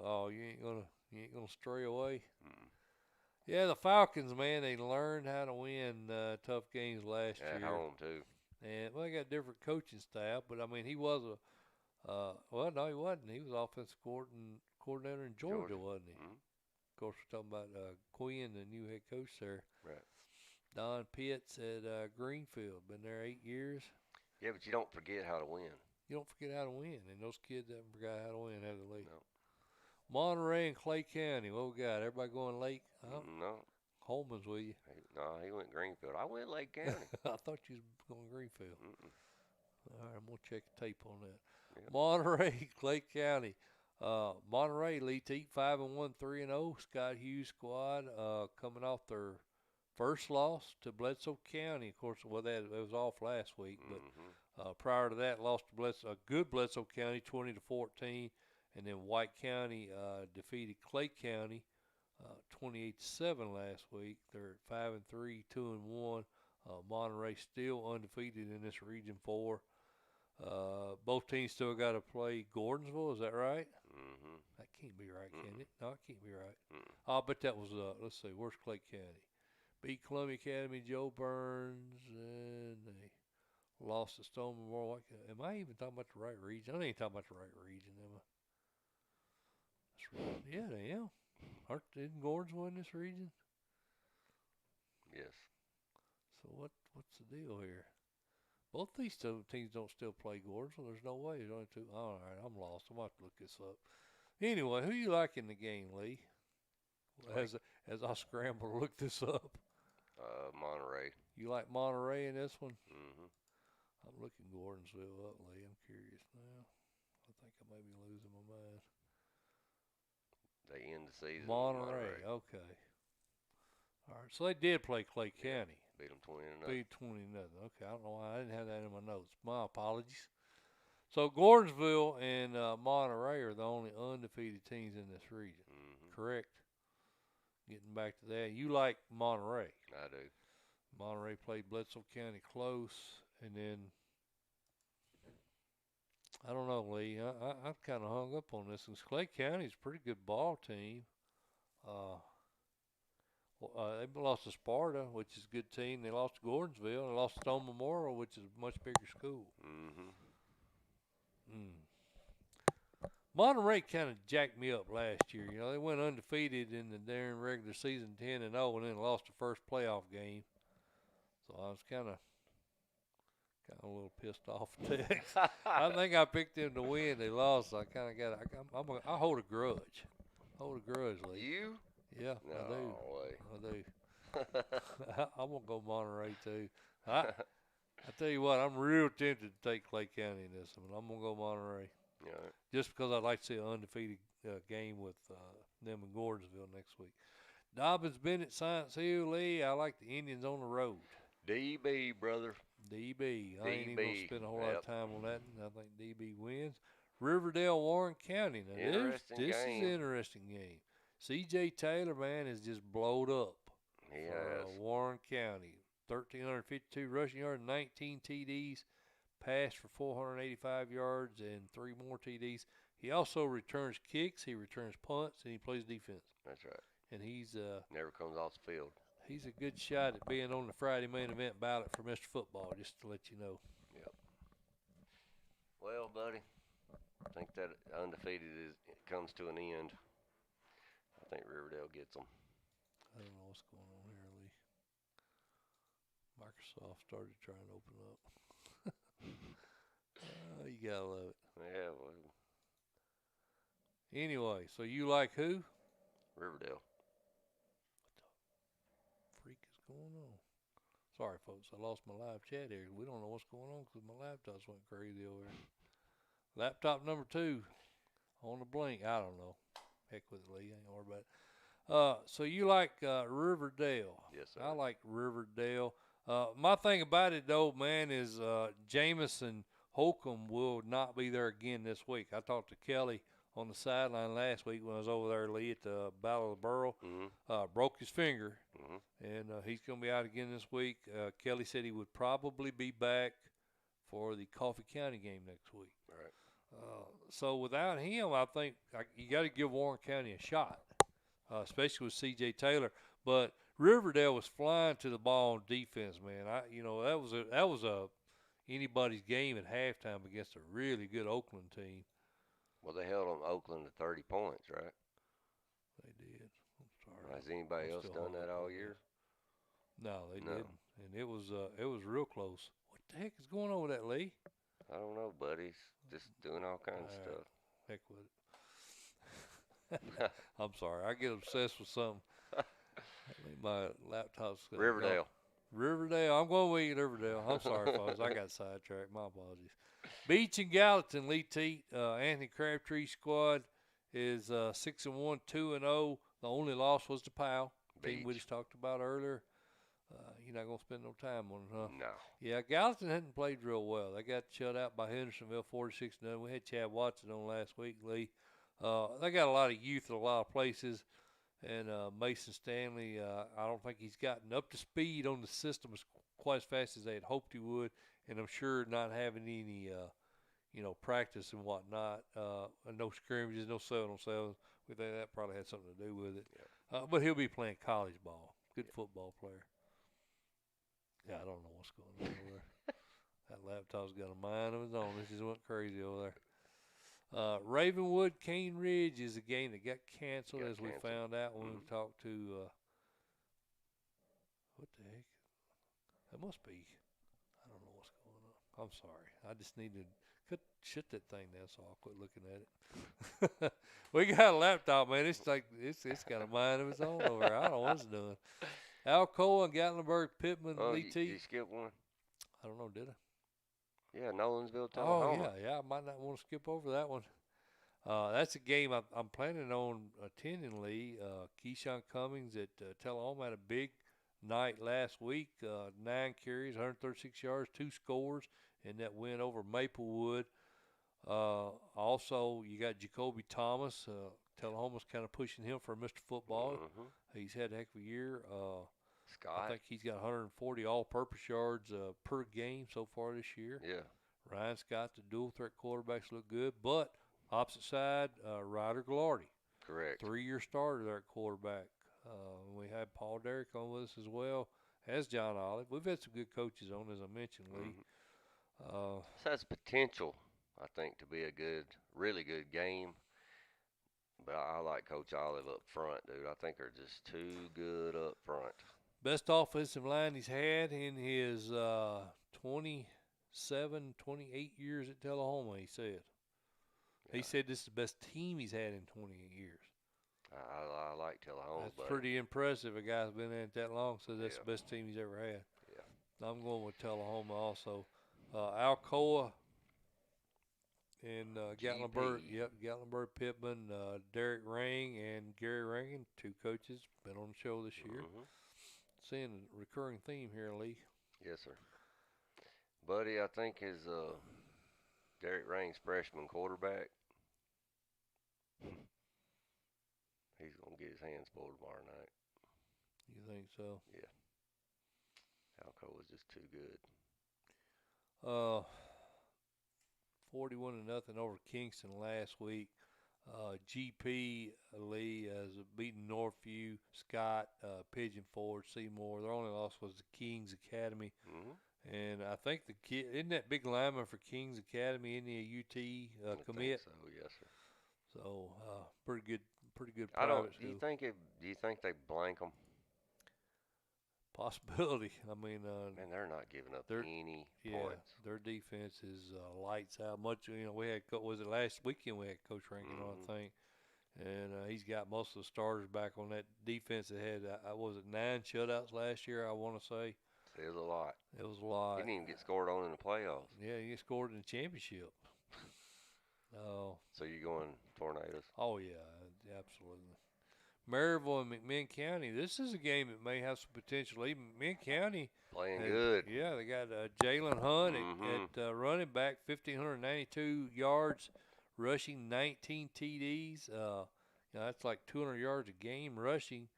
Speaker 1: ain't gonna stray away. Yeah, the Falcons, man, they learned how to win tough games last year.
Speaker 2: At home too.
Speaker 1: And they got different coaching staff, but I mean, he was well, no, he wasn't. He was offensive coordinator in Georgia, wasn't he? Of course, we're talking about Quinn, the new head coach there.
Speaker 2: Right.
Speaker 1: Don Pitts at Greenfield, been there 8 years.
Speaker 2: Yeah, but you don't forget how to win.
Speaker 1: You don't forget how to win, and those kids haven't forgot how to win, have they?
Speaker 2: No.
Speaker 1: Monterey and Clay County. What we got? Everybody going Lake?
Speaker 2: No.
Speaker 1: Holman's with you.
Speaker 2: No, he went Greenfield. I went Lake County.
Speaker 1: I thought you was going Greenfield. All right, I'm going to check the tape on that.
Speaker 2: Yep.
Speaker 1: Monterey, Clay County. Monterey, Lee Teat, 5-1, 3-0. Scott Hughes squad coming off their first loss to Bledsoe County. Of course, it was off last week, but prior to that, lost to a good Bledsoe County, 20-14, and then White County defeated Clay County 28-7 last week. They're at 5-3, 2-1. Monterey still undefeated in this Region 4. Both teams still got to play Gordonsville. Is that right? That can't be right, can it? No, it can't be right. I bet that was let's see, where's Clay County? Beat Columbia Academy, Joe Burns, and they lost to Stone Memorial. Am I even talking about the right region? I ain't talking about the right region, am I? That's right. Yeah, they am. Isn't Gordonsville in this region?
Speaker 2: Yes.
Speaker 1: So what's the deal here? Both these two teams don't still play Gordonsville. There's no way. There's only two. All right, I'm lost. I'm going to have to look this up. Anyway, who you like in the game, Lee? As I scramble to look this up.
Speaker 2: Monterey.
Speaker 1: You like Monterey in this one?
Speaker 2: Mm-hmm.
Speaker 1: I'm looking Gordonsville up, Lee. I'm curious now. I think I may be losing my mind.
Speaker 2: They end the season.
Speaker 1: Monterey. Okay. All right. So they did play Clay County.
Speaker 2: Beat them 20-0.
Speaker 1: Beat 20-0. Okay. I don't know why I didn't have that in my notes. My apologies. So Gordonsville and Monterey are the only undefeated teams in this region. Correct? Getting back to that, you like Monterey.
Speaker 2: I do.
Speaker 1: Monterey played Bledsoe County close, and then I don't know, Lee. I kind of hung up on this. Since Clay County's a pretty good ball team. They lost to Sparta, which is a good team. They lost to Gordonsville. They lost to Stone Memorial, which is a much bigger school. Monterey kind of jacked me up last year. You know, they went undefeated in the darn regular season, 10-0, and then lost the first playoff game. So I was kind of a little pissed off at that. I think I picked them to win. They lost. So I kind of I hold a grudge. Lee.
Speaker 2: You?
Speaker 1: Yeah,
Speaker 2: No
Speaker 1: I do.
Speaker 2: way.
Speaker 1: I do. I'm gonna go Monterey too. I tell you what, I'm real tempted to take Clay County in this one. I'm gonna go Monterey.
Speaker 2: Yeah.
Speaker 1: Just because I'd like to see an undefeated game with them in Gordonsville next week. Dobbins, Bennett, Science Hill, Lee. I like the Indians on the road.
Speaker 2: DB, brother.
Speaker 1: DB. I ain't even going to spend a whole lot
Speaker 2: Yep.
Speaker 1: of time on that. I think DB wins. Riverdale, Warren County. Now, this is an interesting game. C.J. Taylor, man, is just blowed up.
Speaker 2: He
Speaker 1: for,
Speaker 2: has.
Speaker 1: Warren County. 1,352 rushing yards, 19 TDs, passed for 485 yards, and 3 more TDs. He also returns kicks, he returns punts, and he plays defense.
Speaker 2: That's right.
Speaker 1: And he's
Speaker 2: never comes off the field.
Speaker 1: He's a good shot at being on the Friday main event ballot for Mr. Football, just to let you know.
Speaker 2: Yep. Well, buddy, I think that undefeated comes to an end. I think Riverdale gets them.
Speaker 1: I don't know what's going on here, Lee. Microsoft started trying to open up. You gotta love it.
Speaker 2: Yeah. Well,
Speaker 1: anyway, so you like who?
Speaker 2: Riverdale.
Speaker 1: Freak is going on? Sorry, folks, I lost my live chat here. We don't know what's going on because my laptops went crazy over there. Laptop number 2 on the blink. I don't know. Heck with it, Lee. I ain't gonna worry about it. So you like Riverdale?
Speaker 2: Yes, sir.
Speaker 1: I like Riverdale. My thing about it, though, man, is Jamison Holcomb will not be there again this week. I talked to Kelly on the sideline last week when I was over there, Lee, at the Battle of the Borough. Broke his finger, and he's going to be out again this week. Kelly said he would probably be back for the Coffee County game next week.
Speaker 2: Right.
Speaker 1: So without him, I think you got to give Warren County a shot, especially with C.J. Taylor. But Riverdale was flying to the ball on defense, man. That was anybody's game at halftime against a really good Oakland team.
Speaker 2: Well, they held on Oakland to 30 points, right?
Speaker 1: They did. I'm sorry.
Speaker 2: Has anybody else done that all year?
Speaker 1: No, they didn't. And it was real close. What the heck is going on with that, Lee?
Speaker 2: I don't know, buddy. He's just doing all kinds of stuff.
Speaker 1: Heck with it. I'm sorry. I get obsessed with something. My laptop's
Speaker 2: Riverdale.
Speaker 1: Riverdale. I'm going with you, Riverdale. I'm sorry, folks. I got sidetracked. My apologies. Beach and Gallatin, Lee Teat, Anthony Crabtree squad is 6-1, 2-0. The only loss was to Powell, team we just talked about earlier. You're not going to spend no time on it, huh?
Speaker 2: No.
Speaker 1: Yeah, Gallatin hadn't played real well. They got shut out by Hendersonville 46-0. We had Chad Watson on last week, Lee. They got a lot of youth in a lot of places. And Mason Stanley, I don't think he's gotten up to speed on the system quite as fast as they had hoped he would. And I'm sure not having any, practice and whatnot, no scrimmages, no 7-on-7s. We think that probably had something to do with it. Yeah. But he'll be playing college ball. Good football player. Yeah, I don't know what's going on over there. That laptop's got a mind of its own. This just went crazy over there. Ravenwood, Cane Ridge is a game that got canceled, as we found out when we talked to, what the heck? That must be, I don't know what's going on. I'm sorry. I just need to shut that thing down so I'll quit looking at it. We got a laptop, man. It's like, it's got a mind of its own over there. I don't know what it's doing. Alcoa and Gatlinburg-Pittman, Lee Teat.
Speaker 2: You skipped one?
Speaker 1: I don't know, did I?
Speaker 2: Yeah, Nolansville, Tullahoma.
Speaker 1: Yeah. I might not want to skip over that one. That's a game I'm planning on attending, Lee. Keyshawn Cummings at Tullahoma had a big night last week. 9 carries, 136 yards, 2 scores in that win over Maplewood. Also, you got Jacoby Thomas. Tullahoma's kind of pushing him for Mr. Football. He's had a heck of a year.
Speaker 2: Scott.
Speaker 1: I think he's got 140 all-purpose yards per game so far this year.
Speaker 2: Yeah.
Speaker 1: Ryan Scott, the dual-threat quarterbacks look good. But opposite side, Ryder Gallardi.
Speaker 2: Correct.
Speaker 1: 3-year starter there at quarterback. We had Paul Derrick on with us as well as John Olive. We've had some good coaches on, as I mentioned, Lee.
Speaker 2: This has potential, I think, to be a really good game. But I like Coach Olive up front, dude. I think they're just too good up front.
Speaker 1: Best offensive line he's had in his 27, 28 years at Tullahoma, he said.
Speaker 2: Yeah.
Speaker 1: He said this is the best team he's had in 28 years.
Speaker 2: I like Tullahoma.
Speaker 1: That's pretty impressive. A guy's been in it that long, so that's
Speaker 2: Yeah.
Speaker 1: the best team he's ever had.
Speaker 2: Yeah.
Speaker 1: I'm going with Tullahoma also. Alcoa and Gatlinburg.
Speaker 2: GP.
Speaker 1: Yep, Gatlinburg-Pittman, Derek Ring and Gary Rankin, 2 coaches, been on the show this year.
Speaker 2: Mhm.
Speaker 1: Seeing a recurring theme here, Lee.
Speaker 2: Yes, sir. Buddy, I think his Derek Rain's freshman quarterback. He's gonna get his hands full tomorrow night.
Speaker 1: You think so?
Speaker 2: Yeah. Alcoa is just too good.
Speaker 1: 41-0 over Kingston last week. GP Lee has beaten Northview, Scott, Pigeon Forge, Seymour. Their only loss was the Kings Academy.
Speaker 2: Mhm.
Speaker 1: And I think the kid, isn't that big lineman for Kings Academy, isn't he a UT
Speaker 2: I
Speaker 1: commit?
Speaker 2: think so, yes, sir.
Speaker 1: So pretty good
Speaker 2: I
Speaker 1: private
Speaker 2: don't.
Speaker 1: school.
Speaker 2: Do you think they blank them?
Speaker 1: Possibility. I mean,
Speaker 2: Man, they're not giving up any
Speaker 1: yeah,
Speaker 2: points.
Speaker 1: their defense is lights out. Much, we had was it last weekend we had Coach Rankin on, I think, and he's got most of the starters back on that defense that had was it 9 shutouts last year? I want to say
Speaker 2: It was a lot.
Speaker 1: it was a lot.
Speaker 2: He didn't even get scored on in the playoffs.
Speaker 1: Yeah, he scored in the championship.
Speaker 2: So you going Tornadoes?
Speaker 1: Oh yeah, absolutely. Maryville and McMinn County. This is a game that may have some potential. Even McMinn County
Speaker 2: Playing good.
Speaker 1: Yeah, they got Jalen Hunt at running back, 1,592 yards, rushing, 19 TDs. That's like 200 yards a game rushing.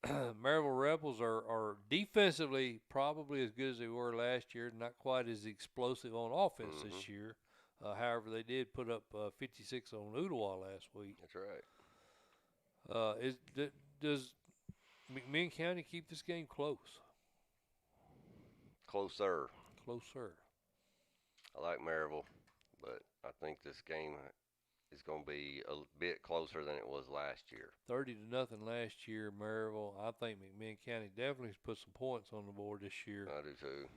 Speaker 1: Maryville Rebels are defensively probably as good as they were last year, not quite as explosive on offense this year. However, they did put up 56 on Ooltewah last week.
Speaker 2: That's right.
Speaker 1: Does McMinn County keep this game close?
Speaker 2: Closer.
Speaker 1: Closer.
Speaker 2: I like Maryville, but I think this game is going to be a bit closer than it was last year.
Speaker 1: 30-0 last year, Maryville. I think McMinn County definitely has put some points on the board this year.
Speaker 2: I do too.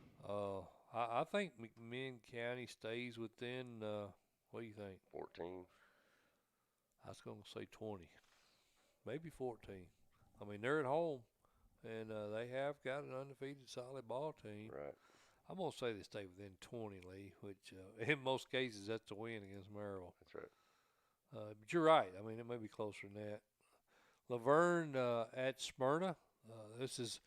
Speaker 1: I think McMinn County stays within, what do you think?
Speaker 2: 14.
Speaker 1: I was going to say 20. Maybe 14. I mean, they're at home, and they have got an undefeated solid ball team.
Speaker 2: Right.
Speaker 1: I'm going to say they stay within 20, Lee, which in most cases that's a win against Maryville.
Speaker 2: That's right.
Speaker 1: But you're right. I mean, it may be closer than that. Laverne at Smyrna. This is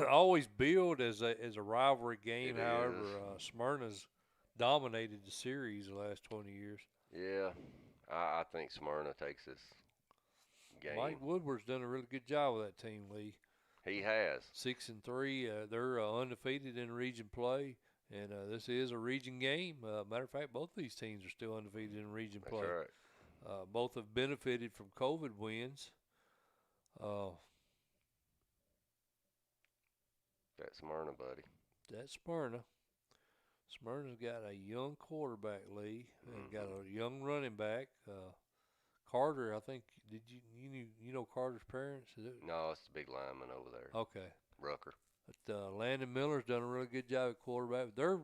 Speaker 1: always billed as a rivalry game. However, Smyrna's dominated the series the last 20 years.
Speaker 2: Yeah, I think Smyrna takes this game.
Speaker 1: Mike Woodward's done a really good job with that team, Lee.
Speaker 2: He has.
Speaker 1: 6-3. They're undefeated in region play, and this is a region game. Matter of fact, both these teams are still undefeated in region play.
Speaker 2: That's right.
Speaker 1: Both have benefited from COVID wins.
Speaker 2: That's Smyrna, buddy.
Speaker 1: That's Smyrna. Smyrna's got a young quarterback, Lee, and got a young running back. Carter, I think. Did you know Carter's parents?
Speaker 2: No, it's the big lineman over there.
Speaker 1: Okay.
Speaker 2: Rucker.
Speaker 1: But Landon Miller's done a really good job at quarterback. Their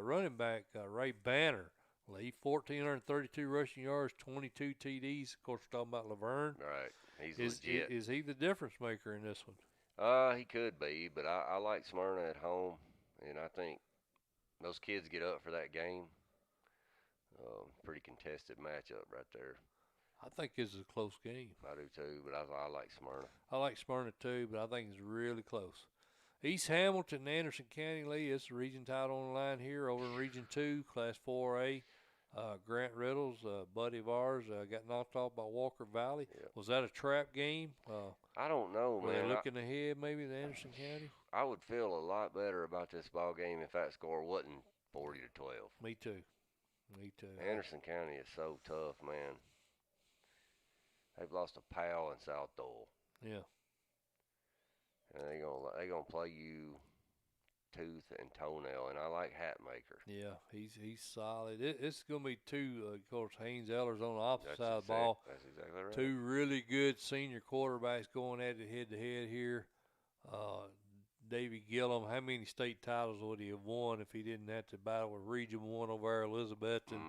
Speaker 1: running back Ray Banner, Lee, 1,432 rushing yards, 22 TDs. Of course, we're talking about Laverne.
Speaker 2: Right. He's legit.
Speaker 1: Is he the difference maker in this one?
Speaker 2: He could be, but I like Smyrna at home, and I think those kids get up for that game. Pretty contested matchup right there.
Speaker 1: I think this is a close game.
Speaker 2: I do too, but I like Smyrna.
Speaker 1: I like Smyrna too, but I think it's really close. East Hamilton, Anderson County, Lee. It's the region title on the line here over in Region 2, Class 4A. Grant Riddles, buddy of ours, got knocked off by Walker Valley.
Speaker 2: Yep.
Speaker 1: Was that a trap game?
Speaker 2: I don't know,
Speaker 1: Were
Speaker 2: man.
Speaker 1: they looking ahead maybe to Anderson County?
Speaker 2: I would feel a lot better about this ball game if that score wasn't 40-12.
Speaker 1: Me too. Me too.
Speaker 2: Anderson County is so tough, man. They've lost a pal in South Dole.
Speaker 1: Yeah.
Speaker 2: And they gonna play you tooth and toenail, and I like Hatmaker.
Speaker 1: Yeah, he's solid. It's going to be two, of course, Haynes Ellers on the opposite side of the ball.
Speaker 2: That's exactly right.
Speaker 1: Two really good senior quarterbacks going at it head-to-head here. Davy Gillum, how many state titles would he have won if he didn't have to battle with Region 1 over there, Elizabethton,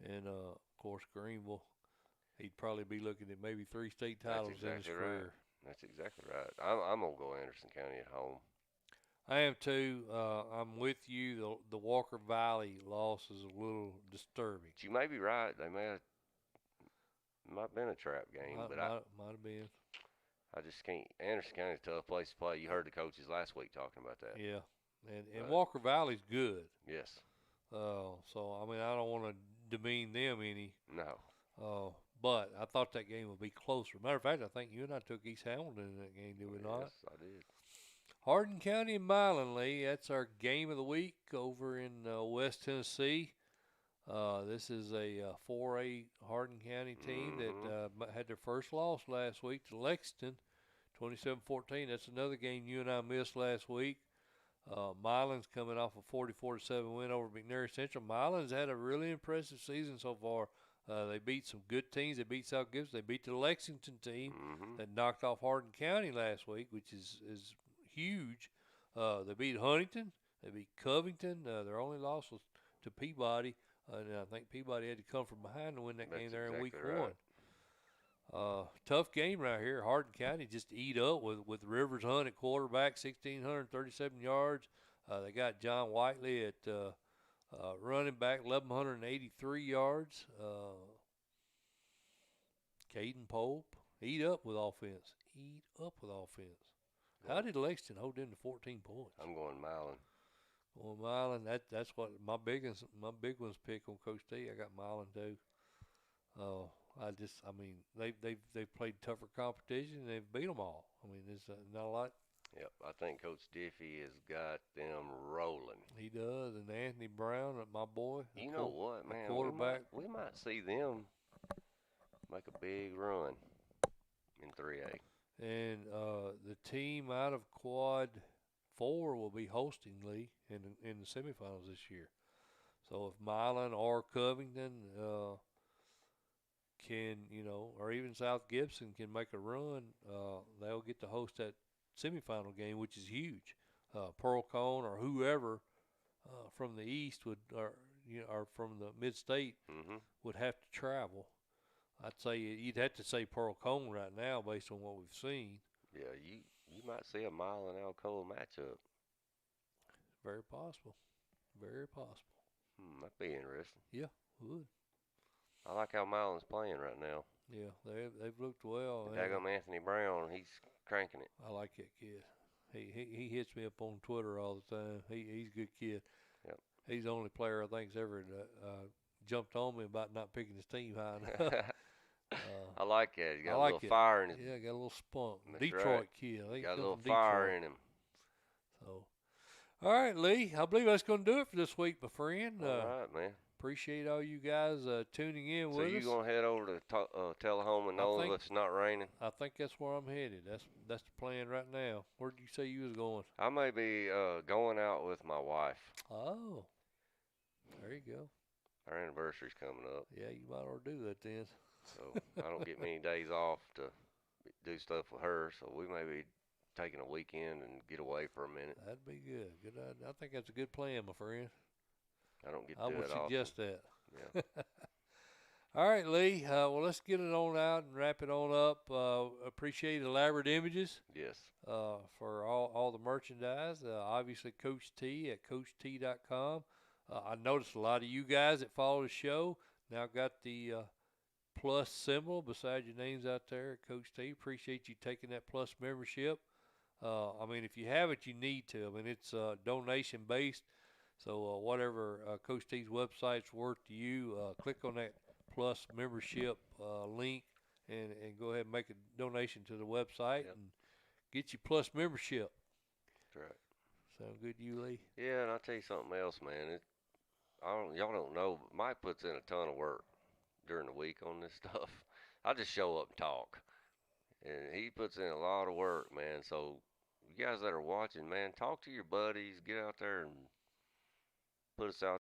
Speaker 1: and, of course, Greenville? He'd probably be looking at maybe 3 state titles in his career.
Speaker 2: That's exactly right. I'm going to go Anderson County at home.
Speaker 1: I am too. I'm with you. The Walker Valley loss is a little disturbing.
Speaker 2: But you may be right. They might have been a trap game,
Speaker 1: Might have been.
Speaker 2: I just can't. Anderson County's a tough place to play. You heard the coaches last week talking about that.
Speaker 1: Yeah, and Walker Valley's good.
Speaker 2: Yes.
Speaker 1: So I mean, I don't want to demean them any.
Speaker 2: No.
Speaker 1: But I thought that game would be closer. Matter of fact, I think you and I took East Hamilton in that game, did we not?
Speaker 2: Yes, I did.
Speaker 1: Hardin County and Milan, Lee. That's our game of the week over in West Tennessee. This is a 4A Hardin County team that had their first loss last week to Lexington, 27-14. That's another game you and I missed last week. Milan's coming off a 44-7 win over McNair Central. Milan's had a really impressive season so far. They beat some good teams. They beat South Gibson. They beat the Lexington team that knocked off Hardin County last week, which is huge. They beat Huntington. They beat Covington. Their only loss was to Peabody. And I think Peabody had to come from behind to win that game there in week 1. Tough game right here. Hardin County just eat up with Rivers Hunt at quarterback, 1,637 yards. They got John Whiteley at running back, 1,183 yards. Caden Pope, eat up with offense. How did Lexington hold them to 14 points?
Speaker 2: I'm going Milan.
Speaker 1: Going Milan. That's what my big ones pick on Coach T. I got Milan too. I mean, they've played tougher competition and they've beat them all. I mean, there's not a lot.
Speaker 2: Yep, I think Coach Diffie has got them rolling.
Speaker 1: He does, and Anthony Brown, my boy.
Speaker 2: You know what, man?
Speaker 1: Quarterback.
Speaker 2: We might see them make a big run in 3A.
Speaker 1: And the team out of Quad 4 will be hosting Lee in the semifinals this year. So if Milan or Covington can, or even South Gibson can make a run, they'll get to host that semifinal game, which is huge. Pearl Cone or whoever from the east or from the mid-state would have to travel. I'd say you'd have to say Pearl Cone right now based on what we've seen.
Speaker 2: Yeah, you might see a Milan Alcoa matchup.
Speaker 1: Very possible. Very possible.
Speaker 2: That'd be interesting.
Speaker 1: Yeah, would.
Speaker 2: I like how Milan's playing right now.
Speaker 1: Yeah, they've looked well.
Speaker 2: Daggum Anthony Brown, he's cranking it.
Speaker 1: I like that kid. He hits me up on Twitter all the time. He's a good kid.
Speaker 2: Yep.
Speaker 1: He's the only player I think's ever jumped on me about not picking his team high enough.
Speaker 2: I like that. He's got a little
Speaker 1: it.
Speaker 2: fire in his.
Speaker 1: Yeah, got a little spunk.
Speaker 2: That's
Speaker 1: Detroit
Speaker 2: right.
Speaker 1: kid.
Speaker 2: Got a little fire in him.
Speaker 1: So, all right, Lee. I believe that's going to do it for this week, my friend.
Speaker 2: All right, man.
Speaker 1: Appreciate all you guys tuning in with us.
Speaker 2: So you gonna head over to Tullahoma and know if it's not raining?
Speaker 1: I think that's where I'm headed. That's the plan right now. Where did you say you was going?
Speaker 2: I may be going out with my wife.
Speaker 1: Oh, there you go.
Speaker 2: Our anniversary's coming up.
Speaker 1: Yeah, you might ought to do that then.
Speaker 2: So I don't get many days off to do stuff with her. So we may be taking a weekend and get away for a minute.
Speaker 1: That'd be good. Good idea. I think that's a good plan, my friend.
Speaker 2: I don't get to
Speaker 1: I
Speaker 2: do
Speaker 1: would
Speaker 2: it often.
Speaker 1: suggest that.
Speaker 2: Yeah.
Speaker 1: All right, Lee. Well, let's get it on out and wrap it on up. Appreciate Elaborate Images.
Speaker 2: Yes.
Speaker 1: For all the merchandise. Obviously, Coach T at CoachT.com. I noticed a lot of you guys that follow the show now got the plus symbol beside your names out there at Coach T. Appreciate you taking that plus membership. I mean, if you have it, you need to. I mean, it's donation based. So whatever Coach T's website's worth to you, click on that plus membership link and go ahead and make a donation to the website and get your plus membership.
Speaker 2: That's right.
Speaker 1: Sound good to you, Lee?
Speaker 2: Yeah, and I'll tell you something else, man. Y'all don't know, but Mike puts in a ton of work during the week on this stuff. I just show up and talk. And he puts in a lot of work, man. So you guys that are watching, man, talk to your buddies. Get out there and put us out.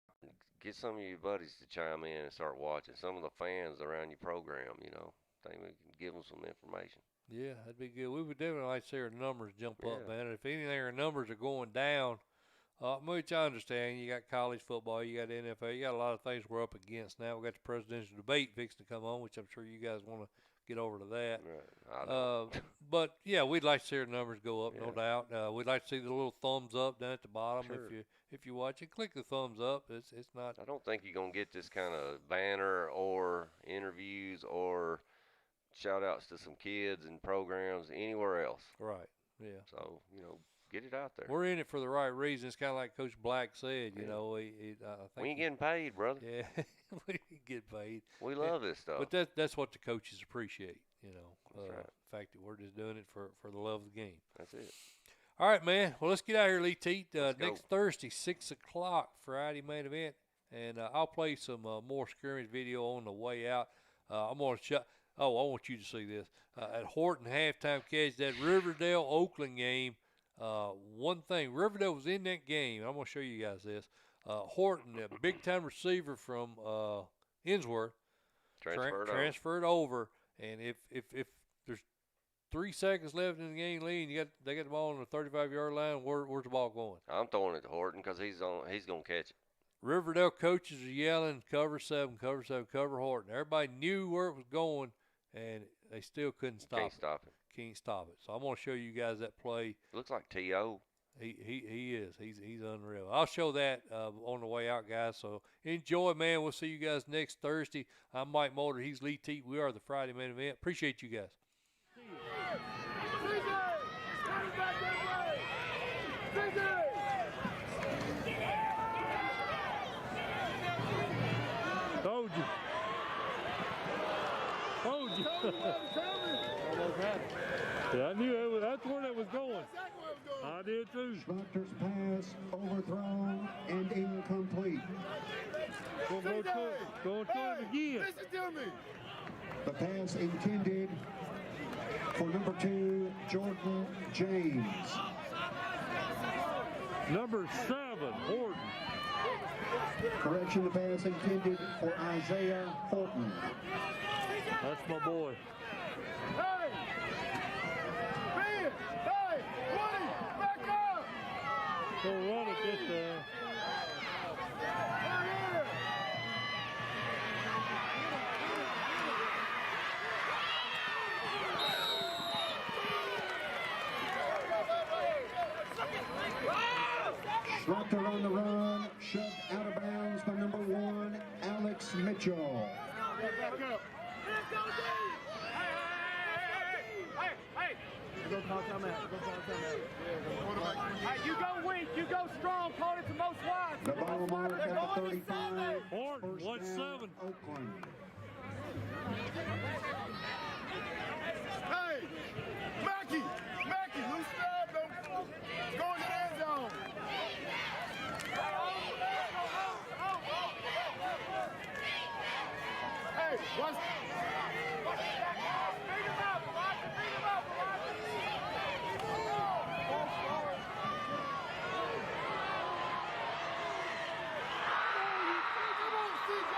Speaker 2: Get some of your buddies to chime in and start watching. Some of the fans around your program, you know. Think we can give them some information.
Speaker 1: Yeah, that'd be good. We would definitely like to see our numbers jump up,
Speaker 2: Yeah.
Speaker 1: man. If anything, our numbers are going down, which I understand. You got college football, you got NFL, you got a lot of things we're up against now. We got the presidential debate fixing to come on, which I'm sure you guys want to get over to that.
Speaker 2: Right. I know.
Speaker 1: But yeah, we'd like to see our numbers go up, no
Speaker 2: Yeah.
Speaker 1: doubt. We'd like to see the little thumbs up down at the bottom.
Speaker 2: Sure.
Speaker 1: If you watch it, click the thumbs up. It's not.
Speaker 2: I don't think you're going to get this kind of banner or interviews or shout outs to some kids and programs anywhere else.
Speaker 1: Right. Yeah.
Speaker 2: So, you know, get it out there.
Speaker 1: We're in it for the right reason. It's kind of like Coach Black said, you
Speaker 2: Yeah.
Speaker 1: know. I think
Speaker 2: We ain't getting paid, brother.
Speaker 1: Yeah, we get paid.
Speaker 2: We love this stuff.
Speaker 1: But that's what the coaches appreciate, you know.
Speaker 2: That's right.
Speaker 1: The fact that we're just doing it for the love of the game.
Speaker 2: That's it.
Speaker 1: All right, man. Well, let's get out of here, Lee Teat.
Speaker 2: Let's
Speaker 1: Next
Speaker 2: go.
Speaker 1: Thursday, 6 o'clock, Friday main event. And I'll play some more scrimmage video on the way out. I'm going to shut. Oh, I want you to see this. At Horton halftime catch, that Riverdale-Oakland game, one thing, Riverdale was in that game. I'm going to show you guys this. Horton, a big-time receiver from Innsworth, transferred over. And if there's 3 seconds left in the game, Lee, and they got the ball on the 35-yard line, where's the ball going?
Speaker 2: I'm throwing it to Horton because he's going to catch it.
Speaker 1: Riverdale coaches are yelling, cover 7, cover Horton. Everybody knew where it was going, and they still couldn't stop
Speaker 2: Can't stop it.
Speaker 1: Can't stop it. So I'm going to show you guys that play.
Speaker 2: Looks like T.O.
Speaker 1: He is. He's unreal. I'll show that on the way out, guys. So enjoy, man. We'll see you guys next Thursday. I'm Mike Molder. He's Lee Teat. We are the Friday main event. Appreciate you guys.
Speaker 5: Told you. Yeah, I knew that's where that was going. I did too.
Speaker 3: Schmuchter's pass overthrown and incomplete.
Speaker 5: Go to it again.
Speaker 6: Listen to me.
Speaker 3: The pass intended for number 2, Jordan James.
Speaker 5: Number 7, Horton.
Speaker 3: Correction, the pass intended for Isaiah Fulton.
Speaker 5: That's my boy.
Speaker 6: Hey! Ben! Hey! Woody! Back up!
Speaker 5: Go run it this time.
Speaker 6: Right here!
Speaker 3: Schmuchter on the run, shoved out of bounds by number 1, Alex Mitchell.
Speaker 6: Go call timeout. Hey, you go weak. You go strong. Call it to most wide.
Speaker 3: The ball mark at the 35.
Speaker 5: Horton,
Speaker 3: First
Speaker 5: what's
Speaker 3: down,
Speaker 5: 7?
Speaker 3: Oakland.
Speaker 6: Hey, Mackie, loosen up. Go in the end zone. Hey, watch. Beat him up, Elijah. Beat him up, Elijah. Come on, CJ.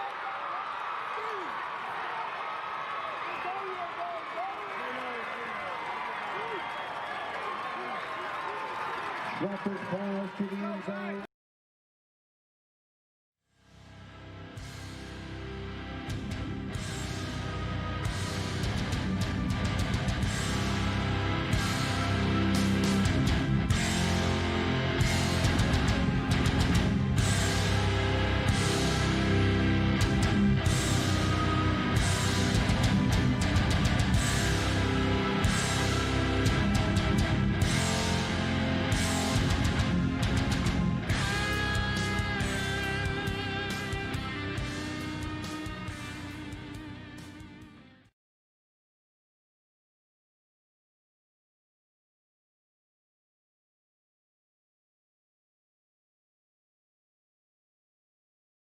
Speaker 3: Schmuchter's pass to the end zone.